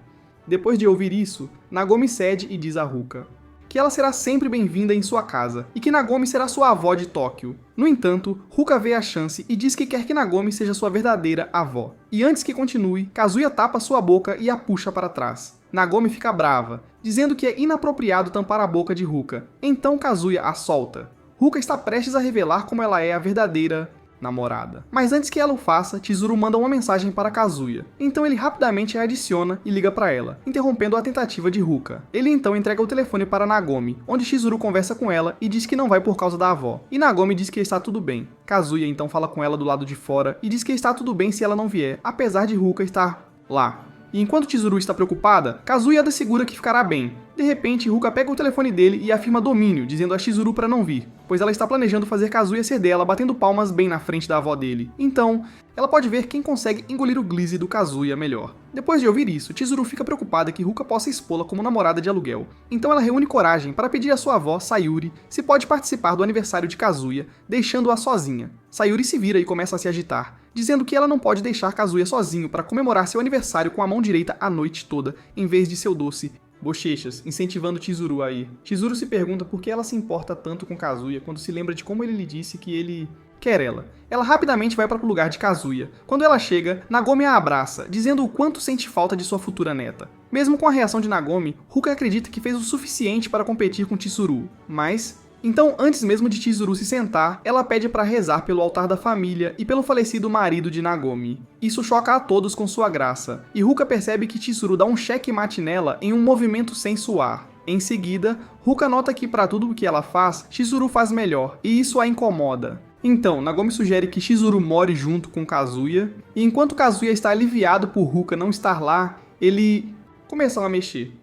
[SPEAKER 1] Depois de ouvir isso, Nagomi cede e diz a Ruka que ela será sempre bem-vinda em sua casa, e que Nagomi será sua avó de Tóquio. No entanto, Ruka vê a chance e diz que quer que Nagomi seja sua verdadeira avó. E antes que continue, Kazuya tapa sua boca e a puxa para trás. Nagomi fica brava, dizendo que é inapropriado tampar a boca de Ruka. Então Kazuya a solta. Ruka está prestes a revelar como ela é a verdadeira namorada. Mas antes que ela o faça, Chizuru manda uma mensagem para Kazuya. Então ele rapidamente a adiciona e liga para ela, interrompendo a tentativa de Ruka. Ele então entrega o telefone para Nagomi, onde Chizuru conversa com ela e diz que não vai por causa da avó. E Nagomi diz que está tudo bem. Kazuya então fala com ela do lado de fora e diz que está tudo bem se ela não vier, apesar de Ruka estar lá. E enquanto Chizuru está preocupada, Kazuya assegura que ficará bem. De repente, Ruka pega o telefone dele e afirma domínio, dizendo a Chizuru para não vir, pois ela está planejando fazer Kazuya ser dela, batendo palmas bem na frente da avó dele. Então, ela pode ver quem consegue engolir o glize do Kazuya melhor. Depois de ouvir isso, Chizuru fica preocupada que Ruka possa expô-la como namorada de aluguel. Então ela reúne coragem para pedir à sua avó, Sayuri, se pode participar do aniversário de Kazuya, deixando-a sozinha. Sayuri se vira e começa a se agitar, dizendo que ela não pode deixar Kazuya sozinho para comemorar seu aniversário com a mão direita a noite toda, em vez de seu doce bochechas, incentivando Chizuru a ir. Chizuru se pergunta por que ela se importa tanto com Kazuya quando se lembra de como ele lhe disse que ele quer ela. Ela rapidamente vai para o lugar de Kazuya. Quando ela chega, Nagomi a abraça, dizendo o quanto sente falta de sua futura neta. Mesmo com a reação de Nagomi, Ruka acredita que fez o suficiente para competir com Chizuru, mas... Então, antes mesmo de Chizuru se sentar, ela pede para rezar pelo altar da família e pelo falecido marido de Nagomi. Isso choca a todos com sua graça, e Ruka percebe que Chizuru dá um checkmate nela em um movimento sem suar. Em seguida, Ruka nota que para tudo o que ela faz, Chizuru faz melhor, e isso a incomoda. Então, Nagomi sugere que Chizuru more junto com Kazuya, e enquanto Kazuya está aliviado por Ruka não estar lá, ele começa a mexer.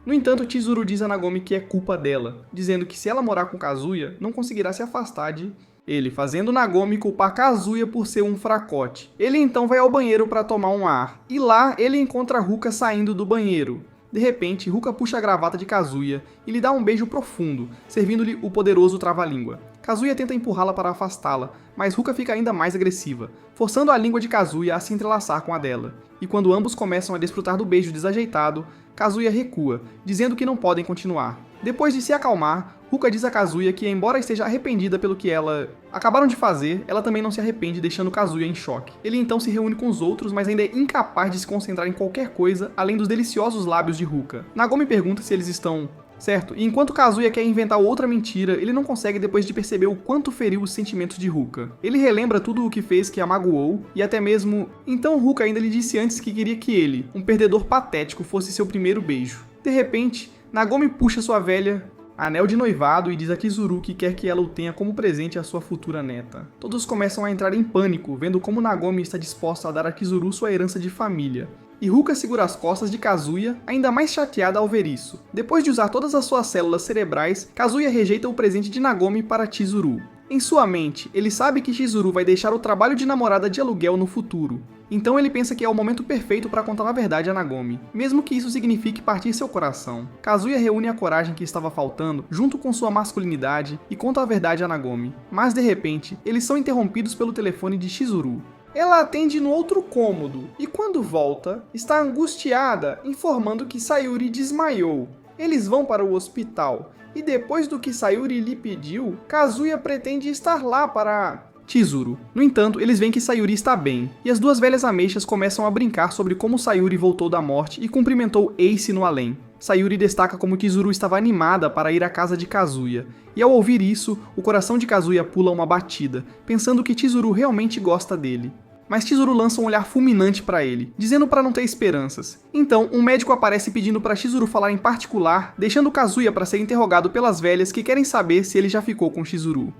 [SPEAKER 1] No entanto, Chizuru diz a Nagomi que é culpa dela, dizendo que se ela morar com Kazuya, não conseguirá se afastar de ele, fazendo Nagomi culpar Kazuya por ser um fracote. Ele então vai ao banheiro para tomar um ar, e lá ele encontra Ruka saindo do banheiro. De repente, Ruka puxa a gravata de Kazuya e lhe dá um beijo profundo, servindo-lhe o poderoso trava-língua. Kazuya tenta empurrá-la para afastá-la, mas Ruka fica ainda mais agressiva, forçando a língua de Kazuya a se entrelaçar com a dela. E quando ambos começam a desfrutar do beijo desajeitado, Kazuya recua, dizendo que não podem continuar. Depois de se acalmar, Ruka diz a Kazuya que, embora esteja arrependida pelo que acabaram de fazer, ela também não se arrepende, deixando Kazuya em choque. Ele então se reúne com os outros, mas ainda é incapaz de se concentrar em qualquer coisa, além dos deliciosos lábios de Ruka. Nagomi pergunta se eles estão certo, e enquanto Kazuya quer inventar outra mentira, ele não consegue depois de perceber o quanto feriu os sentimentos de Ruka. Ele relembra tudo o que fez que a magoou, e até mesmo... Então Ruka ainda lhe disse antes que queria que ele, um perdedor patético, fosse seu primeiro beijo. De repente, Nagomi puxa sua velha anel de noivado e diz a Chizuru que quer que ela o tenha como presente à sua futura neta. Todos começam a entrar em pânico, vendo como Nagomi está disposta a dar a Chizuru sua herança de família. E Ruka segura as costas de Kazuya, ainda mais chateada ao ver isso. Depois de usar todas as suas células cerebrais, Kazuya rejeita o presente de Nagomi para Chizuru. Em sua mente, ele sabe que Chizuru vai deixar o trabalho de namorada de aluguel no futuro. Então ele pensa que é o momento perfeito para contar a verdade a Nagomi, mesmo que isso signifique partir seu coração. Kazuya reúne a coragem que estava faltando, junto com sua masculinidade, e conta a verdade a Nagomi. Mas de repente, eles são interrompidos pelo telefone de Chizuru. Ela atende no outro cômodo, e quando volta, está angustiada, informando que Sayuri desmaiou. Eles vão para o hospital, e depois do que Sayuri lhe pediu, Kazuya pretende estar lá para Chizuru. No entanto, eles veem que Sayuri está bem, e as duas velhas ameixas começam a brincar sobre como Sayuri voltou da morte e cumprimentou Ace no além. Sayuri destaca como Chizuru estava animada para ir à casa de Kazuya, e ao ouvir isso, o coração de Kazuya pula uma batida, pensando que Chizuru realmente gosta dele. Mas Chizuru lança um olhar fulminante para ele, dizendo para não ter esperanças. Então, um médico aparece pedindo para Chizuru falar em particular, deixando Kazuya para ser interrogado pelas velhas que querem saber se ele já ficou com Chizuru.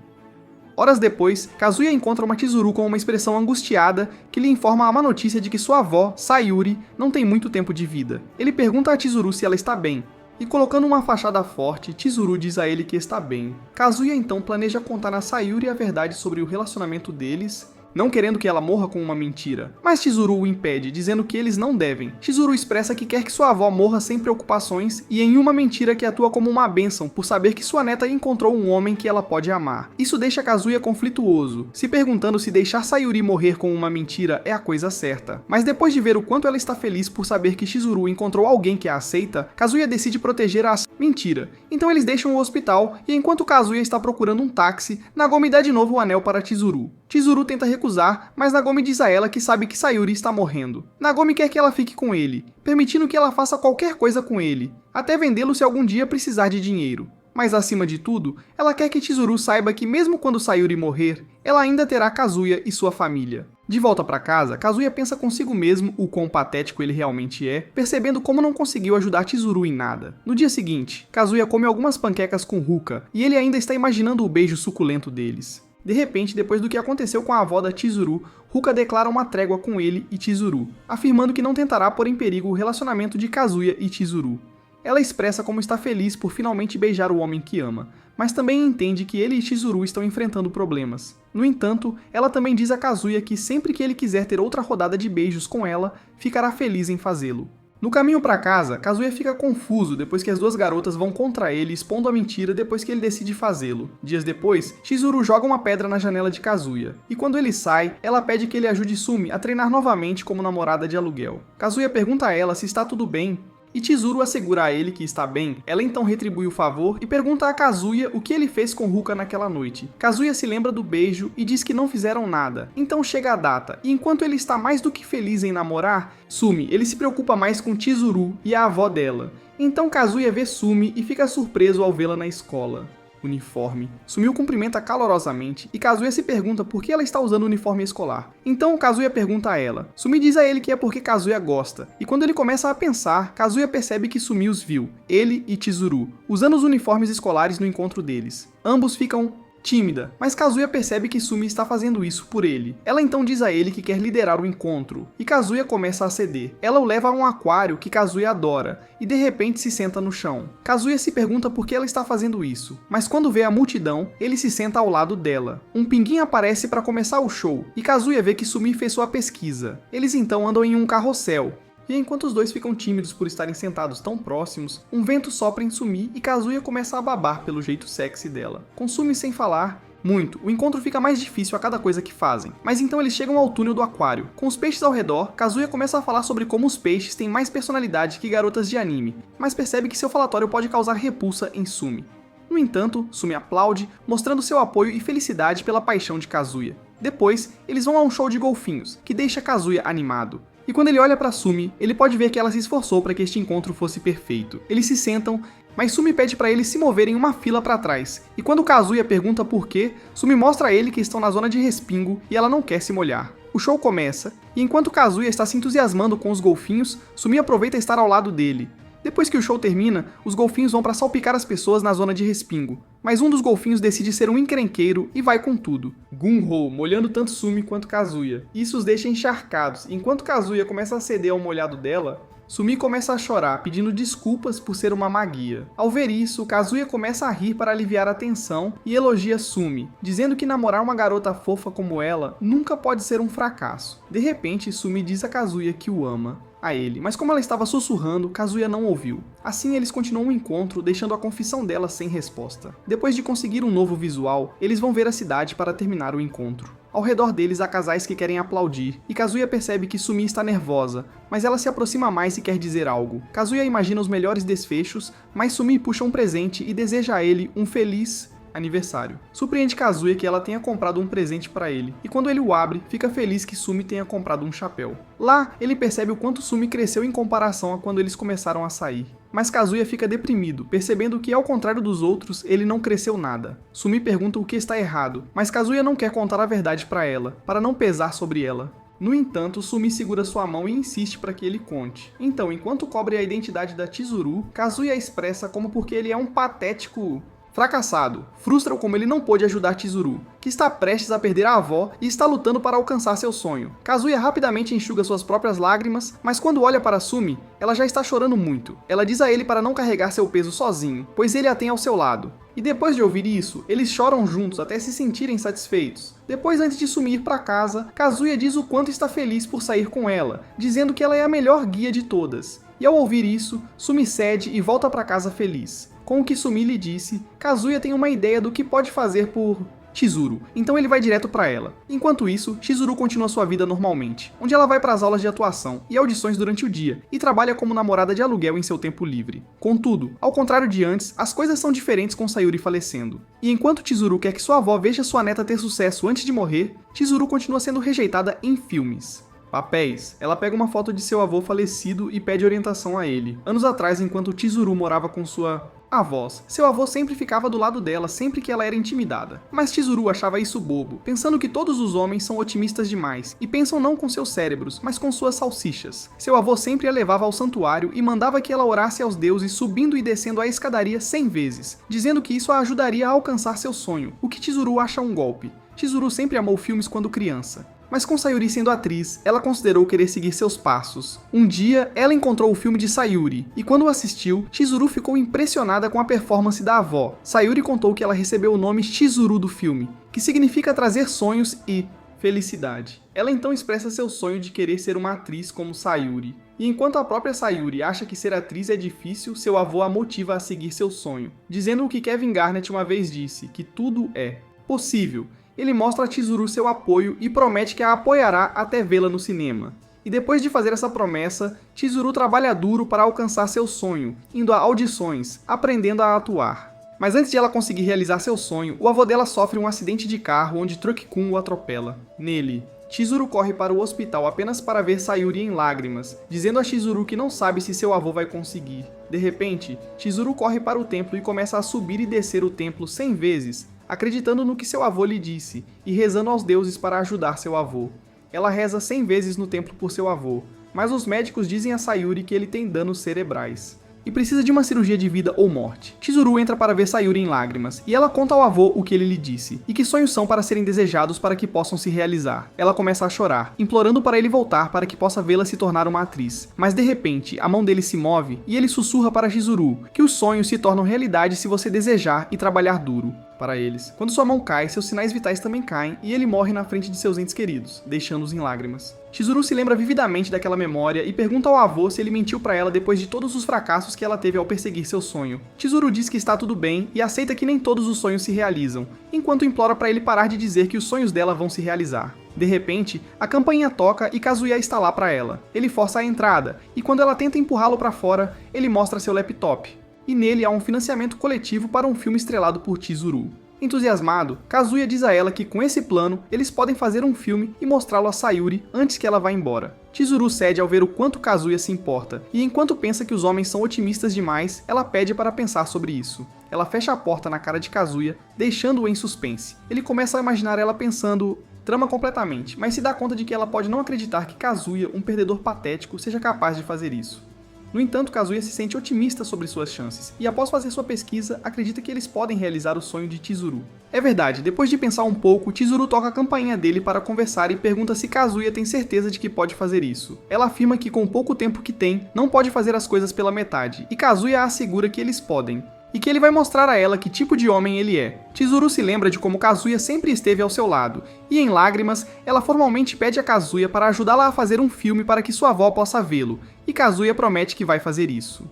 [SPEAKER 1] Horas depois, Kazuya encontra uma Chizuru com uma expressão angustiada que lhe informa a má notícia de que sua avó, Sayuri, não tem muito tempo de vida. Ele pergunta a Chizuru se ela está bem, e colocando uma fachada forte, Chizuru diz a ele que está bem. Kazuya então planeja contar a Sayuri a verdade sobre o relacionamento deles, não querendo que ela morra com uma mentira. Mas Chizuru o impede, dizendo que eles não devem. Chizuru expressa que quer que sua avó morra sem preocupações e em uma mentira que atua como uma bênção por saber que sua neta encontrou um homem que ela pode amar. Isso deixa Kazuya conflituoso, se perguntando se deixar Sayuri morrer com uma mentira é a coisa certa. Mas depois de ver o quanto ela está feliz por saber que Chizuru encontrou alguém que a aceita, Kazuya decide proteger a mentira. Então eles deixam o hospital e enquanto Kazuya está procurando um táxi, Nagomi dá de novo o anel para Chizuru. Chizuru tenta recusar, mas Nagomi diz a ela que sabe que Sayuri está morrendo. Nagomi quer que ela fique com ele, permitindo que ela faça qualquer coisa com ele, até vendê-lo se algum dia precisar de dinheiro. Mas acima de tudo, ela quer que Chizuru saiba que mesmo quando Sayuri morrer, ela ainda terá Kazuya e sua família. De volta para casa, Kazuya pensa consigo mesmo o quão patético ele realmente é, percebendo como não conseguiu ajudar Chizuru em nada. No dia seguinte, Kazuya come algumas panquecas com Ruka, e ele ainda está imaginando o beijo suculento deles. De repente, depois do que aconteceu com a avó da Chizuru, Ruka declara uma trégua com ele e Chizuru, afirmando que não tentará pôr em perigo o relacionamento de Kazuya e Chizuru. Ela expressa como está feliz por finalmente beijar o homem que ama, mas também entende que ele e Chizuru estão enfrentando problemas. No entanto, ela também diz a Kazuya que sempre que ele quiser ter outra rodada de beijos com ela, ficará feliz em fazê-lo. No caminho para casa, Kazuya fica confuso depois que as duas garotas vão contra ele expondo a mentira depois que ele decide fazê-lo. Dias depois, Chizuru joga uma pedra na janela de Kazuya, e quando ele sai, ela pede que ele ajude Sumi a treinar novamente como namorada de aluguel. Kazuya pergunta a ela se está tudo bem, e Chizuru assegura a ele que está bem. Ela então retribui o favor e pergunta a Kazuya o que ele fez com Ruka naquela noite. Kazuya se lembra do beijo e diz que não fizeram nada. Então chega a data, e enquanto ele está mais do que feliz em namorar, Sumi, ele se preocupa mais com Chizuru e a avó dela. Então Kazuya vê Sumi e fica surpreso ao vê-la na escola. Uniforme. Sumi o cumprimenta calorosamente e Kazuya se pergunta por que ela está usando o uniforme escolar. Então Kazuya pergunta a ela. Sumi diz a ele que é porque Kazuya gosta, e quando ele começa a pensar, Kazuya percebe que Sumi os viu, ele e Chizuru, usando os uniformes escolares no encontro deles. Ambos ficam tímida, mas Kazuya percebe que Sumi está fazendo isso por ele. Ela então diz a ele que quer liderar o encontro, e Kazuya começa a ceder. Ela o leva a um aquário que Kazuya adora, e de repente se senta no chão. Kazuya se pergunta por que ela está fazendo isso, mas quando vê a multidão, ele se senta ao lado dela. Um pinguim aparece para começar o show, e Kazuya vê que Sumi fez sua pesquisa. Eles então andam em um carrossel. E enquanto os dois ficam tímidos por estarem sentados tão próximos, um vento sopra em Sumi e Kazuya começa a babar pelo jeito sexy dela. Com Sumi sem falar muito, o encontro fica mais difícil a cada coisa que fazem. Mas então eles chegam ao túnel do aquário. Com os peixes ao redor, Kazuya começa a falar sobre como os peixes têm mais personalidade que garotas de anime, mas percebe que seu falatório pode causar repulsa em Sumi. No entanto, Sumi aplaude, mostrando seu apoio e felicidade pela paixão de Kazuya. Depois, eles vão a um show de golfinhos, que deixa Kazuya animado. E quando ele olha para Sumi, ele pode ver que ela se esforçou para que este encontro fosse perfeito. Eles se sentam, mas Sumi pede para eles se moverem uma fila para trás. E quando Kazuya pergunta por quê, Sumi mostra a ele que estão na zona de respingo e ela não quer se molhar. O show começa, e enquanto Kazuya está se entusiasmando com os golfinhos, Sumi aproveita estar ao lado dele. Depois que o show termina, os golfinhos vão para salpicar as pessoas na zona de respingo, mas um dos golfinhos decide ser um encrenqueiro e vai com tudo. Gun-ho, molhando tanto Sumi quanto Kazuya. Isso os deixa encharcados, e enquanto Kazuya começa a ceder ao molhado dela, Sumi começa a chorar, pedindo desculpas por ser uma maguia. Ao ver isso, Kazuya começa a rir para aliviar a tensão e elogia Sumi, dizendo que namorar uma garota fofa como ela nunca pode ser um fracasso. De repente, Sumi diz a Kazuya que o ama a ele, mas como ela estava sussurrando, Kazuya não ouviu. Assim, eles continuam o encontro, deixando a confissão dela sem resposta. Depois de conseguir um novo visual, eles vão ver a cidade para terminar o encontro. Ao redor deles há casais que querem aplaudir, e Kazuya percebe que Sumi está nervosa, mas ela se aproxima mais e quer dizer algo. Kazuya imagina os melhores desfechos, mas Sumi puxa um presente e deseja a ele um feliz aniversário. Surpreende Kazuya que ela tenha comprado um presente para ele, e quando ele o abre, fica feliz que Sumi tenha comprado um chapéu. Lá, ele percebe o quanto Sumi cresceu em comparação a quando eles começaram a sair. Mas Kazuya fica deprimido, percebendo que, ao contrário dos outros, ele não cresceu nada. Sumi pergunta o que está errado, mas Kazuya não quer contar a verdade para ela, para não pesar sobre ela. No entanto, Sumi segura sua mão e insiste para que ele conte. Então, enquanto cobre a identidade da Chizuru, Kazuya expressa como porque ele é um patético fracassado, frustra-o como ele não pôde ajudar Chizuru, que está prestes a perder a avó e está lutando para alcançar seu sonho. Kazuya rapidamente enxuga suas próprias lágrimas, mas quando olha para Sumi, ela já está chorando muito. Ela diz a ele para não carregar seu peso sozinho, pois ele a tem ao seu lado. E depois de ouvir isso, eles choram juntos até se sentirem satisfeitos. Depois, antes de sumir para casa, Kazuya diz o quanto está feliz por sair com ela, dizendo que ela é a melhor guia de todas. E ao ouvir isso, Sumi cede e volta para casa feliz. Com o que Sumi lhe disse, Kazuya tem uma ideia do que pode fazer por Chizuru, então ele vai direto para ela. Enquanto isso, Chizuru continua sua vida normalmente, onde ela vai para as aulas de atuação e audições durante o dia, e trabalha como namorada de aluguel em seu tempo livre. Contudo, ao contrário de antes, as coisas são diferentes com Sayuri falecendo. E enquanto Chizuru quer que sua avó veja sua neta ter sucesso antes de morrer, Chizuru continua sendo rejeitada em filmes. Papéis. Ela pega uma foto de seu avô falecido e pede orientação a ele. Anos atrás, enquanto Chizuru morava com sua avós, seu avô sempre ficava do lado dela sempre que ela era intimidada. Mas Chizuru achava isso bobo, pensando que todos os homens são otimistas demais e pensam não com seus cérebros, mas com suas salsichas. Seu avô sempre a levava ao santuário e mandava que ela orasse aos deuses subindo e descendo a escadaria 100 vezes, dizendo que isso a ajudaria a alcançar seu sonho, o que Chizuru acha um golpe. Chizuru sempre amou filmes quando criança. Mas com Sayuri sendo atriz, ela considerou querer seguir seus passos. Um dia, ela encontrou o filme de Sayuri, e quando o assistiu, Chizuru ficou impressionada com a performance da avó. Sayuri contou que ela recebeu o nome Chizuru do filme, que significa trazer sonhos e felicidade. Ela então expressa seu sonho de querer ser uma atriz como Sayuri. E enquanto a própria Sayuri acha que ser atriz é difícil, seu avô a motiva a seguir seu sonho, dizendo o que Kevin Garnett uma vez disse, que tudo é possível. Ele mostra a Chizuru seu apoio e promete que a apoiará até vê-la no cinema. E depois de fazer essa promessa, Chizuru trabalha duro para alcançar seu sonho, indo a audições, aprendendo a atuar. Mas antes de ela conseguir realizar seu sonho, o avô dela sofre um acidente de carro onde Truck-kun o atropela. Nele, Chizuru corre para o hospital apenas para ver Sayuri em lágrimas, dizendo a Chizuru que não sabe se seu avô vai conseguir. De repente, Chizuru corre para o templo e começa a subir e descer o templo 100 vezes, acreditando no que seu avô lhe disse e rezando aos deuses para ajudar seu avô. Ela reza 100 vezes no templo por seu avô, mas os médicos dizem a Sayuri que ele tem danos cerebrais e precisa de uma cirurgia de vida ou morte. Chizuru entra para ver Sayuri em lágrimas, e ela conta ao avô o que ele lhe disse, e que sonhos são para serem desejados para que possam se realizar. Ela começa a chorar, implorando para ele voltar para que possa vê-la se tornar uma atriz. Mas de repente, a mão dele se move, e ele sussurra para Chizuru que os sonhos se tornam realidade se você desejar e trabalhar duro. Para eles, quando sua mão cai, seus sinais vitais também caem e ele morre na frente de seus entes queridos, deixando-os em lágrimas. Chizuru se lembra vividamente daquela memória e pergunta ao avô se ele mentiu para ela depois de todos os fracassos que ela teve ao perseguir seu sonho. Chizuru diz que está tudo bem e aceita que nem todos os sonhos se realizam, enquanto implora para ele parar de dizer que os sonhos dela vão se realizar. De repente, a campainha toca e Kazuya está lá para ela. Ele força a entrada, e quando ela tenta empurrá-lo para fora, ele mostra seu laptop. E nele há um financiamento coletivo para um filme estrelado por Chizuru. Entusiasmado, Kazuya diz a ela que com esse plano, eles podem fazer um filme e mostrá-lo a Sayuri antes que ela vá embora. Chizuru cede ao ver o quanto Kazuya se importa, e enquanto pensa que os homens são otimistas demais, ela pede para pensar sobre isso. Ela fecha a porta na cara de Kazuya, deixando-o em suspense. Ele começa a imaginar ela pensando, trama completamente, mas se dá conta de que ela pode não acreditar que Kazuya, um perdedor patético, seja capaz de fazer isso. No entanto, Kazuya se sente otimista sobre suas chances, e após fazer sua pesquisa, acredita que eles podem realizar o sonho de Chizuru. É verdade, depois de pensar um pouco, Chizuru toca a campainha dele para conversar e pergunta se Kazuya tem certeza de que pode fazer isso. Ela afirma que com o pouco tempo que tem, não pode fazer as coisas pela metade, e Kazuya assegura que eles podem. E que ele vai mostrar a ela que tipo de homem ele é. Chizuru se lembra de como Kazuya sempre esteve ao seu lado, e em lágrimas, ela formalmente pede a Kazuya para ajudá-la a fazer um filme para que sua avó possa vê-lo, e Kazuya promete que vai fazer isso.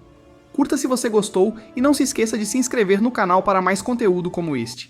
[SPEAKER 1] Curta se você gostou, e não se esqueça de se inscrever no canal para mais conteúdo como este.